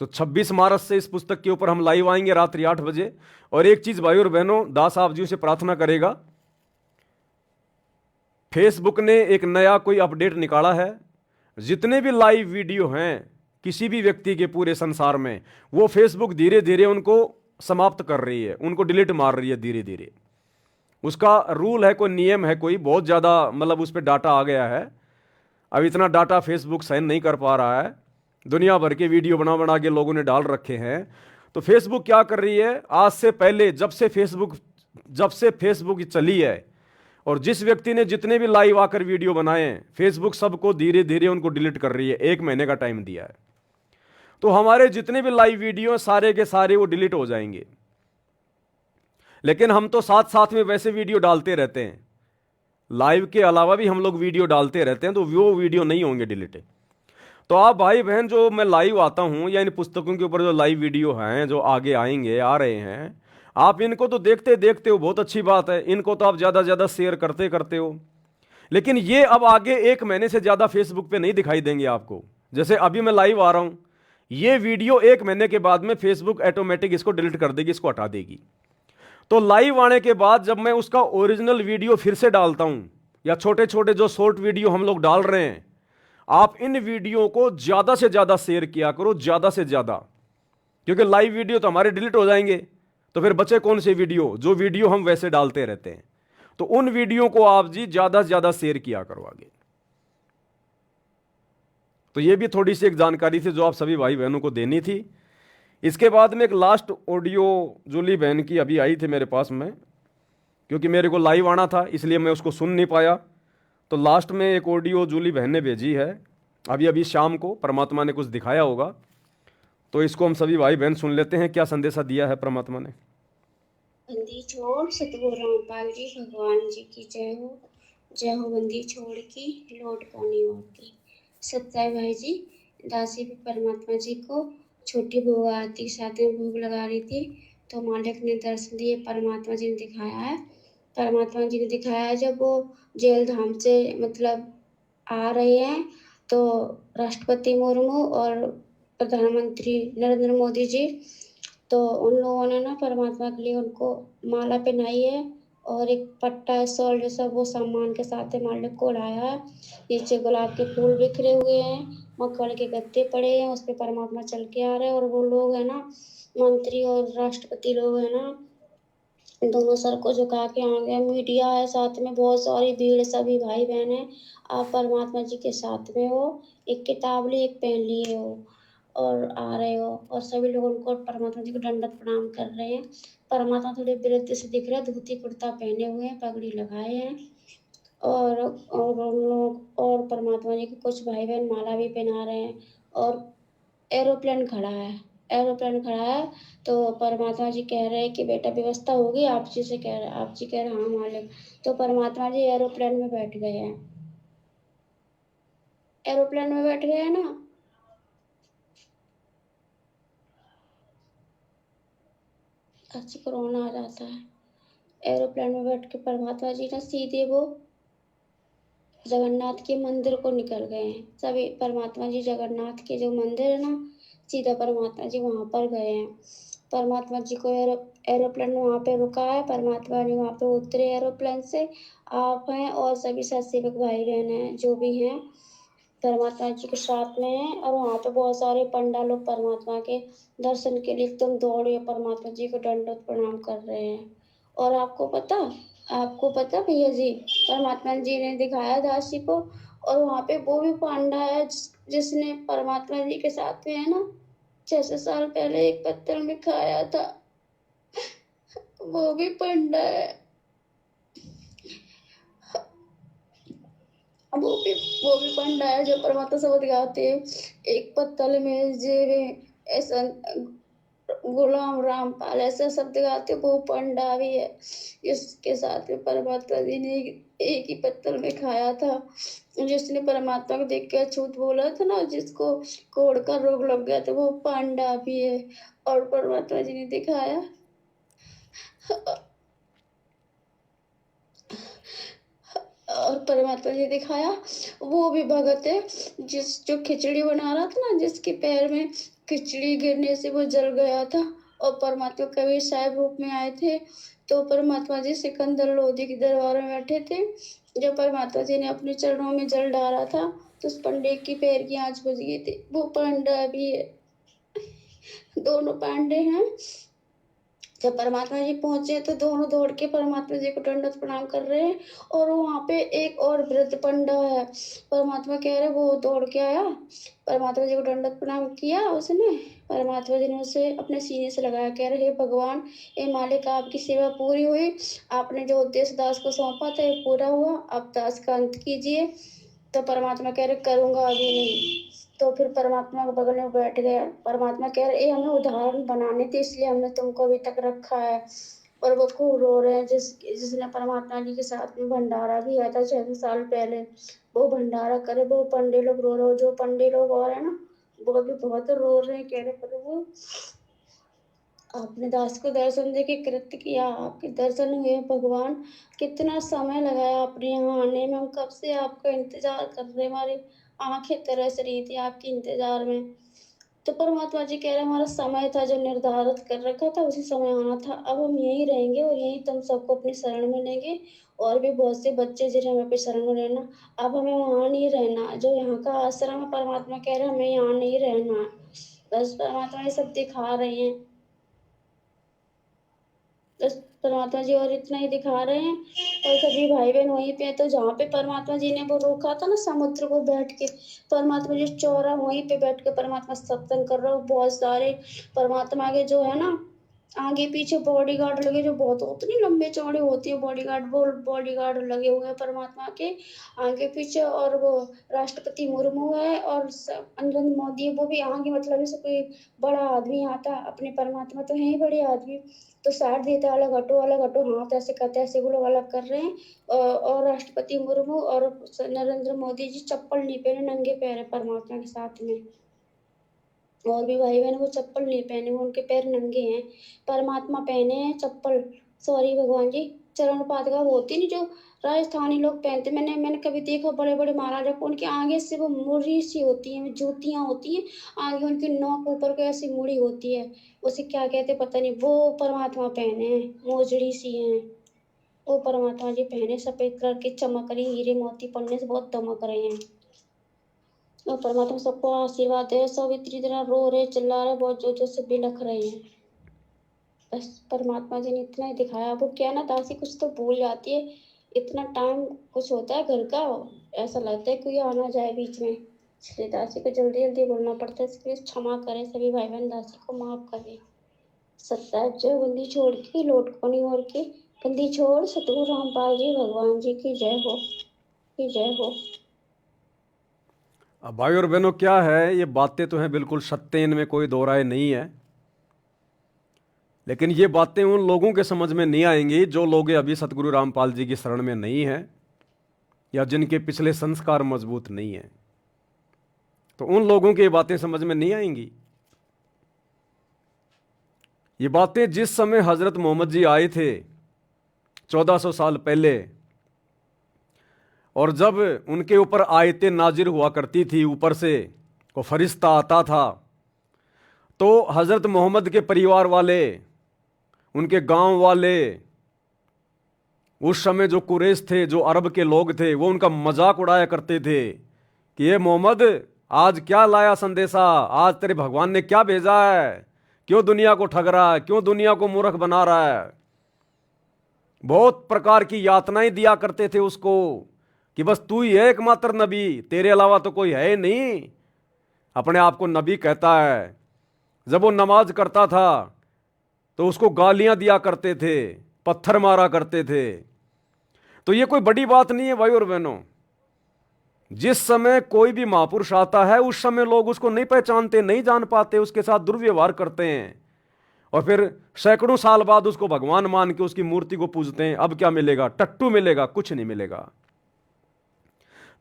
तो 26 मार्च से इस पुस्तक के ऊपर हम लाइव आएंगे रात्रि 8 बजे। और एक चीज भाई और बहनों, दास आप जी से प्रार्थना करेगा, फेसबुक ने एक नया कोई अपडेट निकाला है, जितने भी लाइव वीडियो हैं किसी भी व्यक्ति के पूरे संसार में, वो फेसबुक धीरे धीरे उनको समाप्त कर रही है, उनको डिलीट मार रही है धीरे धीरे। उसका रूल है, कोई नियम है, कोई बहुत ज़्यादा मतलब उस पर डाटा आ गया है। अब इतना डाटा फेसबुक सहन नहीं कर पा रहा है, दुनिया भर के वीडियो बना बना के लोगों ने डाल रखे हैं। तो फेसबुक क्या कर रही है, आज से पहले जब से फेसबुक चली है और जिस व्यक्ति ने जितने भी लाइव आकर वीडियो बनाए हैं, फेसबुक सबको धीरे धीरे उनको डिलीट कर रही है। 1 महीने का टाइम दिया है, तो हमारे जितने भी लाइव वीडियो सारे के सारे वो डिलीट हो जाएंगे। लेकिन हम तो साथ साथ में वैसे वीडियो डालते रहते हैं, लाइव के अलावा भी हम लोग वीडियो डालते रहते हैं, तो वो वीडियो नहीं होंगे डिलीट। तो आप भाई बहन जो मैं लाइव आता हूं या इन पुस्तकों के ऊपर जो लाइव वीडियो हैं जो आगे आएंगे आ रहे हैं, आप इनको तो देखते हो, बहुत अच्छी बात है, इनको तो आप ज़्यादा से ज़्यादा शेयर करते हो। लेकिन ये अब आगे 1 महीने से ज़्यादा फेसबुक पे नहीं दिखाई देंगे आपको। जैसे अभी मैं लाइव आ रहा हूं, ये वीडियो 1 महीने के बाद में फेसबुक ऑटोमेटिक इसको डिलीट कर देगी, इसको हटा देगी। तो लाइव आने के बाद जब मैं उसका ओरिजिनल वीडियो फिर से डालता हूं, या छोटे छोटे जो शॉर्ट वीडियो हम लोग डाल रहे हैं, आप इन वीडियो को ज़्यादा से ज़्यादा शेयर किया करो, ज़्यादा से ज़्यादा, क्योंकि लाइव वीडियो तो हमारे डिलीट हो जाएंगे, तो फिर बचे कौन से वीडियो, जो वीडियो हम वैसे डालते रहते हैं। तो उन वीडियो को आप जी ज़्यादा से ज़्यादा शेयर किया करो आगे। तो ये भी थोड़ी सी एक जानकारी थी जो आप सभी भाई बहनों को देनी थी। इसके बाद में एक लास्ट ऑडियो जूली बहन की अभी आई थी मेरे पास में, क्योंकि मेरे को लाइव आना था इसलिए मैं उसको सुन नहीं पाया। तो लास्ट में एक ऑडियो जूली बहन ने भेजी है अभी शाम को, परमात्मा ने कुछ दिखाया होगा, तो इसको हम सभी भाई बहन सुन लेते हैं, क्या संदेशा दिया है परमात्मा ने। बंदी छोड़ सतगुरु रामपाल जी भगवान जी की जय हो बंदी छोड़ की लौट कौनी और की। सत्य भाई जी, दासी भी परमात्मा जी को छोटी भोग आरती साथ में भोग लगा रही थी, तो मालिक ने दर्शन दिए, परमात्मा जी ने दिखाया है। परमात्मा जी ने दिखाया है जब वो जेल धाम से मतलब आ रहे हैं, तो राष्ट्रपति मुर्मू और प्रधानमंत्री नरेंद्र मोदी जी, तो उन लोगों ने ना परमात्मा के लिए उनको माला पहनाई है और एक पट्टा शॉल जैसा वो सम्मान के साथ मालिक को उड़ाया है। नीचे गुलाब के फूल बिखरे हुए हैं, मक्खन के गत्ते पड़े हैं, उस पर परमात्मा चल के आ रहे हैं, और वो लोग है ना मंत्री और राष्ट्रपति लोग है ना, दोनों सर को झुका के आ गए। मीडिया है साथ में, बहुत सारी भीड़, सभी भाई बहन है, आप परमात्मा जी के साथ में हो, एक किताब ली, एक पेन लिए हो और आ रहे हो, और सभी लोग उनको परमात्मा जी को दंडवत प्रणाम कर रहे हैं। परमात्मा थोड़े विरुद्ध से दिख रहे हैं, धोती कुर्ता पहने हुए हैं, पगड़ी लगाए हैं, और उन लोग और परमात्मा जी के कुछ भाई बहन माला भी पहना रहे हैं, और एरोप्लेन खड़ा है, तो परमात्मा जी कह रहे हैं कि बेटा व्यवस्था होगी, आप जी से कह रहे, आप जी कह रहे हाँ मालिक। तो परमात्मा जी एरोप्लेन में बैठ गए हैं, एरोप्लेन में बैठ गए हैं ना। अच्छी कोरोना आ जाता है। एरोप्लेन में बैठ के परमात्मा जी ना सीधे वो जगन्नाथ के मंदिर को निकल गए हैं। सभी परमात्मा जी जगन्नाथ के जो मंदिर है ना, सीधा परमात्मा जी वहाँ पर गए हैं। परमात्मा जी को एरोप्लेन वहाँ पे रुका है, परमात्मा जी वहाँ पे उतरे एरोप्लेन से, आप हैं और सभी सत्सेवक भाई बहन हैं जो भी हैं परमात्मा जी के साथ में हैं, और वहाँ पे बहुत सारे पंडा लोग परमात्मा के दर्शन के लिए एकदम दौड़े परमात्मा जी को दंडवत प्रणाम कर रहे हैं। और आपको पता भैया जी, परमात्मा जी ने दिखाया दासी को, और वहाँ पे वो भी पांडा है जिसने परमात्मा जी के साथ में है ना 600 साल पहले एक पत्थर में खाया था, वो भी पंडा है। वो भी पंडा है जो परमात्मा शब्द गाते हैं, एक पत्तल में जेवे ऐसा गुलाम रामपाल ऐसा शब्द गाते, वो पंडा भी है। इसके साथ में परमात्मा जी ने एक ही पत्तल में खाया था। जिसने परमात्मा को देख के अछूत बोला था ना, जिसको कोढ़ का रोग लग गया था, वो पांडा भी है। और परमात्मा जी ने दिखाया और परमात्मा जी दिखाया वो भी भगत है जो खिचड़ी बना रहा था ना, जिसके पैर में खिचड़ी गिरने से वो जल गया था, और परमात्मा कबीर साहब रूप में आए थे। तो परमात्मा जी सिकंदर लोधी के दरबार में बैठे थे, जब परमात्मा जी ने अपने चरणों में जल डाला था तो उस पंडित की पैर की आंच बज गई थी। वो पांडा अभी है, दोनों पांडे हैं। जब परमात्मा जी पहुंचे तो दोनों दौड़ के परमात्मा जी को दंडवत प्रणाम कर रहे हैं। और वहां पे एक और वृद्ध पंडा है। परमात्मा कह रहे वो दौड़ के आया, परमात्मा जी को दंडवत प्रणाम किया उसने। परमात्मा जी ने उसे अपने सीने से लगाया, कह रहे हे भगवान, हे मालिक, आपकी सेवा पूरी हुई, आपने जो उद्देश्य दास को सौंपा था ये पूरा हुआ, अब दास का अंत कीजिए। तो परमात्मा कह रहे करूंगा, अभी नहीं। तो फिर परमात्मा के बगल में बैठ गया। परमात्मा कह रहे हमें उदाहरण बनाने थे, इसलिए हमने तुमको अभी तक रखा है। और वो खूब रो रहे हैं। जिसने परमात्मा जी के साथ में भंडारा भी आया था 600 साल पहले, वो भंडारा करे, वो पंडे लोग रो रहे, जो पंडे लोग और है ना, वो अभी बहुत रो रहे हैं। कह रहे प्रभु, आपने दास को दर्शन दे के कृत्य किया, आपके दर्शन हुए भगवान, कितना समय लगाया आपने यहाँ आने में, हम कब से आपका इंतजार कर रहे हैं, हमारी आंखें तरस रही थी आपके इंतजार में। तो परमात्मा जी कह रहे हमारा समय था जो निर्धारित कर रखा था, उसी समय आना था, अब हम यहीं रहेंगे और यहीं तुम सबको अपनी शरण में लेंगे। और भी बहुत से बच्चे जिन्हें हमें अपनी शरण में लेना, अब हमें वहाँ नहीं रहना, जो यहाँ का आश्रम है, परमात्मा कह रहे हमें यहाँ नहीं रहना है। बस परमात्मा ये सब दिखा रहे हैं, बस परमात्मा जी और इतना ही दिखा रहे हैं। और सभी भाई बहन वहीं पे हैं। तो जहाँ पे परमात्मा जी ने वो रोका था ना समुद्र को, बैठ के परमात्मा जी चौरा वहीं पे बैठ के परमात्मा सत्संग कर रहे हो। बहुत सारे परमात्मा के जो है ना आगे पीछे बॉडीगार्ड लगे, जो बहुत होते नहीं लंबे चौड़े होती है बॉडीगार्ड, वो बॉडीगार्ड लगे हुए हैं परमात्मा के आगे पीछे। और वो राष्ट्रपति मुर्मू है और नरेंद्र मोदी है, वो भी आगे, मतलब जैसे कोई बड़ा आदमी आता अपने परमात्मा तो है ही बड़े आदमी, तो साथ देते अलग हटो अलग हटो, हाथ ऐसे करते ऐसे वो लोग अलग कर रहे हैं। और राष्ट्रपति मुर्मू और नरेंद्र मोदी जी चप्पल नहीं पहने, नंगे पैर है परमात्मा के साथ में। और भी भाई बहन वो चप्पल नहीं पहने, वो उनके पैर नंगे हैं, परमात्मा पहने हैं चप्पल। सॉरी भगवान जी, चरण पादुका वो होती नहीं जो राजस्थानी लोग पहनते, मैंने कभी देखा बड़े बड़े महाराजा को, उनके आगे से वो मुड़ी सी होती है, जूतियां होती हैं, आगे उनकी नोक ऊपर को ऐसी मुड़ी होती है, उसे क्या कहते पता नहीं, वो परमात्मा पहने हैं, मोजड़ी सी हैं वो परमात्मा जी पहने, सफेद कलर के चमक रही, हीरे मोती पड़ने से बहुत दमक रहे हैं। और परमात्मा सबको आशीर्वाद दे। सब इतनी तरह रो रहे चिल्ला रहे, बहुत जोर जोर से बिलख रहे हैं। बस परमात्मा जी ने इतना ही दिखाया। वो क्या ना दासी कुछ तो भूल जाती है, इतना टाइम कुछ होता है घर का, ऐसा लगता है कोई आना जाए बीच में, इसलिए दासी को जल्दी जल्दी बोलना पड़ता है। इसलिए क्षमा करें सभी भाई बहन, दासी को माफ करें। सत्ताईस जो बंदी छोड़ के लौट को नहीं और के, बंदी छोड़ सतगुरु रामपाल जी भगवान जी की जय हो, की जय हो। अब भाई और बहनों, क्या है, ये बातें तो हैं बिल्कुल सत्य, इनमें कोई दो राय नहीं है। लेकिन ये बातें उन लोगों के समझ में नहीं आएंगी जो लोग अभी सतगुरु रामपाल जी की शरण में नहीं हैं या जिनके पिछले संस्कार मजबूत नहीं हैं, तो उन लोगों की ये बातें समझ में नहीं आएंगी। ये बातें जिस समय हजरत मोहम्मद जी आए थे 1400 साल पहले, और जब उनके ऊपर आयतें नाजिर हुआ करती थी, ऊपर से को फरिश्ता आता था, तो हजरत मोहम्मद के परिवार वाले, उनके गांव वाले, उस समय जो कुरैश थे, जो अरब के लोग थे, वो उनका मजाक उड़ाया करते थे कि ये मोहम्मद आज क्या लाया संदेशा, आज तेरे भगवान ने क्या भेजा है, क्यों दुनिया को ठग रहा है, क्यों दुनिया को मूर्ख बना रहा है। बहुत प्रकार की यातनाएं दिया करते थे उसको कि बस तू ही है एकमात्र नबी, तेरे अलावा तो कोई है नहीं। अपने आप को नबी कहता है। जब वो नमाज करता था तो उसको गालियां दिया करते थे, पत्थर मारा करते थे। तो ये कोई बड़ी बात नहीं है भाई और बहनों। जिस समय कोई भी महापुरुष आता है उस समय लोग उसको नहीं पहचानते, नहीं जान पाते, उसके साथ दुर्व्यवहार करते हैं, और फिर सैकड़ों साल बाद उसको भगवान मान के उसकी मूर्ति को पूजते हैं। अब क्या मिलेगा? टट्टू मिलेगा, कुछ नहीं मिलेगा।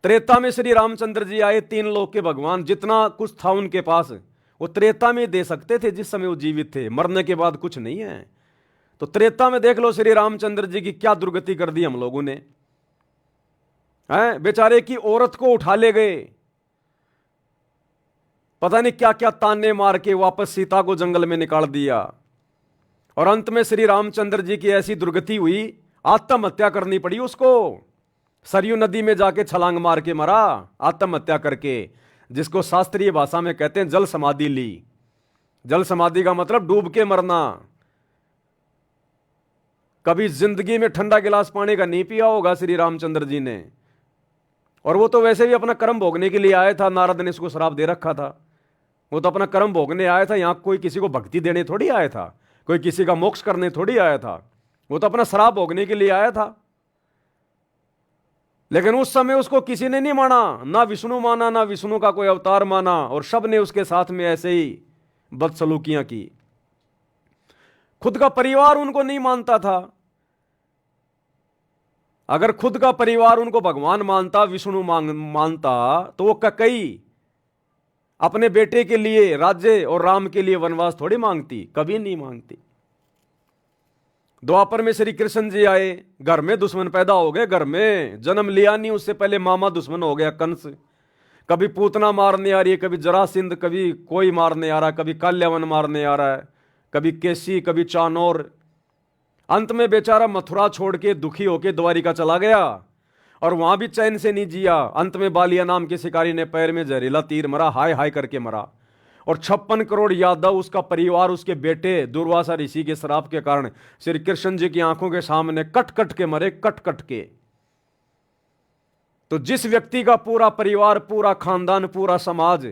त्रेता में श्री रामचंद्र जी आए, 3 लोक के भगवान, जितना कुछ था उनके पास वो त्रेता में दे सकते थे, जिस समय वो जीवित थे। मरने के बाद कुछ नहीं है। तो त्रेता में देख लो श्री रामचंद्र जी की क्या दुर्गति कर दी हम लोगों ने, हैं? बेचारे की औरत को उठा ले गए, पता नहीं क्या क्या ताने मार के वापस सीता को जंगल में निकाल दिया, और अंत में श्री रामचंद्र जी की ऐसी दुर्गति हुई, आत्महत्या करनी पड़ी उसको। सरयू नदी में जाके छलांग मार के मरा, आत्महत्या करके, जिसको शास्त्रीय भाषा में कहते हैं जल समाधि ली। जल समाधि का मतलब डूब के मरना। कभी जिंदगी में ठंडा गिलास पानी का नहीं पिया होगा श्री रामचंद्र जी ने, और वो तो वैसे भी अपना कर्म भोगने के लिए आया था। नारद ने इसको श्राप दे रखा था। वो तो अपना कर्म भोगने आया था, यहां कोई किसी को भक्ति देने थोड़ी आया था, कोई किसी का मोक्ष करने थोड़ी आया था। वो तो अपना श्राप भोगने के लिए आया था। लेकिन उस समय उसको किसी ने नहीं माना, ना विष्णु माना, ना विष्णु का कोई अवतार माना, और सब ने उसके साथ में ऐसे ही बदसलूकियां की। खुद का परिवार उनको नहीं मानता था। अगर खुद का परिवार उनको भगवान मानता, विष्णु मानता, तो वो कई अपने बेटे के लिए राज्य और राम के लिए वनवास थोड़ी मांगती, कभी नहीं मांगती। द्वापर में श्री कृष्ण जी आए, घर में दुश्मन पैदा हो गए। घर में जन्म लिया नहीं, उससे पहले मामा दुश्मन हो गया कंस। कभी पूतना मारने आ रही है, कभी जरासिंध, कभी कोई मारने आ रहा है, कभी काल्यावन मारने आ रहा है, कभी केसी, कभी चानौर। अंत में बेचारा मथुरा छोड़ के दुखी होके द्वारिका चला गया, और वहां भी चैन से नहीं जिया। अंत में बालिया नाम के शिकारी ने पैर में जहरीला तीर मरा, हाय हाय करके मरा। और 56 करोड़ यादव, उसका परिवार, उसके बेटे दुर्वासा ऋषि के श्राप के कारण श्री कृष्ण जी की आंखों के सामने कट कट के मरे, कट कट के। तो जिस व्यक्ति का पूरा परिवार, पूरा खानदान, पूरा समाज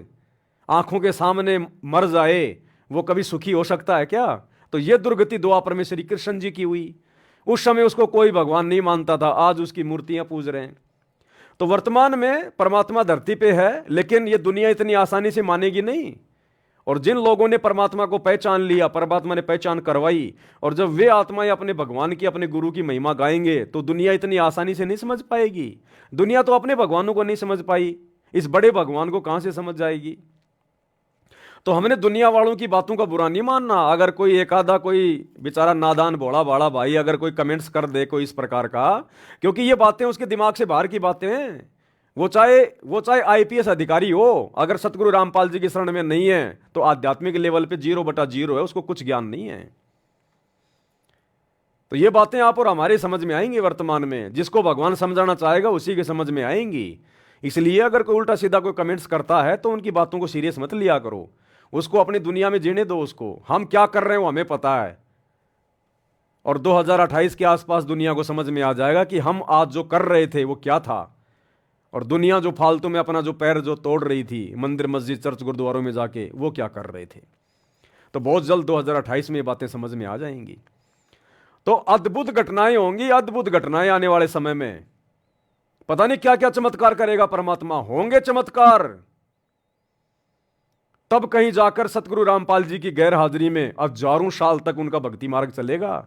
आंखों के सामने मर जाए, वो कभी सुखी हो सकता है क्या? तो यह दुर्गति द्वापर में श्री कृष्ण जी की हुई। उस समय उसको कोई भगवान नहीं मानता था, आज उसकी मूर्तियां पूज रहे हैं। तो वर्तमान में परमात्मा धरती पे है, लेकिन यह दुनिया इतनी आसानी से मानेगी नहीं। और जिन लोगों ने परमात्मा को पहचान लिया, परमात्मा ने पहचान करवाई, और जब वे आत्माएं अपने भगवान की, अपने गुरु की महिमा गाएंगे, तो दुनिया इतनी आसानी से नहीं समझ पाएगी। दुनिया तो अपने भगवानों को नहीं समझ पाई, इस बड़े भगवान को कहां से समझ जाएगी? तो हमने दुनिया वालों की बातों का बुरा नहीं मानना। अगर कोई एक आधा, कोई बेचारा नादान भोला भाड़ा भाई अगर कोई कमेंट्स कर दे कोई इस प्रकार का, क्योंकि ये बातें उसके दिमाग से बाहर की बातें हैं। वो चाहे आईपीएस अधिकारी हो, अगर सतगुरु रामपाल जी की शरण में नहीं है तो आध्यात्मिक लेवल पे 0/0 है, उसको कुछ ज्ञान नहीं है। तो ये बातें आप और हमारे समझ में आएंगी वर्तमान में। जिसको भगवान समझाना चाहेगा उसी के समझ में आएंगी। इसलिए अगर कोई उल्टा सीधा कोई कमेंट्स करता है तो उनकी बातों को सीरियस मत लिया करो, उसको अपनी दुनिया में जीने दो। उसको हम क्या कर रहे हैं वो हमें पता है, और 2028 के आसपास दुनिया को समझ में आ जाएगा कि हम आज जो कर रहे थे वो क्या था, और दुनिया जो फालतू में अपना जो पैर जो तोड़ रही थी मंदिर, मस्जिद, चर्च, गुरुद्वारों में जाके, वो क्या कर रहे थे। तो बहुत जल्द 2028 में ये बातें समझ में आ जाएंगी। तो अद्भुत घटनाएं होंगी, अद्भुत घटनाएं आने वाले समय में। पता नहीं क्या क्या चमत्कार करेगा परमात्मा, होंगे चमत्कार। तब कहीं जाकर सतगुरु रामपाल जी की गैर हाजिरी में हजारों साल तक उनका भक्ति मार्ग चलेगा।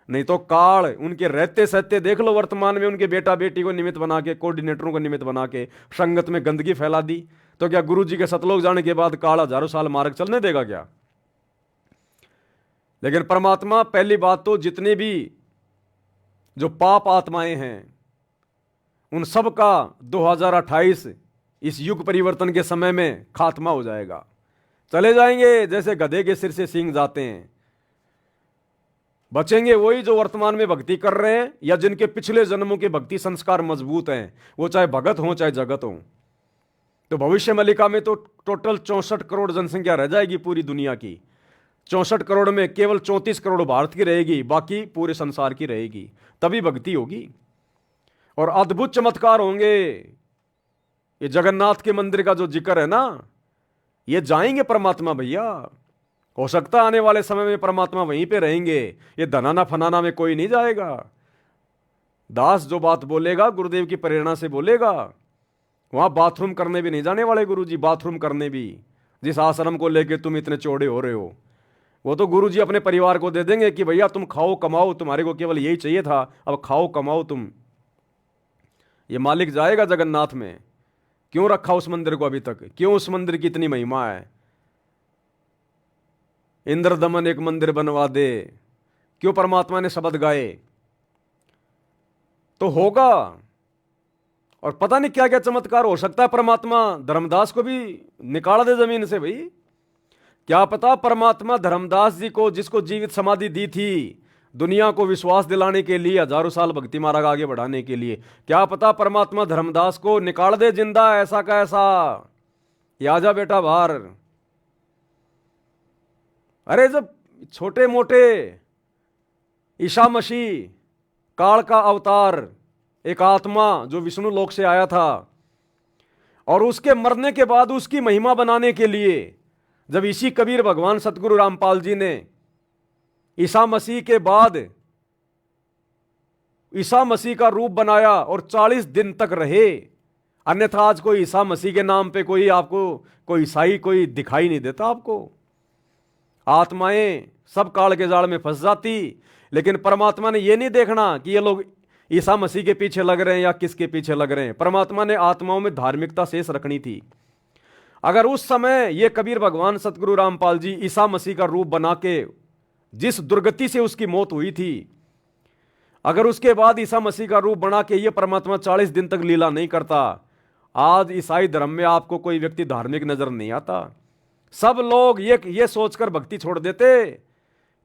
नहीं तो काल उनके रहते सहते देख लो, वर्तमान में उनके बेटा बेटी को निमित्त बना के, कोऑर्डिनेटरों को निमित्त बना के संगत में गंदगी फैला दी। तो क्या गुरु जी के सतलोक जाने के बाद काल हजारों साल मार्ग चलने देगा क्या? लेकिन परमात्मा, पहली बात तो जितने भी जो पाप आत्माएं हैं उन सब का 2028 इस युग परिवर्तन के समय में खात्मा हो जाएगा। चले जाएंगे जैसे गधे के सिर से सींग जाते हैं। बचेंगे वही जो वर्तमान में भक्ति कर रहे हैं या जिनके पिछले जन्मों के भक्ति संस्कार मजबूत हैं, वो चाहे भगत हो चाहे जगत हो। तो भविष्य मलिका में तो टोटल 64 करोड़ जनसंख्या रह जाएगी पूरी दुनिया की। 64 करोड़ में केवल 34 करोड़ भारत की रहेगी, बाकी पूरे संसार की रहेगी। तभी भक्ति होगी और अद्भुत चमत्कार होंगे। ये जगन्नाथ के मंदिर का जो जिक्र है ना, ये जाएंगे परमात्मा भैया। हो सकता है आने वाले समय में परमात्मा वहीं पे रहेंगे, ये धनाना फनाना में कोई नहीं जाएगा। दास जो बात बोलेगा गुरुदेव की प्रेरणा से बोलेगा। वहां बाथरूम करने भी नहीं जाने वाले गुरुजी, बाथरूम करने भी। जिस आश्रम को लेके तुम इतने चौड़े हो रहे हो, वो तो गुरुजी अपने परिवार को दे देंगे कि भैया तुम खाओ कमाओ, तुम्हारे को केवल यही चाहिए था, अब खाओ कमाओ तुम। ये मालिक जाएगा जगन्नाथ में। क्यों रखा उस मंदिर को अभी तक? क्यों उस मंदिर की इतनी महिमा है? इंद्र दमन एक मंदिर बनवा दे, क्यों परमात्मा ने शब्द गाए? तो होगा। और पता नहीं क्या क्या चमत्कार हो सकता है। परमात्मा धर्मदास को भी निकाल दे जमीन से भाई। क्या पता परमात्मा धर्मदास जी को, जिसको जीवित समाधि दी थी, दुनिया को विश्वास दिलाने के लिए, हजारों साल भक्ति मार्ग आगे बढ़ाने के लिए। क्या पता परमात्मा धर्मदास को निकाल दे जिंदा ऐसा का ऐसा, ये आजा बेटा बाहर। अरे जब छोटे मोटे ईसा मसीह काल का अवतार, एक आत्मा जो विष्णु लोक से आया था, और उसके मरने के बाद उसकी महिमा बनाने के लिए जब इसी कबीर भगवान सतगुरु रामपाल जी ने ईसा मसीह के बाद ईसा मसीह का रूप बनाया और 40 दिन तक रहे, अन्यथा आज कोई ईसा मसीह के नाम पे कोई आपको कोई ईसाई कोई दिखाई नहीं देता आपको। आत्माएं सब काल के जाल में फंस जाती, लेकिन परमात्मा ने यह नहीं देखना कि ये लोग ईसा मसीह के पीछे लग रहे हैं या किसके पीछे लग रहे हैं। परमात्मा ने आत्माओं में धार्मिकता शेष रखनी थी। अगर उस समय ये कबीर भगवान सतगुरु रामपाल जी ईसा मसीह का रूप बना के, जिस दुर्गति से उसकी मौत हुई थी, अगर उसके बाद ईसा मसीह का रूप बना के ये परमात्मा 40 दिन तक लीला नहीं करता, आज ईसाई धर्म में आपको कोई व्यक्ति धार्मिक नजर नहीं आता। सब लोग ये सोचकर भक्ति छोड़ देते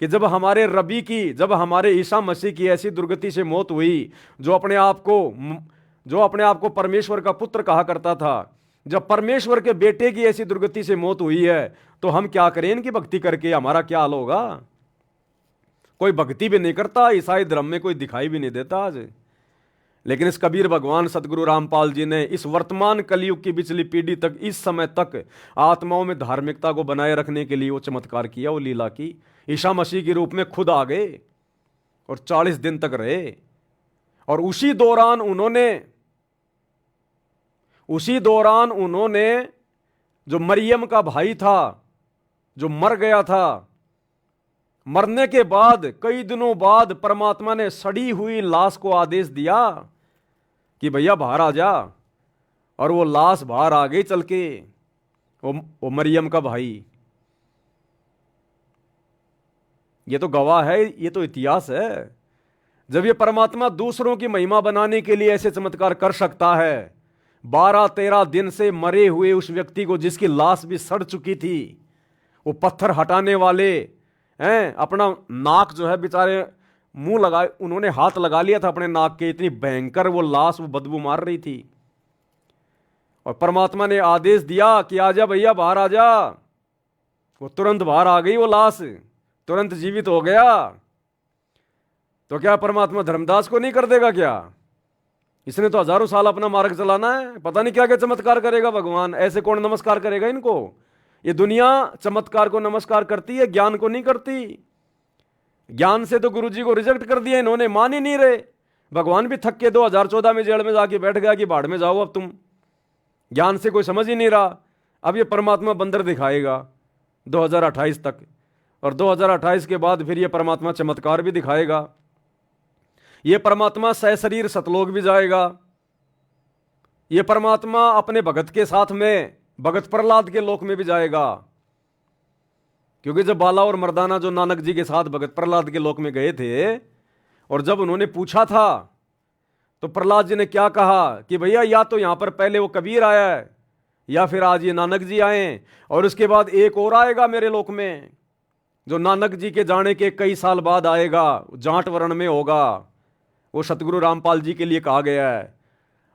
कि जब हमारे रबी की, जब हमारे ईसा मसीह की ऐसी दुर्गति से मौत हुई, जो अपने आप को परमेश्वर का पुत्र कहा करता था, जब परमेश्वर के बेटे की ऐसी दुर्गति से मौत हुई है, तो हम क्या करें इनकी भक्ति करके, हमारा क्या हाल होगा। कोई भक्ति भी नहीं करता, ईसाई धर्म में कोई दिखाई भी नहीं देता आज। लेकिन इस कबीर भगवान सतगुरु रामपाल जी ने इस वर्तमान कलयुग की पिछली पीढ़ी तक, इस समय तक आत्माओं में धार्मिकता को बनाए रखने के लिए वो चमत्कार किया, वो लीला की। ईसा मसीह के रूप में खुद आ गए और 40 दिन तक रहे, और उसी दौरान उन्होंने जो मरियम का भाई था, जो मर गया था, मरने के बाद कई दिनों बाद परमात्मा ने सड़ी हुई लाश को आदेश दिया कि भैया बाहर आ जा, और वो लाश बाहर आ गई चल के, वो मरियम का भाई। ये तो गवाह है, ये तो इतिहास है। जब ये परमात्मा दूसरों की महिमा बनाने के लिए ऐसे चमत्कार कर सकता है, 12-13 दिन से मरे हुए उस व्यक्ति को, जिसकी लाश भी सड़ चुकी थी, वो पत्थर हटाने वाले हैं, अपना नाक जो है बेचारे मुंह लगा, उन्होंने हाथ लगा लिया था अपने नाक के, इतनी भयंकर वो लाश, वो बदबू मार रही थी, और परमात्मा ने आदेश दिया कि आजा भैया बाहर आ जा। वो तुरंत बाहर आ गई, वो लाश तुरंत जीवित हो गया। तो क्या परमात्मा धर्मदास को नहीं कर देगा क्या? इसने तो हजारों साल अपना मार्ग चलाना है, पता नहीं क्या क्या चमत्कार करेगा भगवान। ऐसे कौन नमस्कार करेगा इनको? ये दुनिया चमत्कार को नमस्कार करती है, ज्ञान को नहीं करती। ज्ञान से तो गुरुजी को रिजेक्ट कर दिया इन्होंने, मान ही नहीं रहे। भगवान भी थक के 2014 में जेल में जाके बैठ गया कि भाड़ में जाओ अब तुम, ज्ञान से कोई समझ ही नहीं रहा। अब ये परमात्मा बंदर दिखाएगा 2028 तक, और 2028 के बाद फिर ये परमात्मा चमत्कार भी दिखाएगा। ये परमात्मा सहशरीर सतलोक भी जाएगा। ये परमात्मा अपने भगत के साथ में भगत प्रहलाद के लोक में भी जाएगा, क्योंकि जब बाला और मर्दाना जो नानक जी के साथ भगत प्रहलाद के लोक में गए थे, और जब उन्होंने पूछा था तो प्रहलाद जी ने क्या कहा कि भैया या तो यहां पर पहले वो कबीर आया है, या फिर आज ये नानक जी आए, और उसके बाद एक और आएगा मेरे लोक में, जो नानक जी के जाने के कई साल बाद आएगा, जाट वर्ण में होगा। वो सतगुरु रामपाल जी के लिए कहा गया है।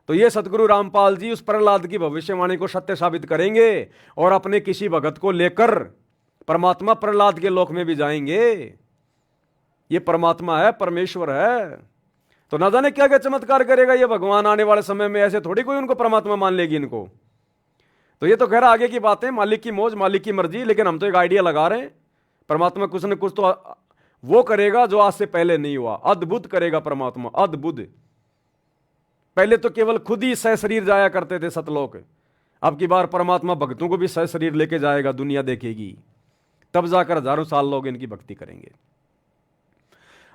तो ये सतगुरु रामपाल जी उस प्रहलाद की भविष्यवाणी को सत्य साबित करेंगे, और अपने किसी भगत को लेकर परमात्मा प्रहलाद के लोक में भी जाएंगे। ये परमात्मा है, परमेश्वर है। तो ना जाने क्या क्या चमत्कार करेगा ये भगवान आने वाले समय में। ऐसे थोड़ी कोई उनको परमात्मा मान लेगी इनको। तो ये तो खैर आगे की बात है, मालिक की मौज, मालिक की मर्जी। लेकिन हम तो एक आइडिया लगा रहे हैं, परमात्मा कुछ न कुछ तो वो करेगा जो आज से पहले नहीं हुआ। अद्भुत करेगा परमात्मा, अद्भुत। पहले तो केवल खुद ही सह शरीर जाया करते थे सतलोक, अब की बार परमात्मा भक्तों को भी सह शरीर लेके जाएगा, दुनिया देखेगी, तब जाकर हजारों साल लोग इनकी भक्ति करेंगे।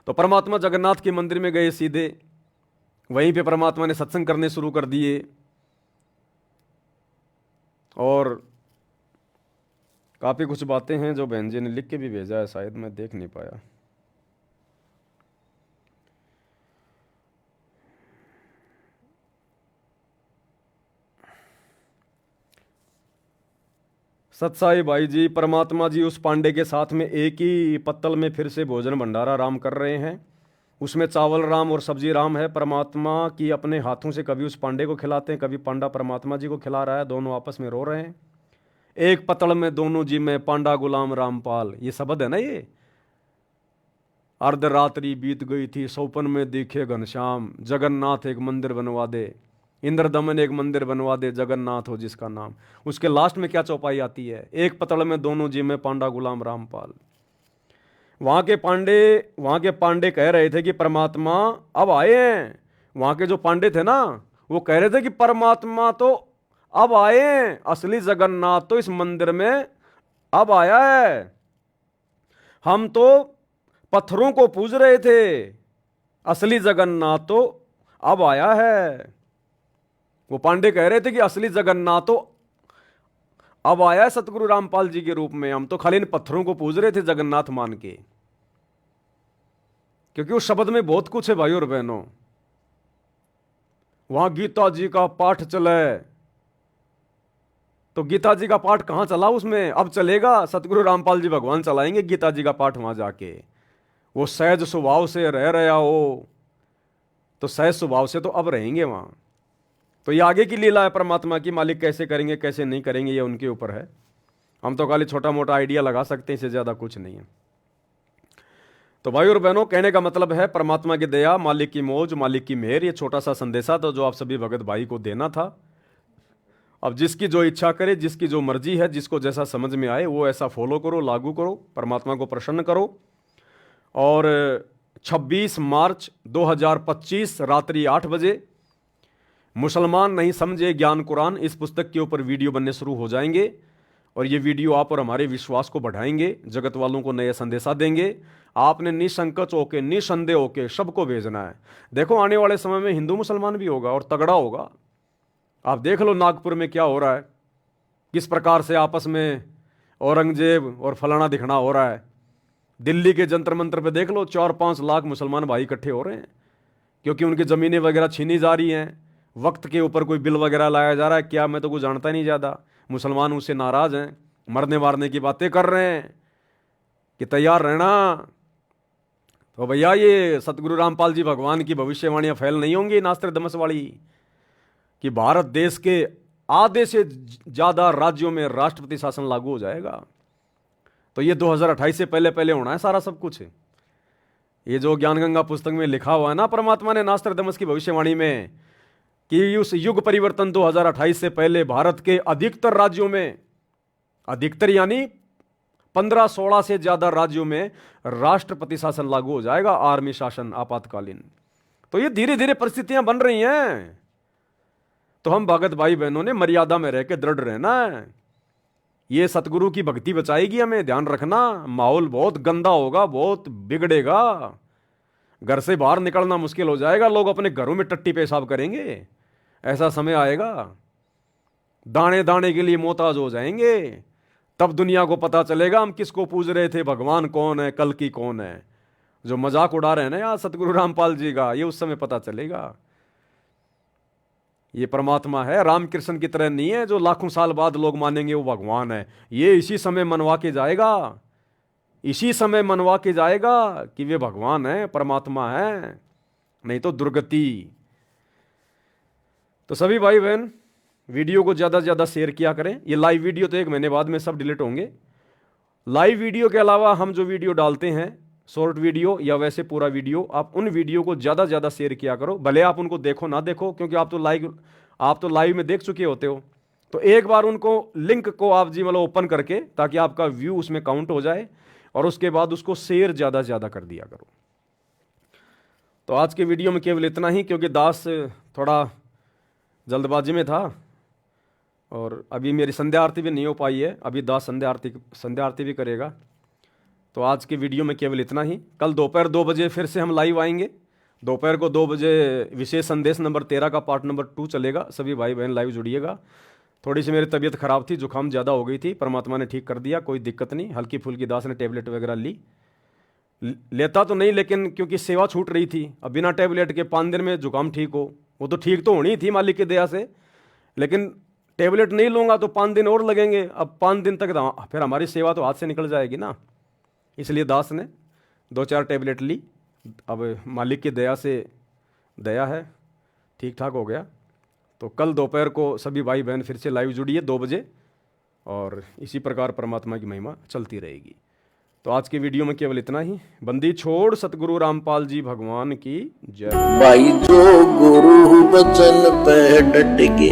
तो परमात्मा जगन्नाथ के मंदिर में गए सीधे, वहीं पे परमात्मा ने सत्संग करने शुरू कर दिए, और काफ़ी कुछ बातें हैं जो बहन जी ने लिख के भी भेजा है, शायद मैं देख नहीं पाया। सतसाई भाई जी, परमात्मा जी उस पांडे के साथ में एक ही पत्तल में फिर से भोजन भंडारा राम कर रहे हैं। उसमें चावल राम और सब्जी राम है। परमात्मा की अपने हाथों से कभी उस पांडे को खिलाते हैं, कभी पांडा परमात्मा जी को खिला रहा है। दोनों आपस में रो रहे हैं। एक पतल में दोनों जी में पांडा गुलाम रामपाल, ये शब्द है ना। ये अर्धरात्रि बीत गई थी, सौपन में दिखे घनश्याम, जगन्नाथ एक मंदिर बनवा दे, इंद्रदमन एक मंदिर बनवा दे, जगन्नाथ हो जिसका नाम। उसके लास्ट में क्या चौपाई आती है, एक पतल में दोनों जी में पांडा गुलाम रामपाल। वहां के पांडे कह रहे थे कि परमात्मा अब आए हैं। वहां के जो पांडे थे ना, वो कह रहे थे कि परमात्मा तो अब आए हैं, असली जगन्नाथ तो इस मंदिर में अब आया है। हम तो पत्थरों को पूज रहे थे, असली जगन्नाथ तो अब आया है। वो पांडे कह रहे थे कि असली जगन्नाथ तो अब आया है सतगुरु रामपाल जी के रूप में। हम तो खाली इन पत्थरों को पूज रहे थे जगन्नाथ मान के, क्योंकि उस शब्द में बहुत कुछ है भाई और बहनों। वहां गीता जी का पाठ चले, तो गीता जी का पाठ कहां चला उसमें, अब चलेगा। सतगुरु रामपाल जी भगवान चलाएंगे गीता जी का पाठ वहां जाके। वो सहज स्वभाव से रह रहा हो, तो सहज स्वभाव से तो अब रहेंगे वहां। तो ये आगे की लीला है परमात्मा की, मालिक कैसे करेंगे कैसे नहीं करेंगे ये उनके ऊपर है। हम तो खाली छोटा मोटा आइडिया लगा सकते हैं, इससे ज़्यादा कुछ नहीं है। तो भाई और बहनों, कहने का मतलब है परमात्मा की दया, मालिक की मौज, मालिक की मेहर, ये छोटा सा संदेशा था जो आप सभी भगत भाई को देना था। अब जिसकी जो इच्छा करे, जिसकी जो मर्जी है, जिसको जैसा समझ में आए वो ऐसा फॉलो करो, लागू करो, परमात्मा को प्रसन्न करो। और 26 मार्च 2025 रात्रि 8 बजे मुसलमान नहीं समझे ज्ञान कुरान, इस पुस्तक के ऊपर वीडियो बनने शुरू हो जाएंगे। और ये वीडियो आप और हमारे विश्वास को बढ़ाएंगे, जगत वालों को नए संदेशा देंगे। आपने निसंकोच होके, निसंदेह होके सबको भेजना है। देखो आने वाले समय में हिंदू मुसलमान भी होगा और तगड़ा होगा। आप देख लो नागपुर में क्या हो रहा है, किस प्रकार से आपस में औरंगजेब और फलाना दिखना हो रहा है। दिल्ली के जंतर मंतर पे देख लो, 4-5 लाख मुसलमान भाई इकट्ठे हो रहे हैं, क्योंकि उनकी ज़मीनें वगैरह छीनी जा रही हैं। वक्त के ऊपर कोई बिल वगैरह लाया जा रहा है क्या, मैं तो कुछ जानता नहीं ज़्यादा। मुसलमान उससे नाराज़ हैं, मरने मारने की बातें कर रहे हैं कि तैयार रहना। तो भैया ये सतगुरु रामपाल जी भगवान की भविष्यवाणियाँ फैल नहीं होंगी नास्त्रदमस वाली, कि भारत देश के आधे से ज़्यादा राज्यों में राष्ट्रपति शासन लागू हो जाएगा। तो ये 2028 से पहले पहले होना है सारा सब कुछ। ये जो ज्ञान गंगा पुस्तक में लिखा हुआ है ना परमात्मा ने नास्त्रदमस की भविष्यवाणी में, कि उस युग परिवर्तन 2028 से पहले भारत के अधिकतर राज्यों में, अधिकतर यानी 15-16 से ज़्यादा राज्यों में राष्ट्रपति शासन लागू हो जाएगा, आर्मी शासन आपातकालीन। तो ये धीरे धीरे परिस्थितियां बन रही हैं। तो हम भगत भाई बहनों ने मर्यादा में रह के दृढ़ रहना है। ये सतगुरु की भक्ति बचाएगी हमें, ध्यान रखना। माहौल बहुत गंदा होगा, बहुत बिगड़ेगा, घर से बाहर निकलना मुश्किल हो जाएगा, लोग अपने घरों में टट्टी पेशाब करेंगे। ऐसा समय आएगा, दाने दाने के लिए मोहताज हो जाएंगे। तब दुनिया को पता चलेगा हम किसको पूज रहे थे, भगवान कौन है, कल की कौन है। जो मजाक उड़ा रहे हैं ना यार सतगुरु रामपाल जी का, ये उस समय पता चलेगा। ये परमात्मा है, रामकृष्ण की तरह नहीं है जो लाखों साल बाद लोग मानेंगे वो भगवान है। ये इसी समय मनवा के जाएगा, इसी समय मनवा के जाएगा कि वे भगवान है, परमात्मा है, नहीं तो दुर्गति। तो सभी भाई बहन वीडियो को ज़्यादा से ज़्यादा शेयर किया करें। ये लाइव वीडियो तो 1 महीने बाद में सब डिलीट होंगे। लाइव वीडियो के अलावा हम जो वीडियो डालते हैं, शॉर्ट वीडियो या वैसे पूरा वीडियो, आप उन वीडियो को ज़्यादा से ज़्यादा शेयर किया करो। भले आप उनको देखो ना देखो, क्योंकि आप तो लाइव में देख चुके होते हो। तो एक बार उनको लिंक को आप जी मतलब ओपन करके, ताकि आपका व्यू उसमें काउंट हो जाए, और उसके बाद उसको शेयर ज़्यादा से ज़्यादा कर दिया करो। तो आज के वीडियो में केवल इतना ही, क्योंकि दास थोड़ा जल्दबाजी में था और अभी मेरी संध्या आरती भी नहीं हो पाई है। अभी दास संध्या आरती भी करेगा। तो आज के वीडियो में केवल इतना ही। कल दोपहर 2 बजे फिर से हम लाइव आएंगे। दोपहर को 2 बजे विशेष संदेश नंबर 13 का पार्ट नंबर 2 चलेगा। सभी भाई बहन लाइव जुड़िएगा। थोड़ी सी मेरी तबीयत खराब थी, जुकाम ज़्यादा हो गई थी, परमात्मा ने ठीक कर दिया, कोई दिक्कत नहीं। हल्की फुल्की दास ने टेबलेट वगैरह लेता तो नहीं, लेकिन क्योंकि सेवा छूट रही थी, अब बिना टेबलेट के 5 दिन में जुकाम ठीक हो, वो तो ठीक तो होनी थी मालिक की दया से, लेकिन टेबलेट नहीं लूँगा तो 5 दिन और लगेंगे, अब 5 दिन तक फिर हमारी सेवा तो हाथ से निकल जाएगी ना। इसलिए दास ने 2-4 टेबलेट ली। अब मालिक की दया से, दया है, ठीक ठाक हो गया। तो कल दोपहर को सभी भाई बहन फिर से लाइव जुड़िए 2 बजे, और इसी प्रकार परमात्मा की महिमा चलती रहेगी। तो आज के वीडियो में केवल इतना ही। बंदी छोड़ सतगुरु रामपाल जी भगवान की जय। भाई जो गुरु वचन पे डट के